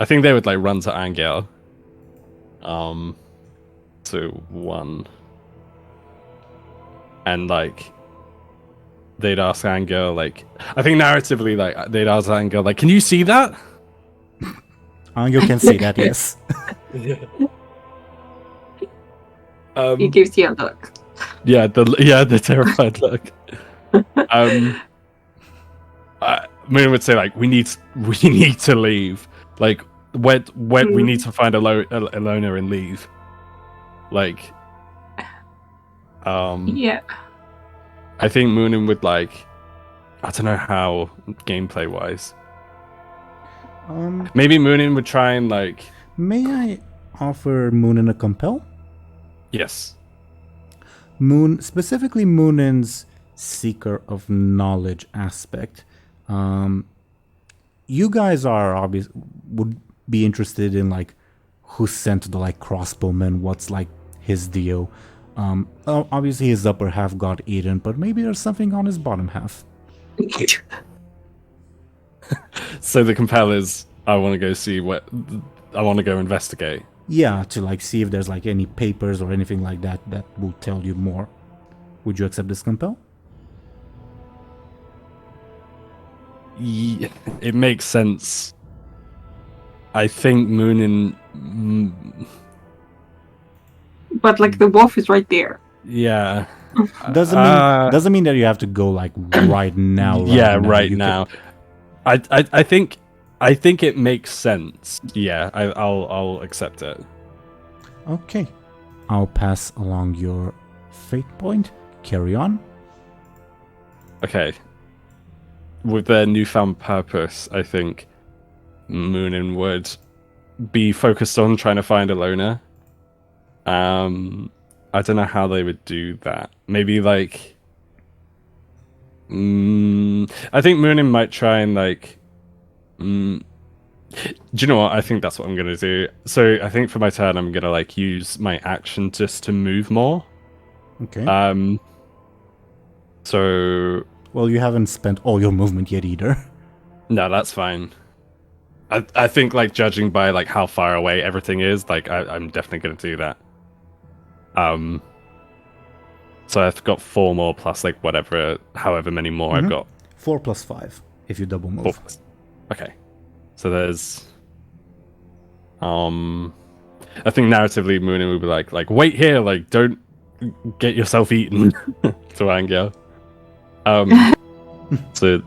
think they would run to Anghel. To 1. And they'd ask Anghel, like, I think narratively, like, they'd ask Anghel, like, can you see that? Anghel can see that, yes. He gives you a look. Yeah, the terrified look. Muninn would say, like, we need to leave. Like, we need to find Illona and leave. Like, yeah. I think Muninn would, like, I don't know how gameplay wise. Maybe Muninn would try and, like. May I offer Muninn a compel? Yes. Specifically Muninn's seeker of knowledge aspect. You guys would be interested in, like, who sent the, like, crossbowman, what's, like, his deal. Obviously his upper half got eaten, but maybe there's something on his bottom half. So the compel is, I want to go see I want to go investigate. Yeah, to, like, see if there's, like, any papers or anything like that that will tell you more. Would you accept this compel? Yeah, it makes sense. I think Muninn. But, like, the wolf is right there. Yeah. Doesn't mean that you have to go, like, right now. Right now. I think it makes sense. Yeah, I'll accept it. Okay, I'll pass along your fate point. Carry on. Okay. With their newfound purpose, I think Muninn would be focused on trying to find Illona. I don't know how they would do that. Maybe, like, I think Muninn might try and, like, do you know what? I think that's what I'm gonna do. So I think for my turn, I'm gonna, like, use my action just to move more. Okay. So. Well, you haven't spent all your movement yet either. No, that's fine. I think, like, judging by, like, how far away everything is, like, I'm definitely gonna do that. So I've got 4 more plus, like, however many more I've got. 4 plus 5 if you double move. Okay. So there's I think narratively Muninn would be like wait here, like, don't get yourself eaten to Anghel. So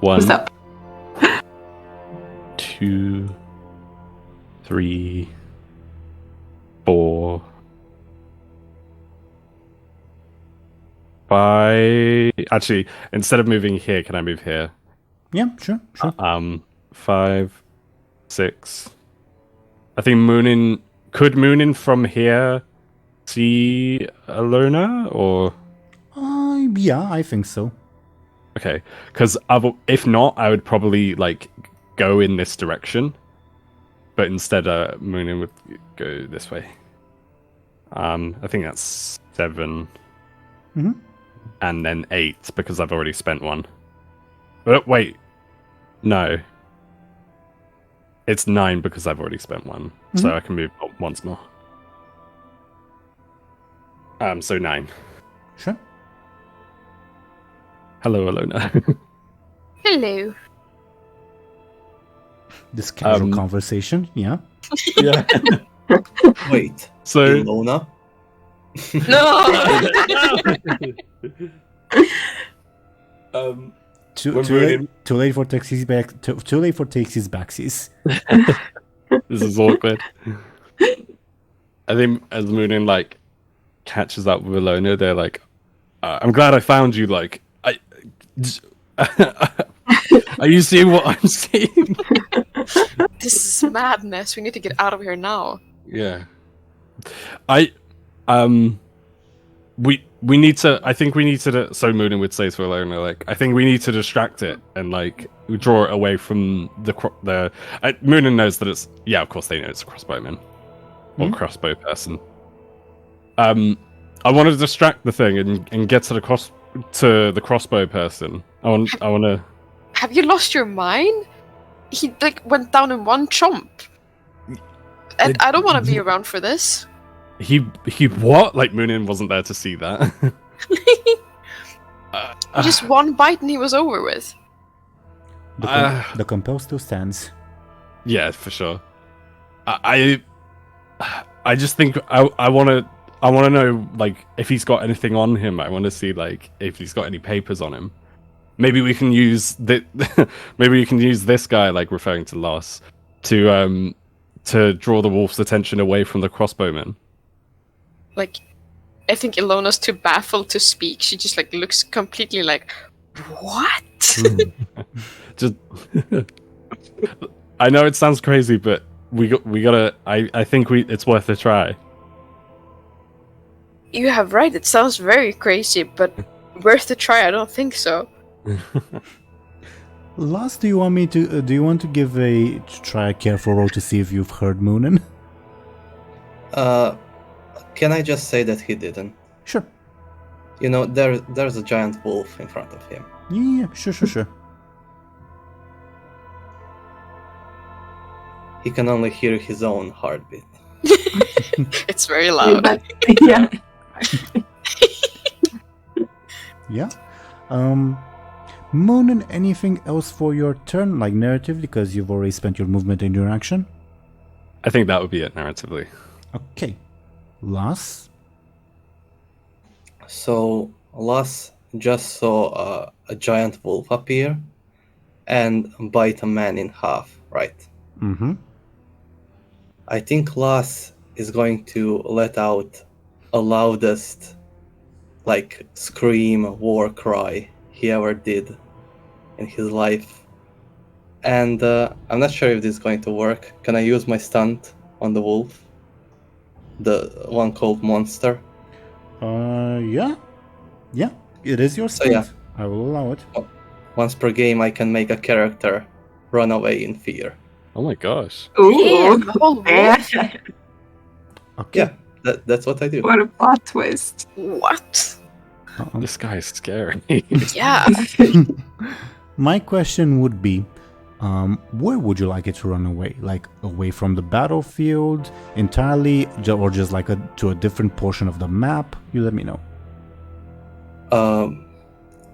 1 What's up? 2 3 4 5. Actually, instead of moving here, can I move here? Yeah, sure. 5 6. I think Muninn from here see Illona, or yeah, I think so. Okay, because if not, I would probably, like, go in this direction, but instead Muninn would go this way. I think that's 7. And then 8 because I've already spent 1. Wait, no, it's 9 because I've already spent 1, so I can move once more. So 9. Sure. Hello, Illona. Hello. This casual conversation, yeah. Yeah. Wait. So Illona? No. Too late for taxis back. Too late for taxis backsies. This is awkward. I think as Muninn, like, catches up with Illona, they're like, "I'm glad I found you. Like, are you seeing what I'm seeing?" This is madness. We need to get out of here now. Yeah. We need to. I think we need to. So Muninn would say to Illona, like, I think we need to distract it and, like, draw it away from the. Muninn knows that it's. Yeah, of course they know it's a crossbowman or crossbow person. I want to distract the thing and get to the crossbow person. I want to. Have you lost your mind? He, like, went down in one chomp. And I don't want to be around for this. He what? Like, Muninn wasn't there to see that. Just one bite and he was over with. The compel still stands. Yeah, for sure. I just think I want to know, like, if he's got anything on him. I want to see, like, if he's got any papers on him. Maybe we can use maybe you can use this guy, like referring to Loss, to draw the wolf's attention away from the crossbowman. Like, I think Illona's too baffled to speak. She just like looks completely like, what? Just, I know it sounds crazy, but we gotta. I think it's worth a try. You have right. It sounds very crazy, but worth a try. I don't think so. Last, do you want to try a careful roll to see if you've heard Muninn? Can I just say that he didn't? Sure. You know, there's a giant wolf in front of him. Yeah, sure. He can only hear his own heartbeat. It's very loud. Yeah. Yeah. Muninn, anything else for your turn, like narratively, because you've already spent your movement and your action? I think that would be it narratively. Okay. Lass? So, Lass just saw a giant wolf appear and bite a man in half, right? Mm-hmm. I think Lass is going to let out a loudest, like, scream, war cry he ever did in his life. And I'm not sure if this is going to work. Can I use my stunt on the wolf? The one called Monster? Yeah. Yeah, it is your stunt. Yeah. I will allow it. Once per game, I can make a character run away in fear. Oh my gosh. Ooh. The whole wolf? Okay. Yeah, that's what I do. What a plot twist. What? This guy is scary. Yeah. My question would be, where would you like it to run away? Like away from the battlefield entirely, or just like to a different portion of the map? You let me know.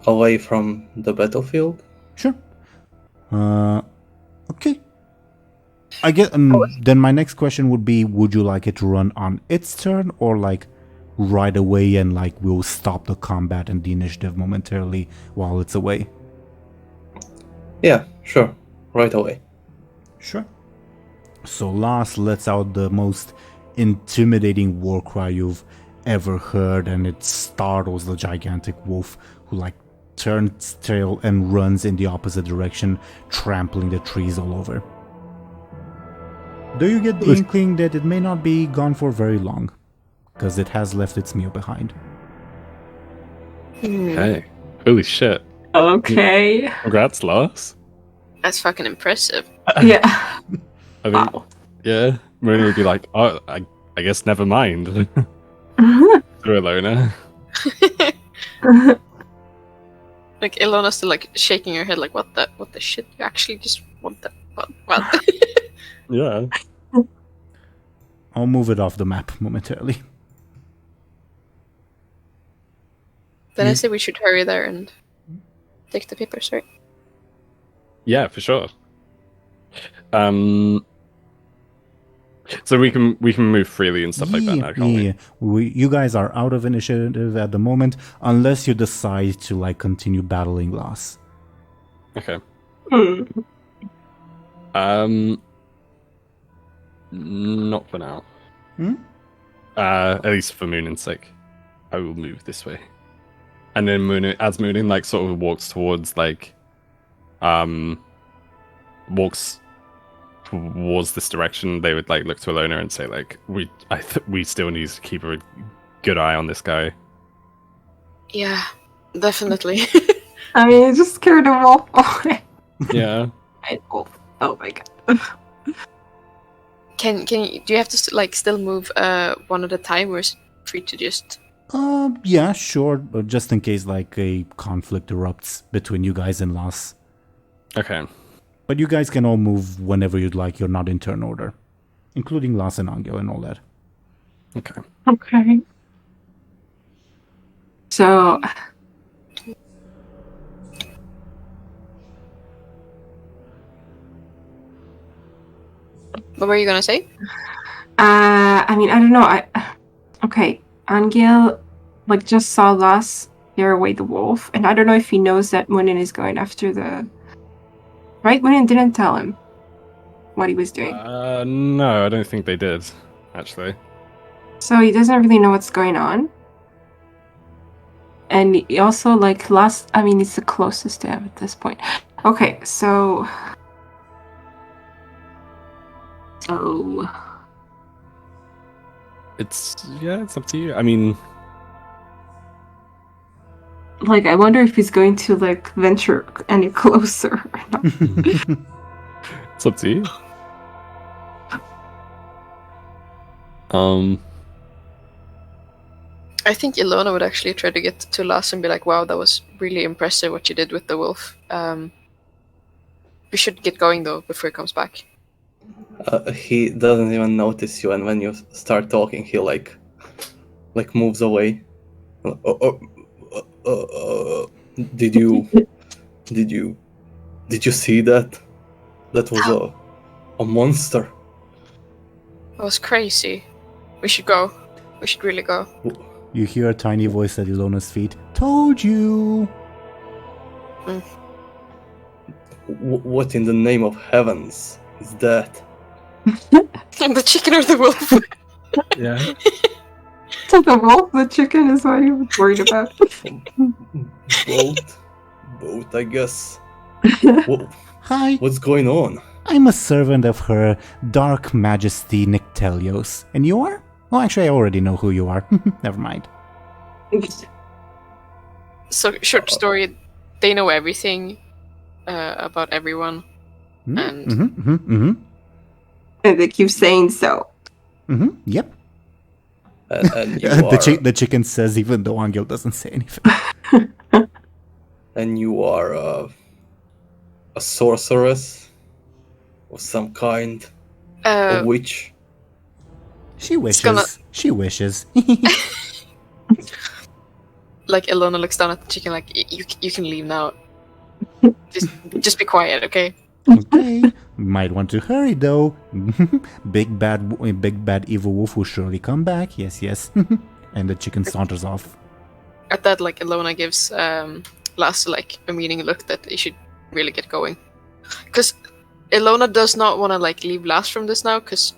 Away from the battlefield? Sure. Okay. I guess then my next question would be, would you like it to run on its turn, or like right away and like we'll stop the combat and the initiative momentarily while it's away? Yeah, sure. Right away. Sure. So Lars lets out the most intimidating war cry you've ever heard, and it startles the gigantic wolf, who like turns tail and runs in the opposite direction, trampling the trees all over. Do you get the inkling that it may not be gone for very long, because it has left its meal behind? Hey, holy shit. Okay. Congrats, Lars. That's fucking impressive. Yeah. I think, yeah, Muninn would be like, oh, I guess never mind. Through Illona. Like Illona's still like shaking her head like, what the shit? You actually just want that? What? Yeah. I'll move it off the map momentarily. Then I say we should hurry there and take the papers, right? Yeah, for sure. So we can move freely and stuff like that now, can't we? You guys are out of initiative at the moment, unless you decide to like continue battling Lass. Okay. Not for now. At least for Muninn's sake. I will move this way. And then Muninn like sort of walks towards like walks towards this direction, they would like look to Illona and say like, we still need to keep a good eye on this guy. Yeah, definitely. I mean, I just scared the wolf away. Yeah. Oh my god. Can you? Do you have to like still move one at a time, or is it free to just? Yeah, sure, but just in case like a conflict erupts between you guys and Lass. Okay. But you guys can all move whenever you'd like. You're not in turn order, including Lass and Anghel and all that. Okay. So, What were you gonna say? I mean, I don't know. Okay, Anghel like just saw Lars scare away the wolf, and I don't know if he knows that Muninn is going after the. Right, Muninn didn't tell him what he was doing. No, I don't think they did, actually. So he doesn't really know what's going on. And he also, like, it's the closest to him at this point. Okay, so... It's up to you. I mean... Like, I wonder if he's going to, like, venture any closer or not. It's up to you. I think Illona would actually try to get to Lars and be like, wow, that was really impressive what you did with the wolf. We should get going, though, before he comes back. He doesn't even notice you, and when you start talking, he like moves away. Did you see that? That was a monster. That was crazy. We should go. We should really go. You hear a tiny voice at Illona's feet. Told you! What in the name of heavens is that? The chicken or the wolf? Yeah. So the wolf, the chicken is what you were worried about. Both, I guess. Hi. What's going on? I'm a servant of her dark majesty Nyctelios. And you are? Well, actually, I already know who you are. Never mind. So, short story, they know everything about everyone. And And they keep saying so. Yep. And you the chicken says, even though Anghel doesn't say anything. And you are a sorceress of some kind, a witch. She wishes. She wishes. Like, Illona looks down at the chicken like, you can leave now. Just be quiet, okay? Okay. Might want to hurry though. Big bad evil wolf will surely come back. Yes. And the chicken saunters off. At that, like, Illona gives Lars like a meaning look that they should really get going. Because Illona does not want to like leave Lars from this now, because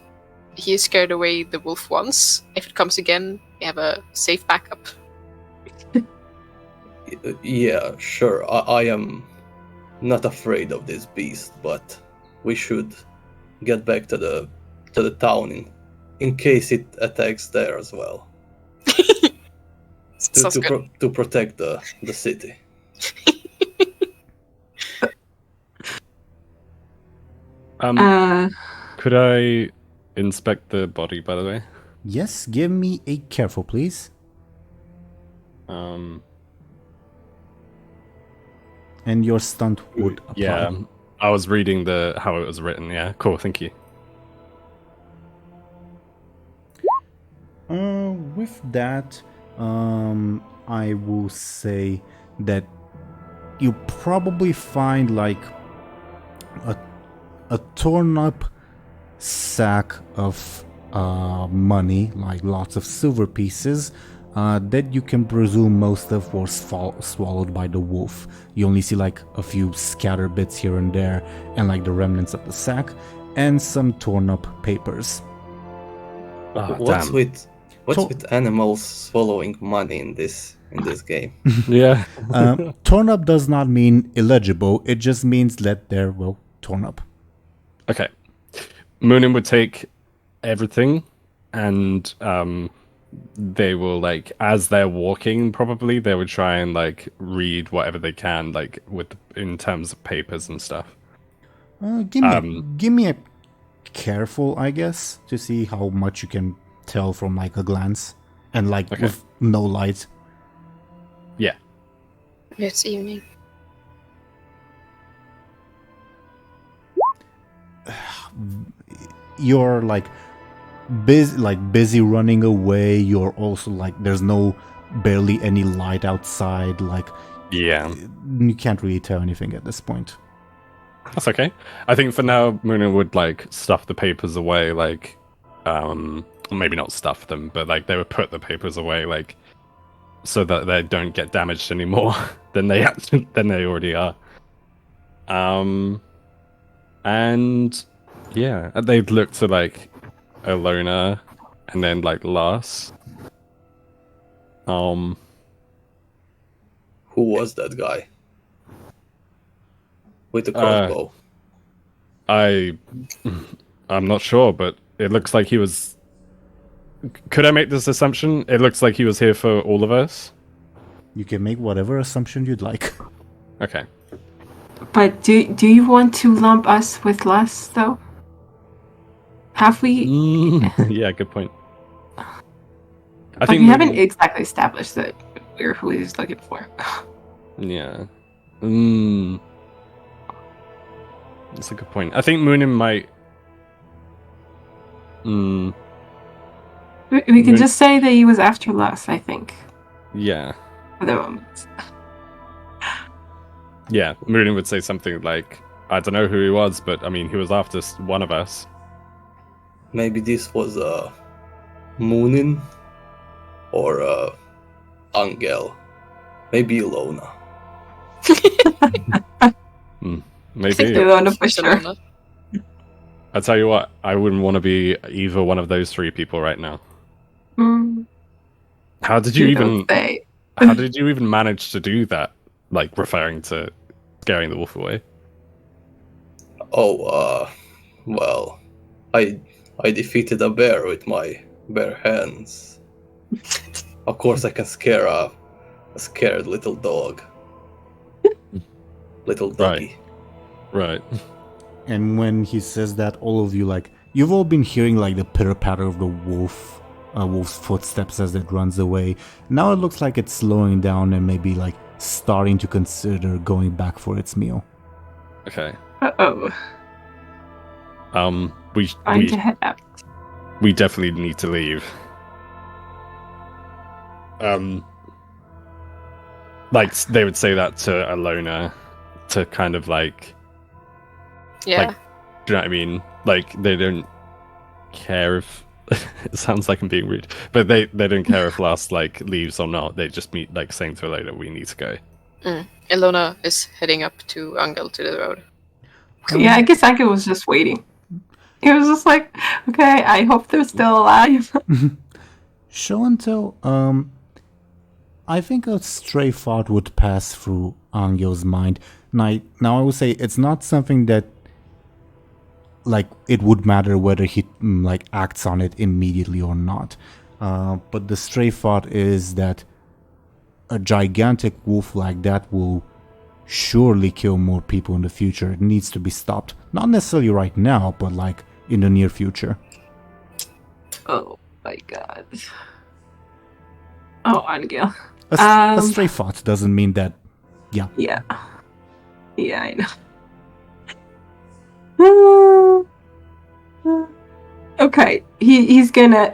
he scared away the wolf once. If it comes again, we have a safe backup. Yeah, sure. I am not afraid of this beast, but we should get back to the town in case it attacks there as well. to protect the city. Could I inspect the body, by the way? Yes, give me a careful, please. And your stunt would apply. Yeah, I was reading how it was written. Yeah, cool, thank you. With that, I will say that you probably find like a torn up sack of money, like lots of silver pieces, that you can presume most of was swallowed by the wolf. You only see like a few scattered bits here and there, and like the remnants of the sack, and some torn up papers. What's with animals swallowing money in this game? Yeah. Torn up does not mean illegible. It just means that they're torn up. Okay. Muninn would take everything, and they will, like, as they're walking, probably they would try and like read whatever they can, like in terms of papers and stuff. Give me a careful, I guess, to see how much you can tell from like a glance, and like with no light. Yeah. It's evening. You're like busy running away. You're also like there's barely any light outside. Like yeah, you can't really tell anything at this point. That's okay. I think for now, Muninn would like stuff the papers away, like, maybe not stuff them, but like they would put the papers away, like, so that they don't get damaged anymore than they already are. And yeah, they'd look to like Illona, and then like Lars. Who was that guy with the crossbow? I'm not sure, but it looks like he was. Could I make this assumption? It looks like he was here for all of us. You can make whatever assumption you'd like. Okay. But do you want to lump us with Lars, though? Have we? Yeah, good point. I think we haven't exactly established that we're who he's looking for. Yeah. That's a good point. I think Muninn might. We can just say that he was after Lars, I think. Yeah. For the moment. Yeah, Muninn would say something like, I don't know who he was, but I mean, he was after one of us. Maybe this was Muninn or Anghel. Maybe Illona. Maybe. Illona for sure. I tell you what, I wouldn't want to be either one of those three people right now. How did you even manage to do that? Like referring to scaring the wolf away? Oh, well, I defeated a bear with my bare hands. Of course I can scare a scared little dog. Little doggy. Right. And when he says that, all of you, like, you've all been hearing like the pitter-patter of the wolf's footsteps as it runs away. Now it looks like it's slowing down and maybe like starting to consider going back for its meal. Okay. Uh-oh. We to head out. We definitely need to leave. Like they would say that to Illona to kind of like, Yeah. Like, do you know what I mean? Like they don't care if it sounds like I'm being rude, but they don't care if Lars like leaves or not. They just meet like saying to Illona, we need to go. Illona is heading up to Anghel to the road. Yeah, I guess Anghel was just waiting. He was just like, okay, I hope they're still alive. Show&Tell, I think a stray thought would pass through Anghel's mind. Now I would say it's not something that like it would matter whether he like acts on it immediately or not. But the stray thought is that a gigantic wolf like that will surely kill more people in the future. It needs to be stopped. Not necessarily right now, but like in the near future. Oh my god. Oh, Anghel. A stray thought doesn't mean that. Yeah. Yeah. Yeah, I know. Okay, he's gonna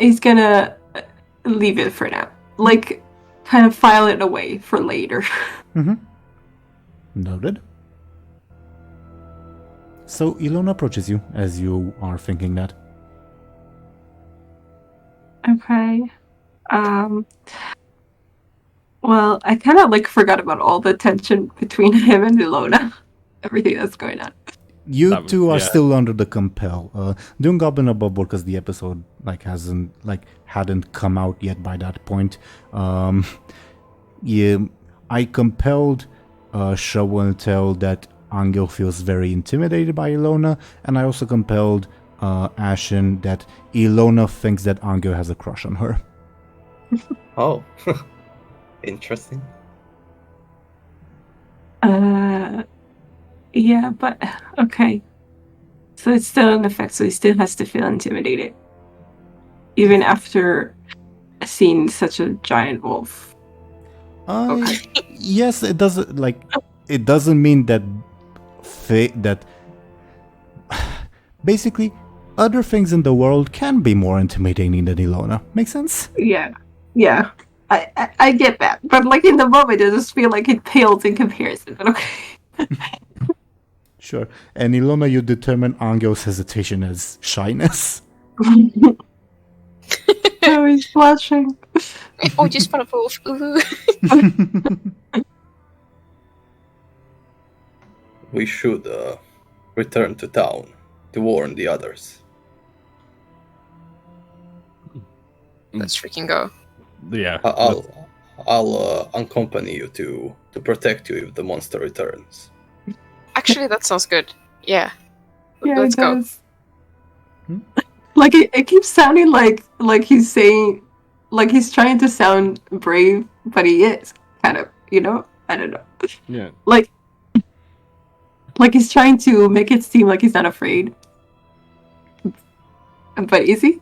leave it for now. Like, kind of file it away for later. Noted. So Illona approaches you as you are thinking that. Okay. Well, I kind of like forgot about all the tension between him and Illona. Everything that's going on. You two are still under the compel. DoomGoblin above board because the episode hadn't come out yet by that point. I compelled Show&Tell that Anghel feels very intimidated by Illona, and I also compelled Ashen that Illona thinks that Anghel has a crush on her. Oh, interesting. Yeah, but okay. So it's still in effect, so he still has to feel intimidated. Even after seeing such a giant wolf. Okay. Yes, it doesn't it doesn't mean that that basically other things in the world can be more intimidating than Illona. Make sense? Yeah. Yeah. I get that. But like in the moment I just feel like it pales in comparison, but okay. Sure. And Illona, you determine Anghel's hesitation as shyness. Oh, he's blushing. Oh, just want to wolf. Ooh. We should return to town to warn the others. Let's freaking go. Yeah. I'll accompany you to protect you if the monster returns. Actually, that sounds good. Yeah. Yeah, Let's it go. does. Like it keeps sounding like he's saying, like he's trying to sound brave, but he is kind of, I don't know. Yeah. Like he's trying to make it seem like he's not afraid. But is he?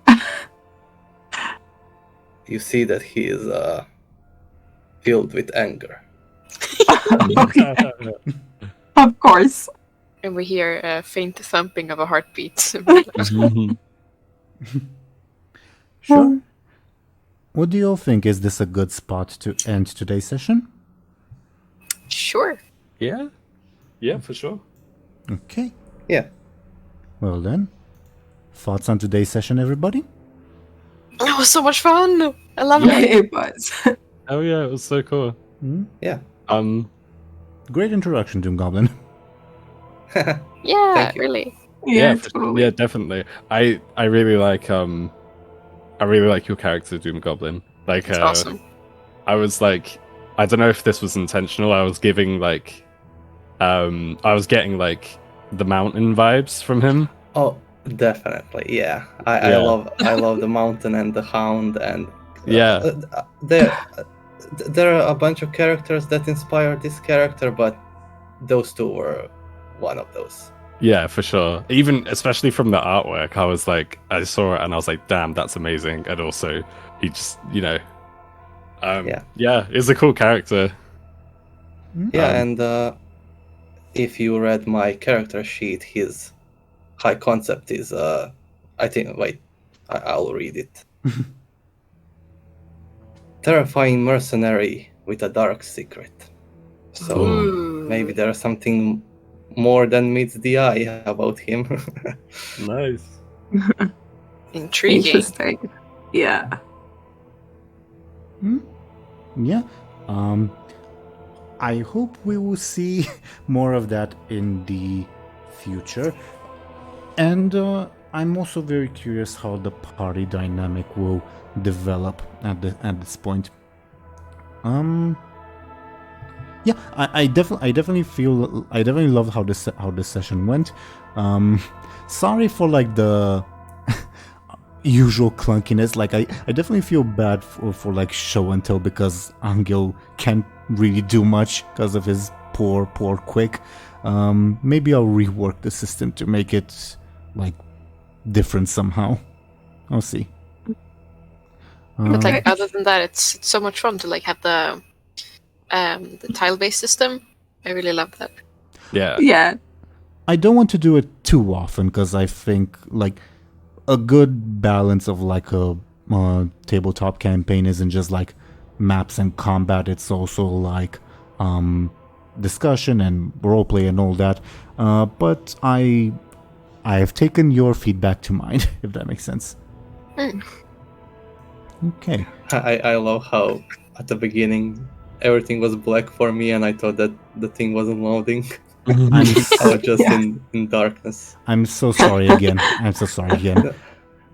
You see that he is filled with anger. Okay. Of course. And we hear a faint thumping of a heartbeat. Sure. What do you all think? Is this a good spot to end today's session? Sure. Yeah. Yeah, for sure. Okay. Yeah. Well then, thoughts on today's session, everybody? That was so much fun. I love Yeah, it. it was. Oh yeah, it was so cool. Yeah. Great introduction, DoomGoblin. Yeah, Thank you. really. Yeah, for- totally. yeah, definitely. I really like your character, DoomGoblin. Like, It's awesome. I was like, I don't know if this was intentional. I was giving like, I was getting like the mountain vibes from him. Oh, definitely. Yeah. I love the mountain and the hound and Yeah. There are a bunch of characters that inspire this character, but those two were one of those. Yeah, for sure. Even especially from the artwork, I was like, I saw it and I was like, damn, that's amazing. And also, he just, yeah, it's a cool character. Yeah, and if you read my character sheet, his high concept is, I'll read it. Terrifying mercenary with a dark secret. So Ooh. maybe there's something more than meets the eye about him. Nice. Intriguing. Interesting. Yeah. Yeah. I hope we will see more of that in the future. And I'm also very curious how the party dynamic will develop at this point. Yeah, I definitely love how this session went. Sorry for like the usual clunkiness. Like I definitely feel bad for like Show&Tell because Anghel can't really do much because of his poor quick. Maybe I'll rework the system to make it like different somehow. I'll see. But like other than that, it's so much fun to like have the tile-based system. I really love that. Yeah. Yeah. I don't want to do it too often because I think like a good balance of like a tabletop campaign isn't just like maps and combat. It's also like discussion and roleplay and all that. But I have taken your feedback to mind, if that makes sense. Okay. I love how at the beginning everything was black for me and I thought that the thing wasn't loading. I was just in darkness. I'm so sorry again.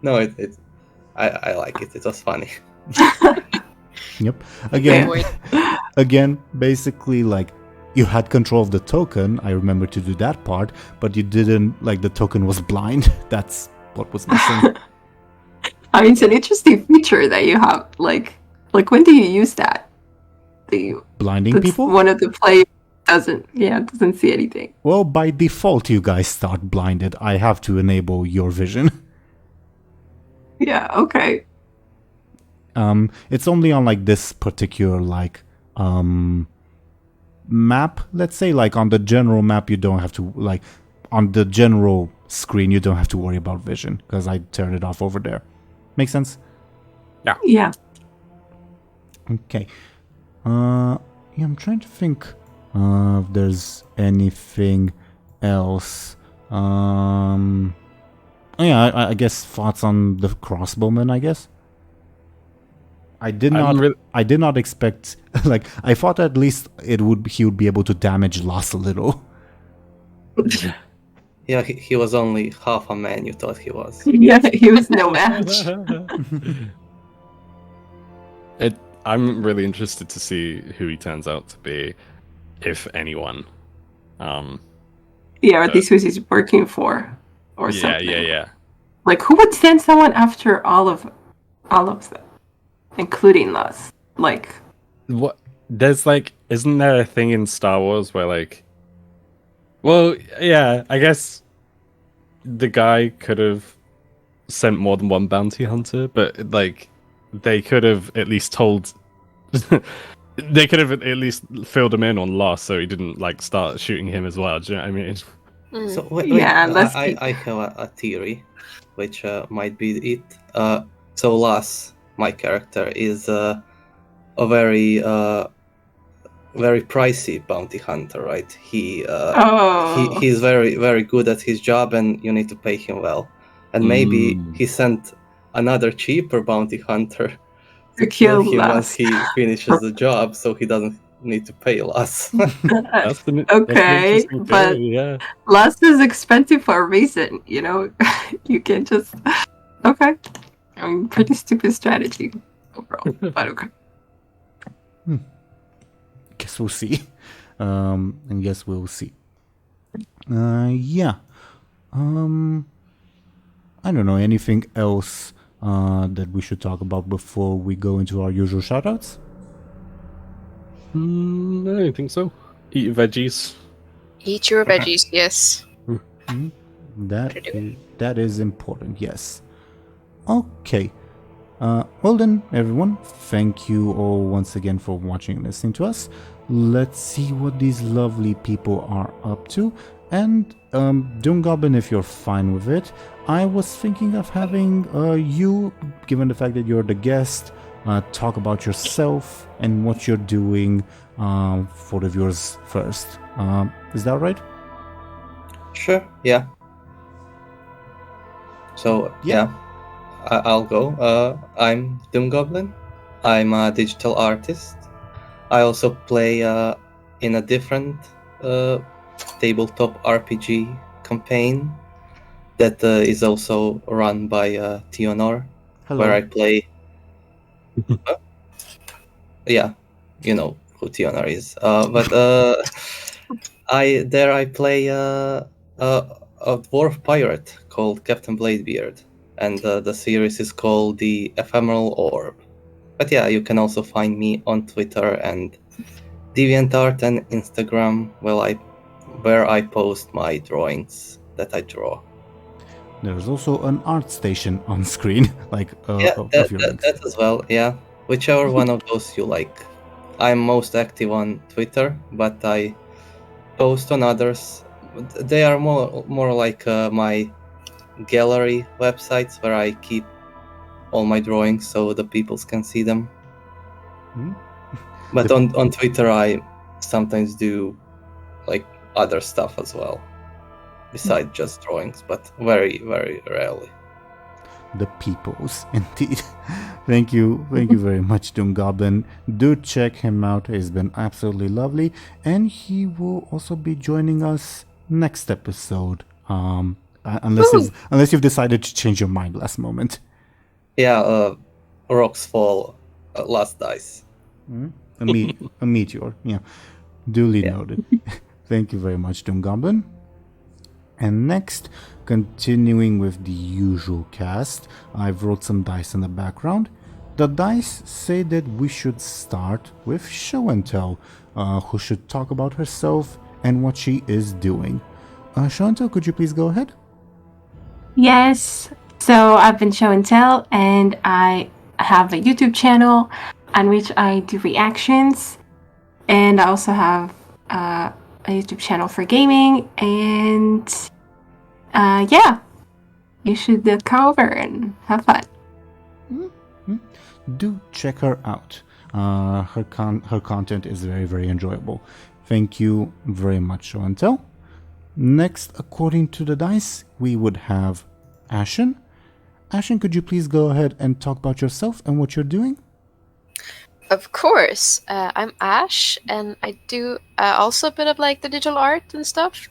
No, I like it. It was funny. Yep. Again, basically, like, you had control of the token. I remember to do that part, but you didn't, like, the token was blind. That's what was missing. I mean, it's an interesting feature that you have. Like when do you use that? Blinding people? One of the players doesn't see anything. Well, by default, you guys start blinded. I have to enable your vision. Yeah, okay. It's only on like this particular like map. Let's say like on the general map, you don't have to like on the general screen, you don't have to worry about vision because I turned it off over there. Make sense? Yeah. Okay. I'm trying to think if there's anything else? Yeah, I guess thoughts on the crossbowman. I guess I did not expect. Like, I thought at least he would be able to damage Loss a little. Yeah, he was only half a man. You thought he was. Yeah, he was no match. I'm really interested to see who he turns out to be, if anyone. Yeah, or at least who he's working for, or something. Yeah. Like, who would send someone after all of them, including us? Like, what? There's like, isn't there a thing in Star Wars where like, well, yeah, I guess the guy could have sent more than one bounty hunter, but like, they could have at least told. They could have at least filled him in on Lost, so he didn't like start shooting him as well. Do you know what I mean? So wait, yeah, I have a theory, which might be it. So Lass, my character, is a very very pricey bounty hunter, right? He's very very good at his job, and you need to pay him well. And maybe he sent another cheaper bounty hunter to kill him Lass once he finishes the job, so he doesn't need to pay Lass. Okay, but yeah. Lass is expensive for a reason, you know? You can't just... Okay. Pretty stupid strategy overall, but okay. Guess we'll see. And guess we'll see. Yeah. I don't know, anything else that we should talk about before we go into our usual shoutouts? I don't think so. Eat your veggies. Eat your veggies, yes. That is important, yes. Okay. Well then, everyone, thank you all once again for watching and listening to us. Let's see what these lovely people are up to. And DoomGoblin, if you're fine with it, I was thinking of having you, given the fact that you're the guest, talk about yourself and what you're doing for the viewers first. Is that right? Sure, yeah. So, yeah, I'll go. I'm DoomGoblin. I'm a digital artist. I also play in a different tabletop RPG campaign that is also run by Teeironor, where I play... yeah, you know who Teeironor is. But I play a dwarf pirate called Captain Bladebeard, and the series is called The Ephemeral Orb. But yeah, you can also find me on Twitter and DeviantArt and Instagram, where I post my drawings that I draw. There's also an art station on screen, like that as well. Yeah, whichever one of those you like. I'm most active on Twitter, but I post on others. They are more like my gallery websites where I keep all my drawings so the people can see them. But on Twitter I sometimes do like other stuff as well, besides just drawings, but very, very rarely. The peoples, indeed. Thank you very much, DoomGoblin. Do check him out. He's been absolutely lovely, and he will also be joining us next episode. Unless you've decided to change your mind last moment. Yeah, rocks fall, last dice. A meteor. Yeah, duly noted. Thank you very much, DoomGoblin. And next, continuing with the usual cast, I've wrote some dice in the background. The dice say that we should start with Show&Tell, who should talk about herself and what she is doing. Show&Tell, could you please go ahead? Yes. So I've been Show&Tell, and I have a YouTube channel on which I do reactions, and I also have a YouTube channel for gaming, and yeah, you should come over and have fun. Do check her out. Her content is very, very enjoyable. Thank you very much, Show&Tell. Next, according to the dice, we would have Ashen. Ashen, could you please go ahead and talk about yourself and what you're doing? Of course. I'm Ash, and I do also a bit of like the digital art and stuff.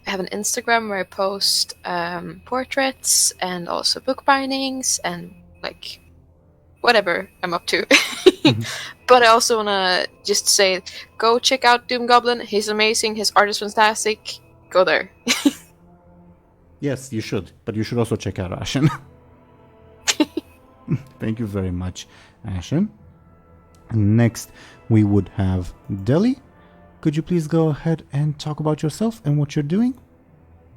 I have an Instagram where I post portraits and also book bindings and like whatever I'm up to. But I also want to just say, go check out DoomGoblin. He's amazing. His art is fantastic. Go there. Yes, you should. But you should also check out Ashen. Thank you very much, Ashen. Next, we would have Deli. Could you please go ahead and talk about yourself and what you're doing?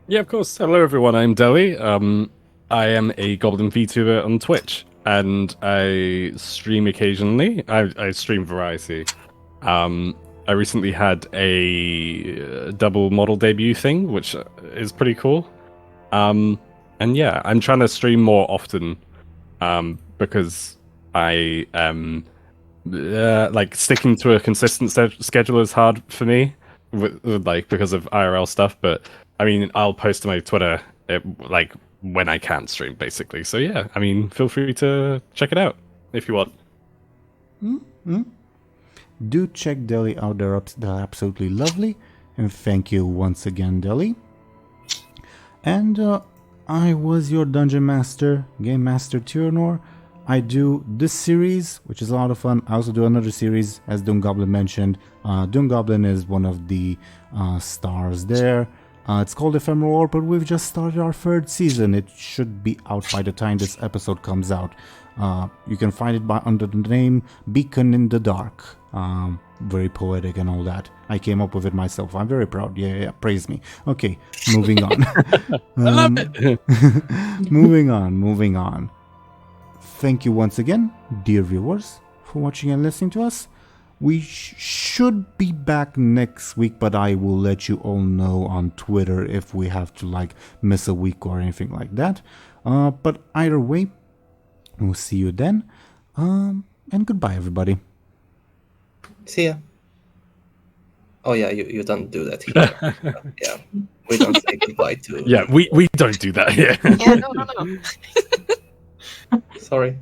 Yeah, of course. Hello, everyone. I'm Deli. I am a Goblin VTuber on Twitch, and I stream occasionally. I stream variety. I recently had a double model debut thing, which is pretty cool. And yeah, I'm trying to stream more often because I am like sticking to a consistent schedule is hard for me, like because of IRL stuff. But I mean, I'll post to my Twitter like when I can stream, basically. So yeah, I mean, feel free to check it out if you want. Mm-hmm. Do check Deli out. They're absolutely lovely. And thank you once again, Deli. And I was your Dungeon Master, Game Master Teeironor. I do this series, which is a lot of fun. I also do another series, as DoomGoblin mentioned. DoomGoblin is one of the stars there. It's called Ephemeral War, but we've just started our 3rd season. It should be out by the time this episode comes out. You can find it under the name Beacon in the Dark. Very poetic and all that. I came up with it myself. I'm very proud. Yeah, praise me. Okay, moving on. I love it. Moving on. Thank you once again, dear viewers, for watching and listening to us. We should be back next week, but I will let you all know on Twitter if we have to like miss a week or anything like that. But either way, we'll see you then. And goodbye, everybody. See ya. Oh yeah, you don't do that here. Yeah, we don't say goodbye to. Yeah, we don't do that here. Yeah, no. Sorry.